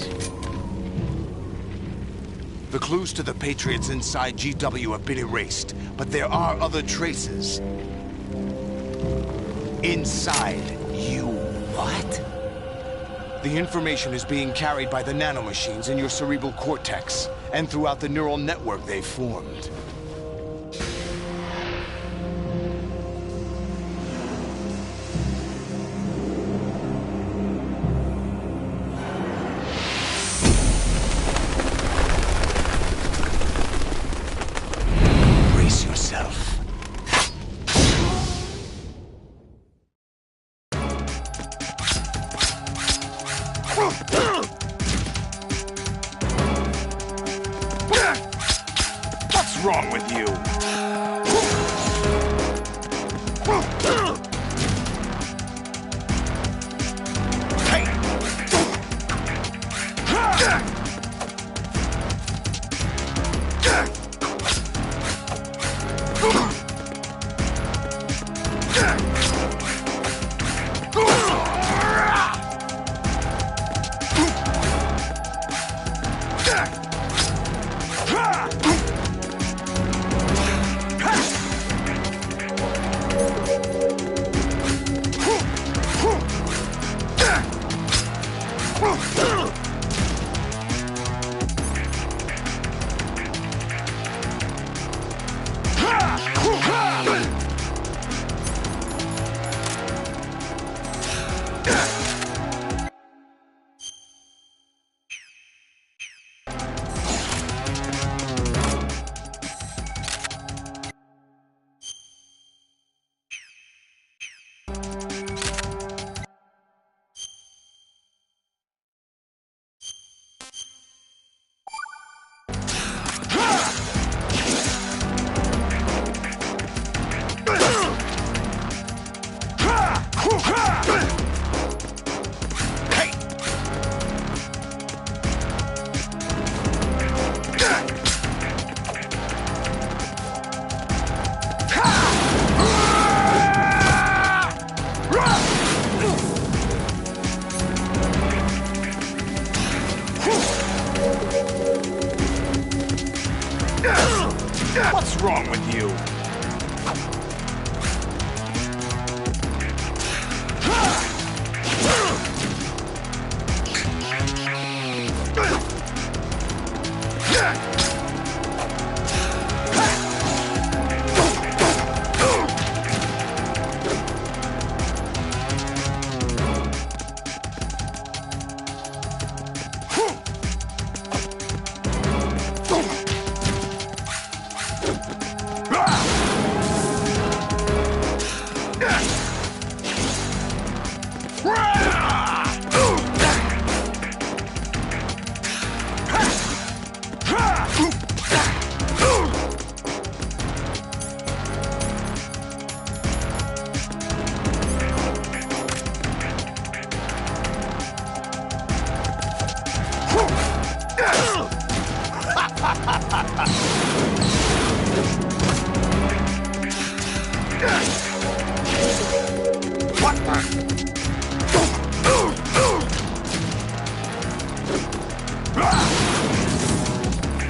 The clues to the Patriots inside GW have been erased, but there are other traces. Inside you. What? The information is being carried by the nanomachines in your cerebral cortex, and throughout the neural network they've formed. What's wrong with you? What's wrong with you?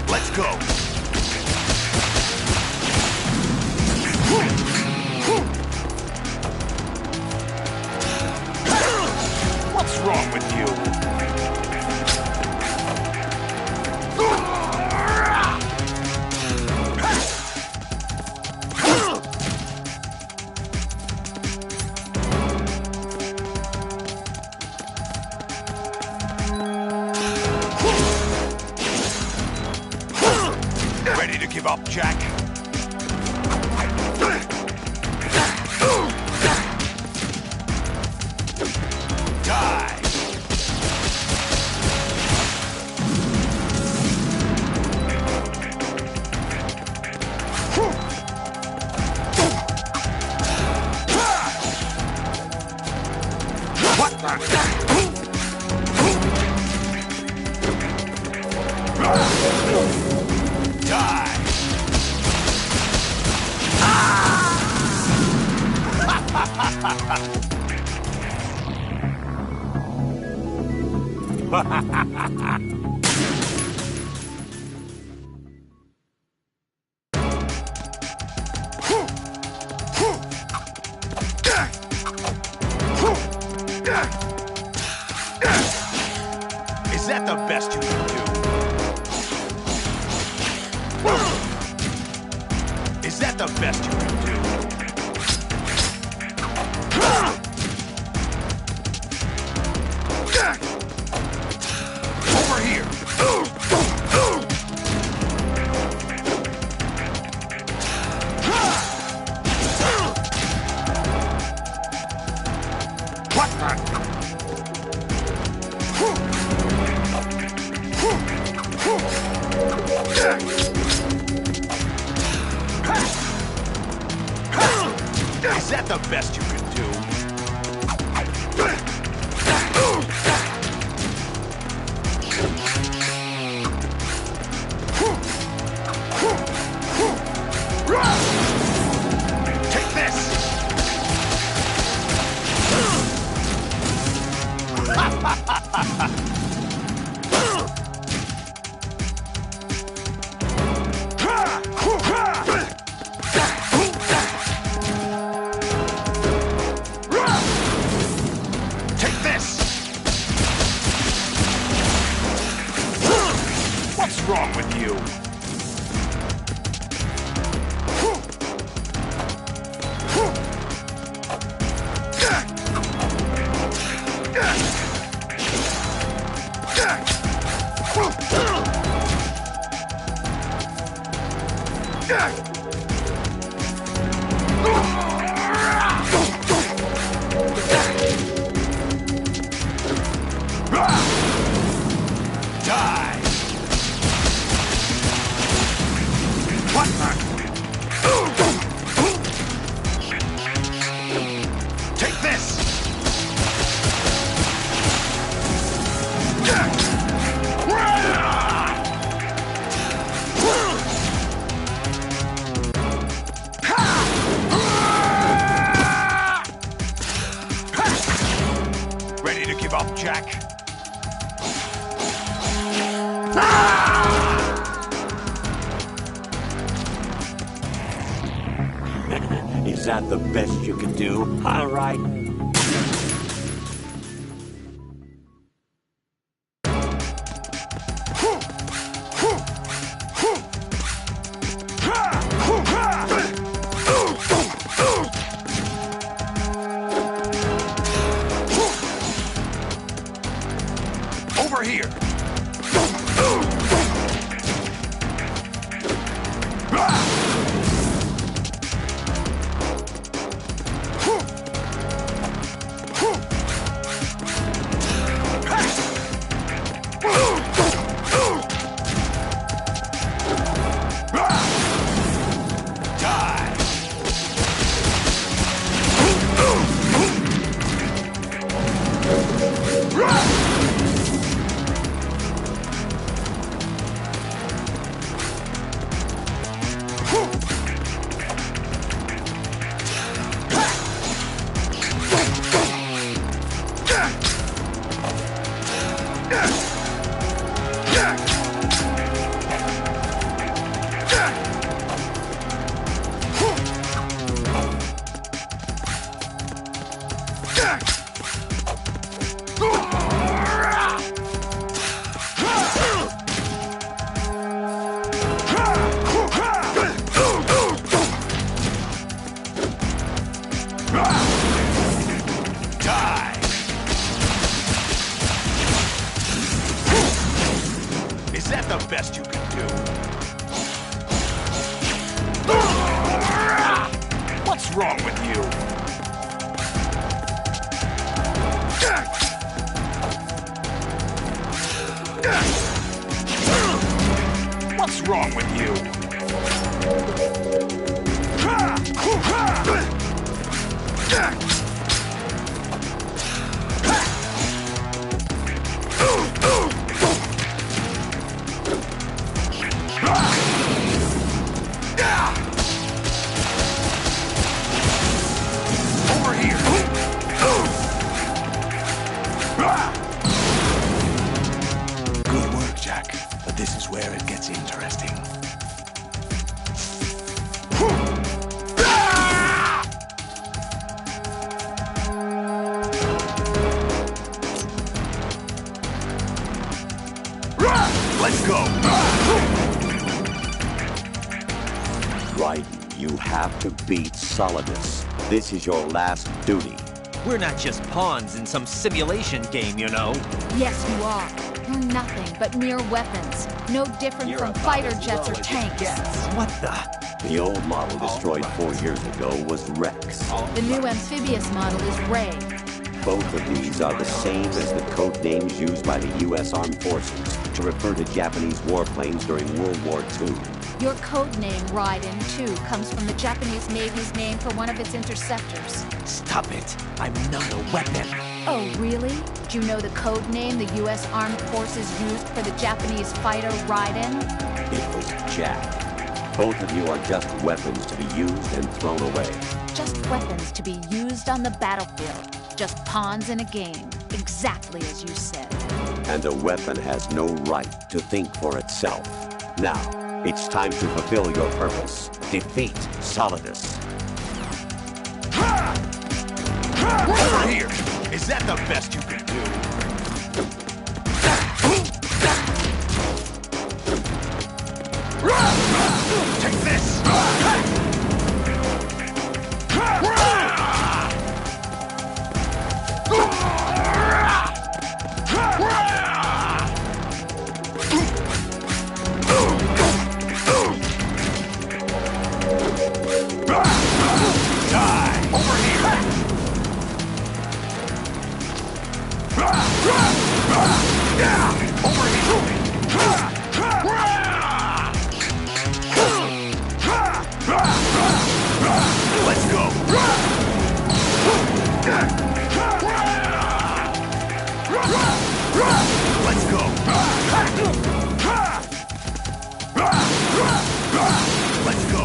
Let's go. What's wrong with you? Ready to give up, Jack? Die! Is that the best you can do? Is that the best you can do? Over here! What the? Is that the best you can do? Take this! Take this! What's wrong with you? Die! What the? Take this! Ready to give up, Jack? Is that the best you can do? All right. Over here! Is that the best you can do? What's wrong with you? What's wrong with you? This is where it gets interesting. Let's go! Raiden, you have to beat Solidus. This is your last duty. We're not just pawns in some simulation game, you know. Yes, you are. You're nothing but mere weapons. No different from fighter jets or tanks. What the? The old model destroyed 4 years ago was Rex. The new amphibious model is Ray. Both of these are the same as the code names used by the U.S. Armed Forces to refer to Japanese warplanes during World War II. Your code name, Raiden, too, comes from the Japanese Navy's name for one of its interceptors. Stop it. I'm not a weapon. Oh, really? Do you know the code name the U.S. Armed Forces used for the Japanese fighter Raiden? It was Jack. Both of you are just weapons to be used and thrown away. Just weapons to be used on the battlefield. Just pawns in a game. Exactly as you said. And a weapon has no right to think for itself. Now, it's time to fulfill your purpose. Defeat Solidus. Over here! Is that the best you can do? Take this! Let's go! Let's go! Let's go!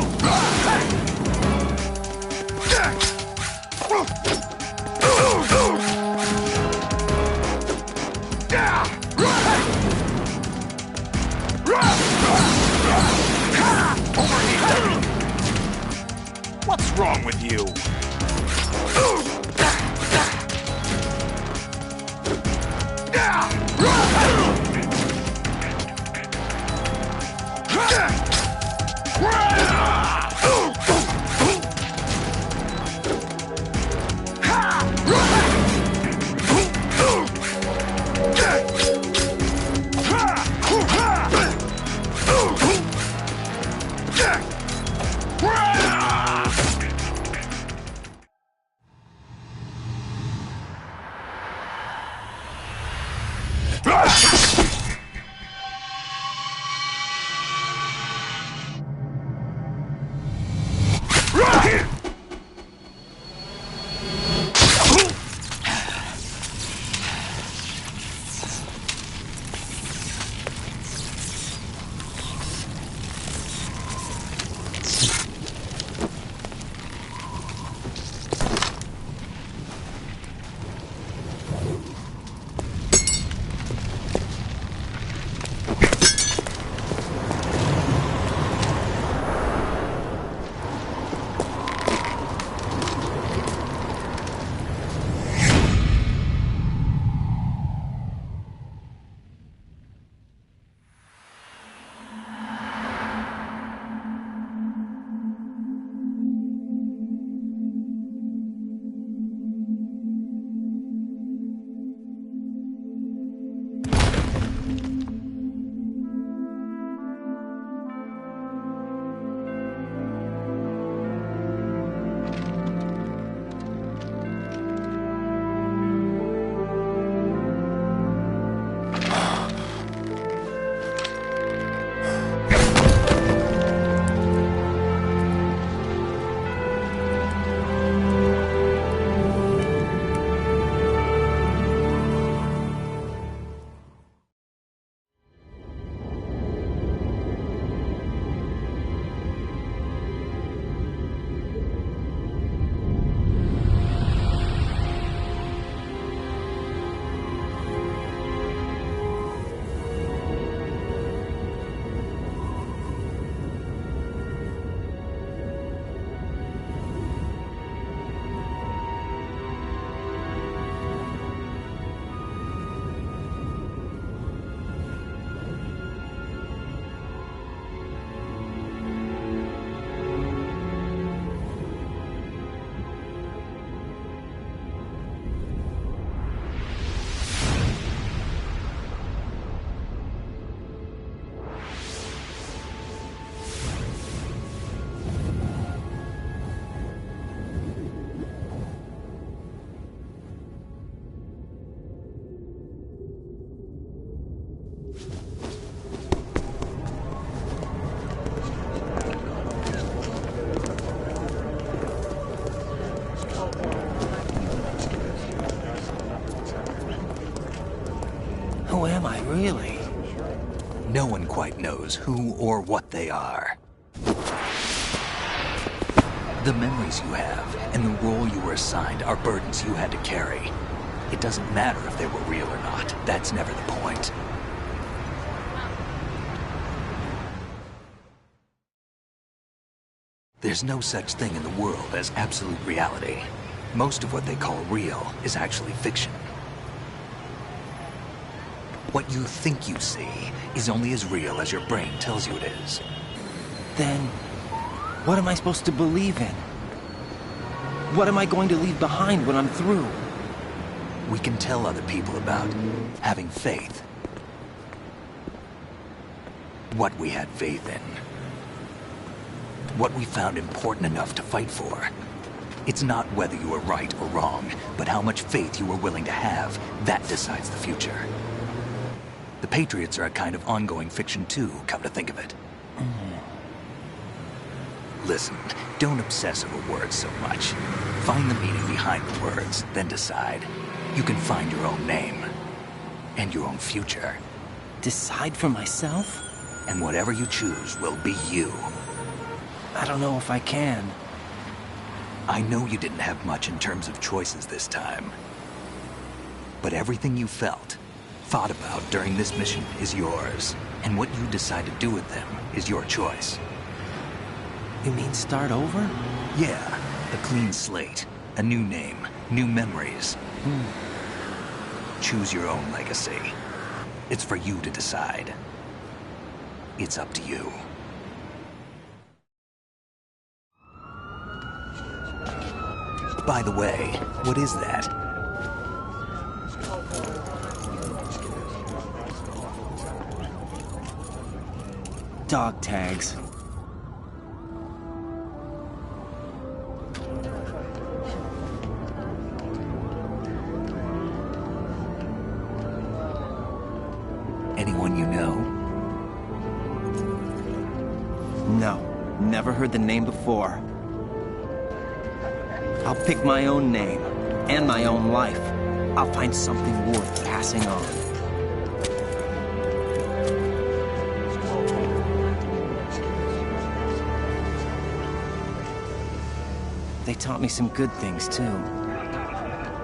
What's wrong with you? Really? No one quite knows who or what they are. The memories you have and the role you were assigned are burdens you had to carry. It doesn't matter if they were real or not. That's never the point. There's no such thing in the world as absolute reality. Most of what they call real is actually fiction. What you think you see is only as real as your brain tells you it is. Then, what am I supposed to believe in? What am I going to leave behind when I'm through? We can tell other people about having faith. What we had faith in. What we found important enough to fight for. It's not whether you were right or wrong, but how much faith you were willing to have. That decides the future. The Patriots are a kind of ongoing fiction too, come to think of it. Listen, don't obsess over words so much. Find the meaning behind the words, then decide. You can find your own name. And your own future. Decide for myself? And whatever you choose will be you. I don't know if I can. I know you didn't have much in terms of choices this time. But everything you felt, thought about during this mission is yours. And what you decide to do with them is your choice. You mean start over? Yeah, a clean slate, a new name, new memories. Choose your own legacy. It's for you to decide. It's up to you. By the way, what is that? Dog tags. Anyone you know? No, never heard the name before. I'll pick my own name, and my own life. I'll find something worth passing on. They taught me some good things, too.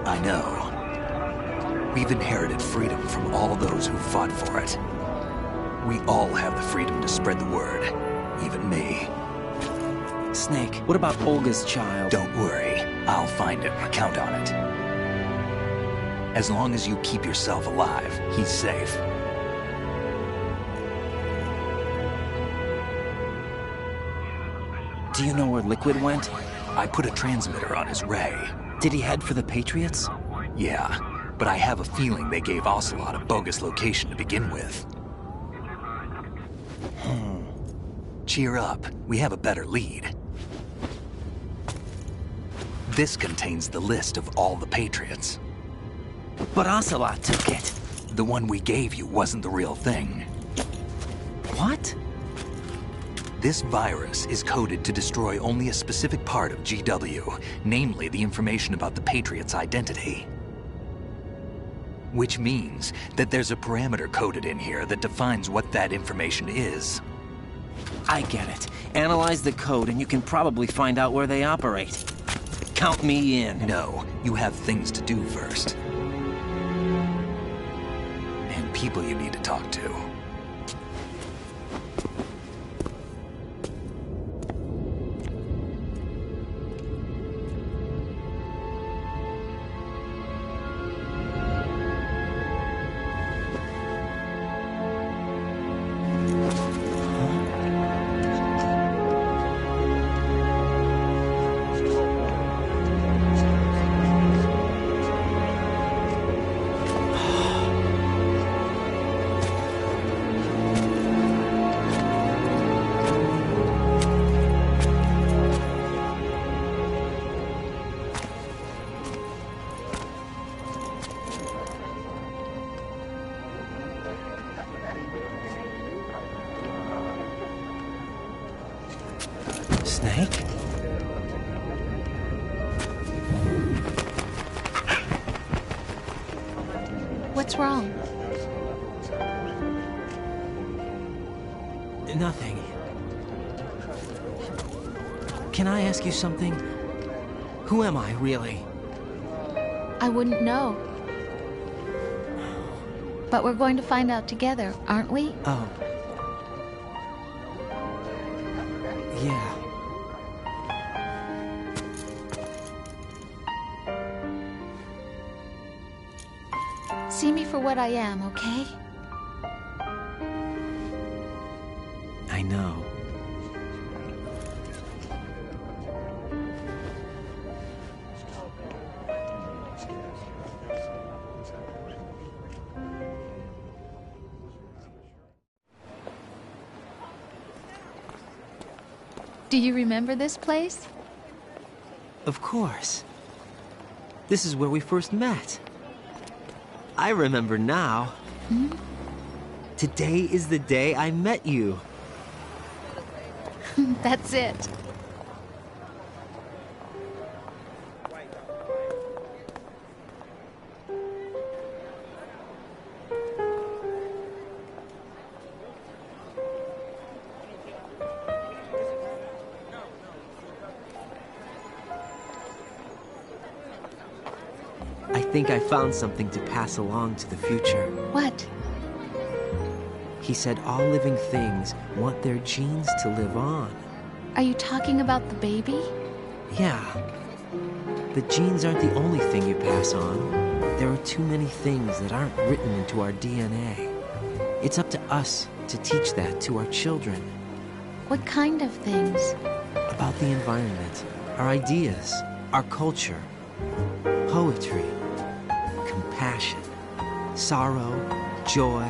I know. We've inherited freedom from all those who fought for it. We all have the freedom to spread the word, even me. Snake, what about Olga's child? Don't worry. I'll find him. Count on it. As long as you keep yourself alive, he's safe. Do you know where Liquid went? I put a transmitter on his ray. Did he head for the Patriots? Yeah, but I have a feeling they gave Ocelot a bogus location to begin with. Cheer up. We have a better lead. This contains the list of all the Patriots. But Ocelot took it. The one we gave you wasn't the real thing. What? This virus is coded to destroy only a specific part of GW, namely the information about the Patriots' identity. Which means that there's a parameter coded in here that defines what that information is. I get it. Analyze the code and you can probably find out where they operate. Count me in. No, you have things to do first. And people you need to talk to. Snake? What's wrong? Nothing. Can I ask you something? Who am I, really? I wouldn't know. But we're going to find out together, aren't we? Oh. Yeah. See me for what I am, okay? I know. Do you remember this place? Of course. This is where we first met. I remember now. Hmm? Today is the day I met you. That's it. I think I found something to pass along to the future. What? He said all living things want their genes to live on. Are you talking about the baby? Yeah. The genes aren't the only thing you pass on. There are too many things that aren't written into our DNA. It's up to us to teach that to our children. What kind of things? About the environment, our ideas, our culture, poetry, compassion, sorrow, joy.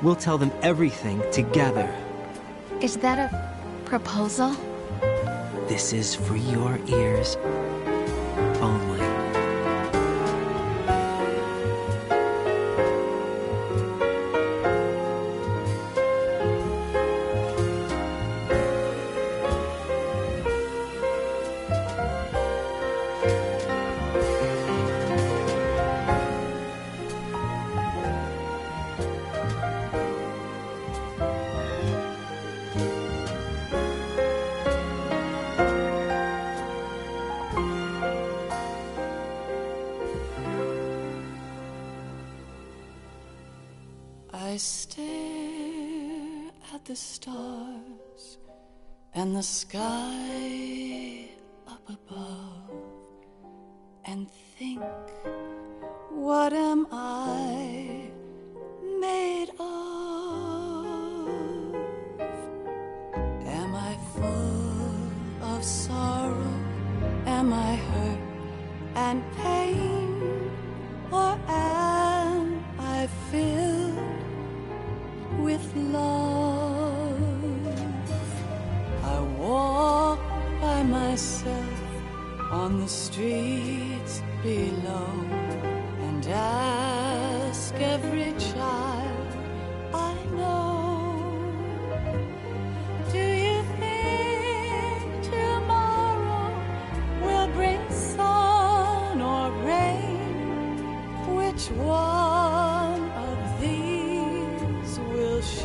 We'll tell them everything together. Is that a proposal? This is for your ears only. I stare at the stars and the sky up above and think, what am I made of? Am I full of sorrow? Am I hurt and pain? Or am I filled with love? I walk by myself on the streets below and ask every child I know, do you think tomorrow will bring sun or rain? Which one of these will show?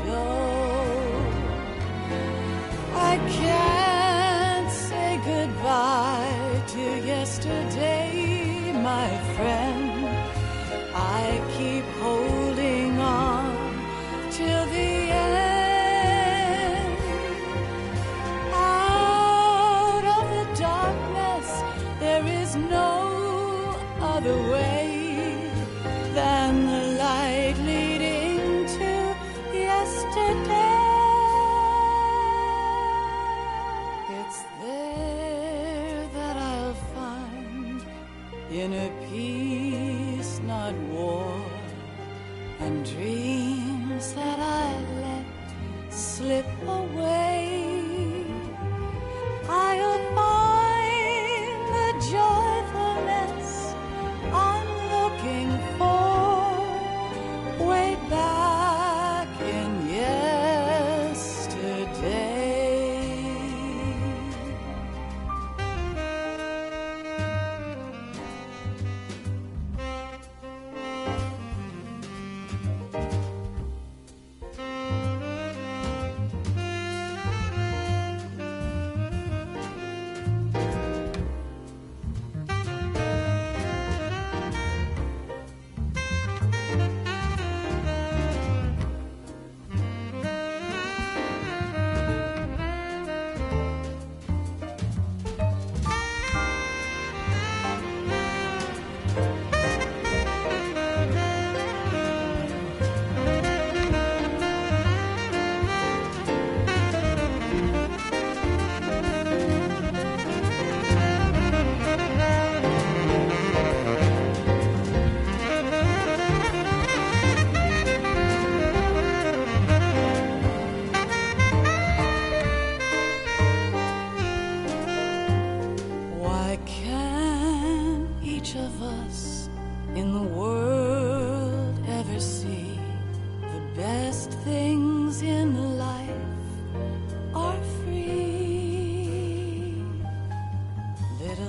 I can't say goodbye to yesterday, my friend. I keep holding on till the end. Out of the darkness, there is no other way than the light leading to yesterday. It's there that I'll find inner peace, not war, and dreams that I let slip away. I'll find the joyfulness I'm looking for way back in yesterday.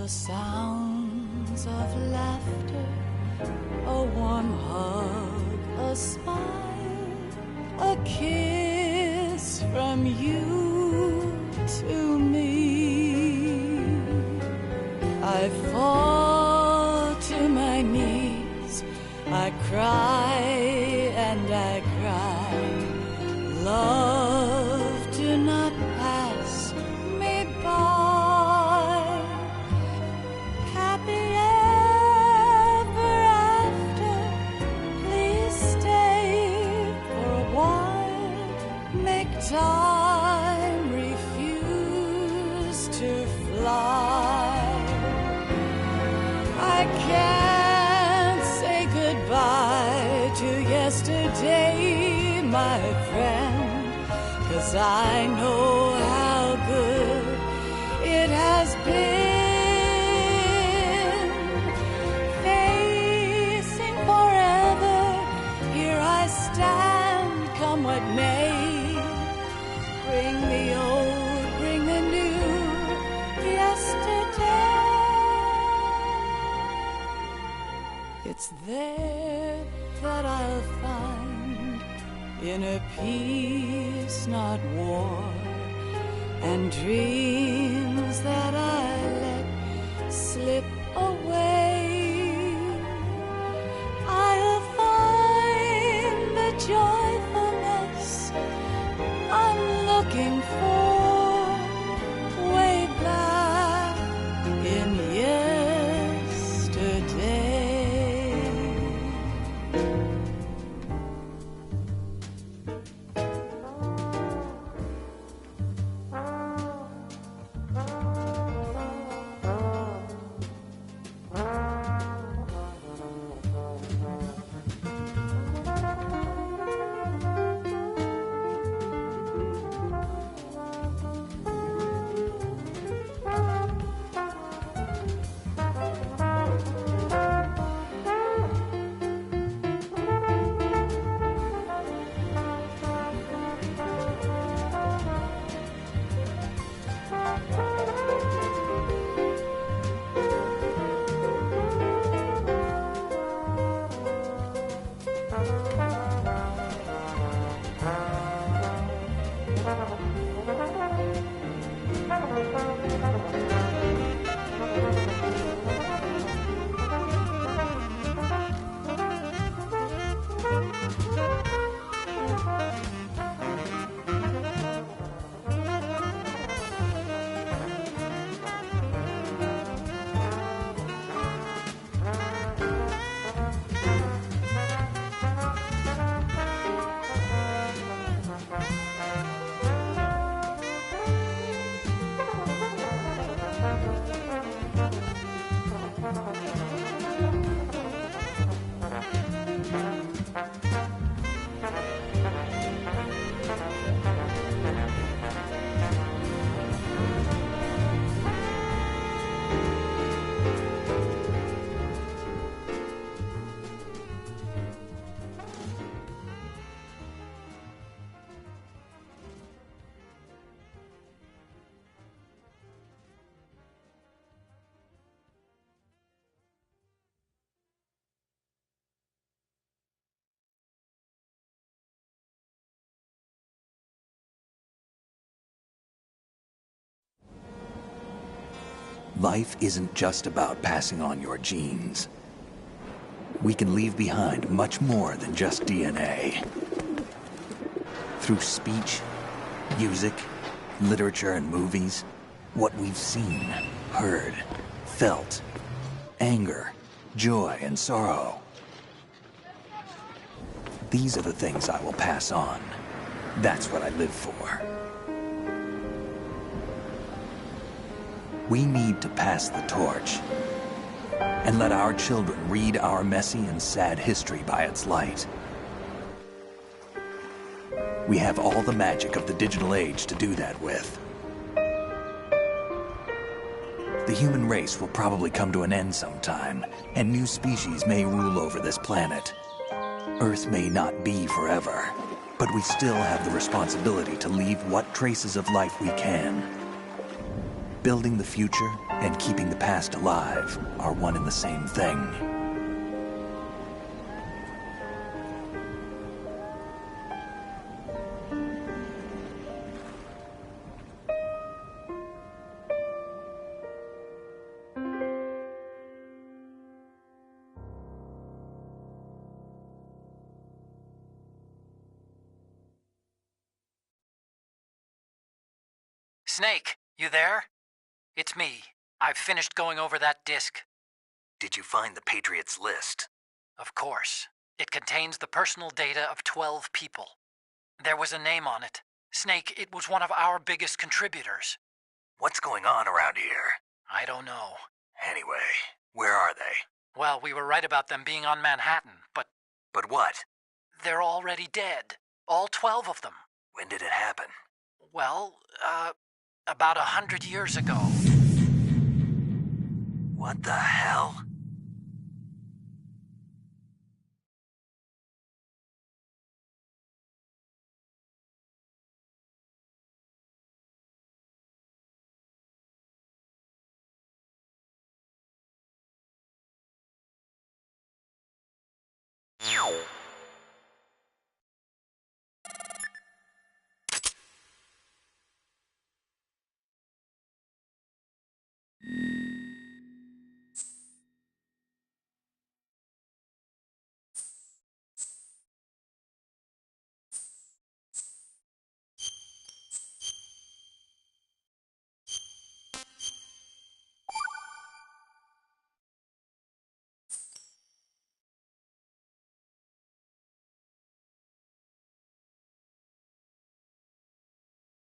the sounds of laughter, a warm hug, a smile, a kiss from you to me. I fall to my knees, I cry and I cry. Love, do not pass me by. Happy ever after, please stay for a while. Make time refuse to fly. I can't say goodbye to yesterday, my friend, 'cause I know how good it has been. Facing forever, here I stand, come what may. Bring the old, bring the new, yesterday. It's there that I'll find inner peace, not war, and dreams that I let slip away. I'll find the joyfulness I'm looking for way back in yesterday. Life isn't just about passing on your genes. We can leave behind much more than just DNA. Through speech, music, literature, and movies, what we've seen, heard, felt, anger, joy, and sorrow. These are the things I will pass on. That's what I live for. We need to pass the torch and let our children read our messy and sad history by its light. We have all the magic of the digital age to do that with. The human race will probably come to an end sometime, and new species may rule over this planet. Earth may not be forever, but we still have the responsibility to leave what traces of life we can. Building the future and keeping the past alive are one and the same thing. Snake, you there? It's me. I've finished going over that disk. Did you find the Patriots list? Of course. It contains the personal data of 12 people. There was a name on it. Snake, it was one of our biggest contributors. What's going on around here? I don't know. Anyway, where are they? Well, we were right about them being on Manhattan, but... But what? They're already dead. All 12 of them. When did it happen? Well, about 100 years ago. What the hell?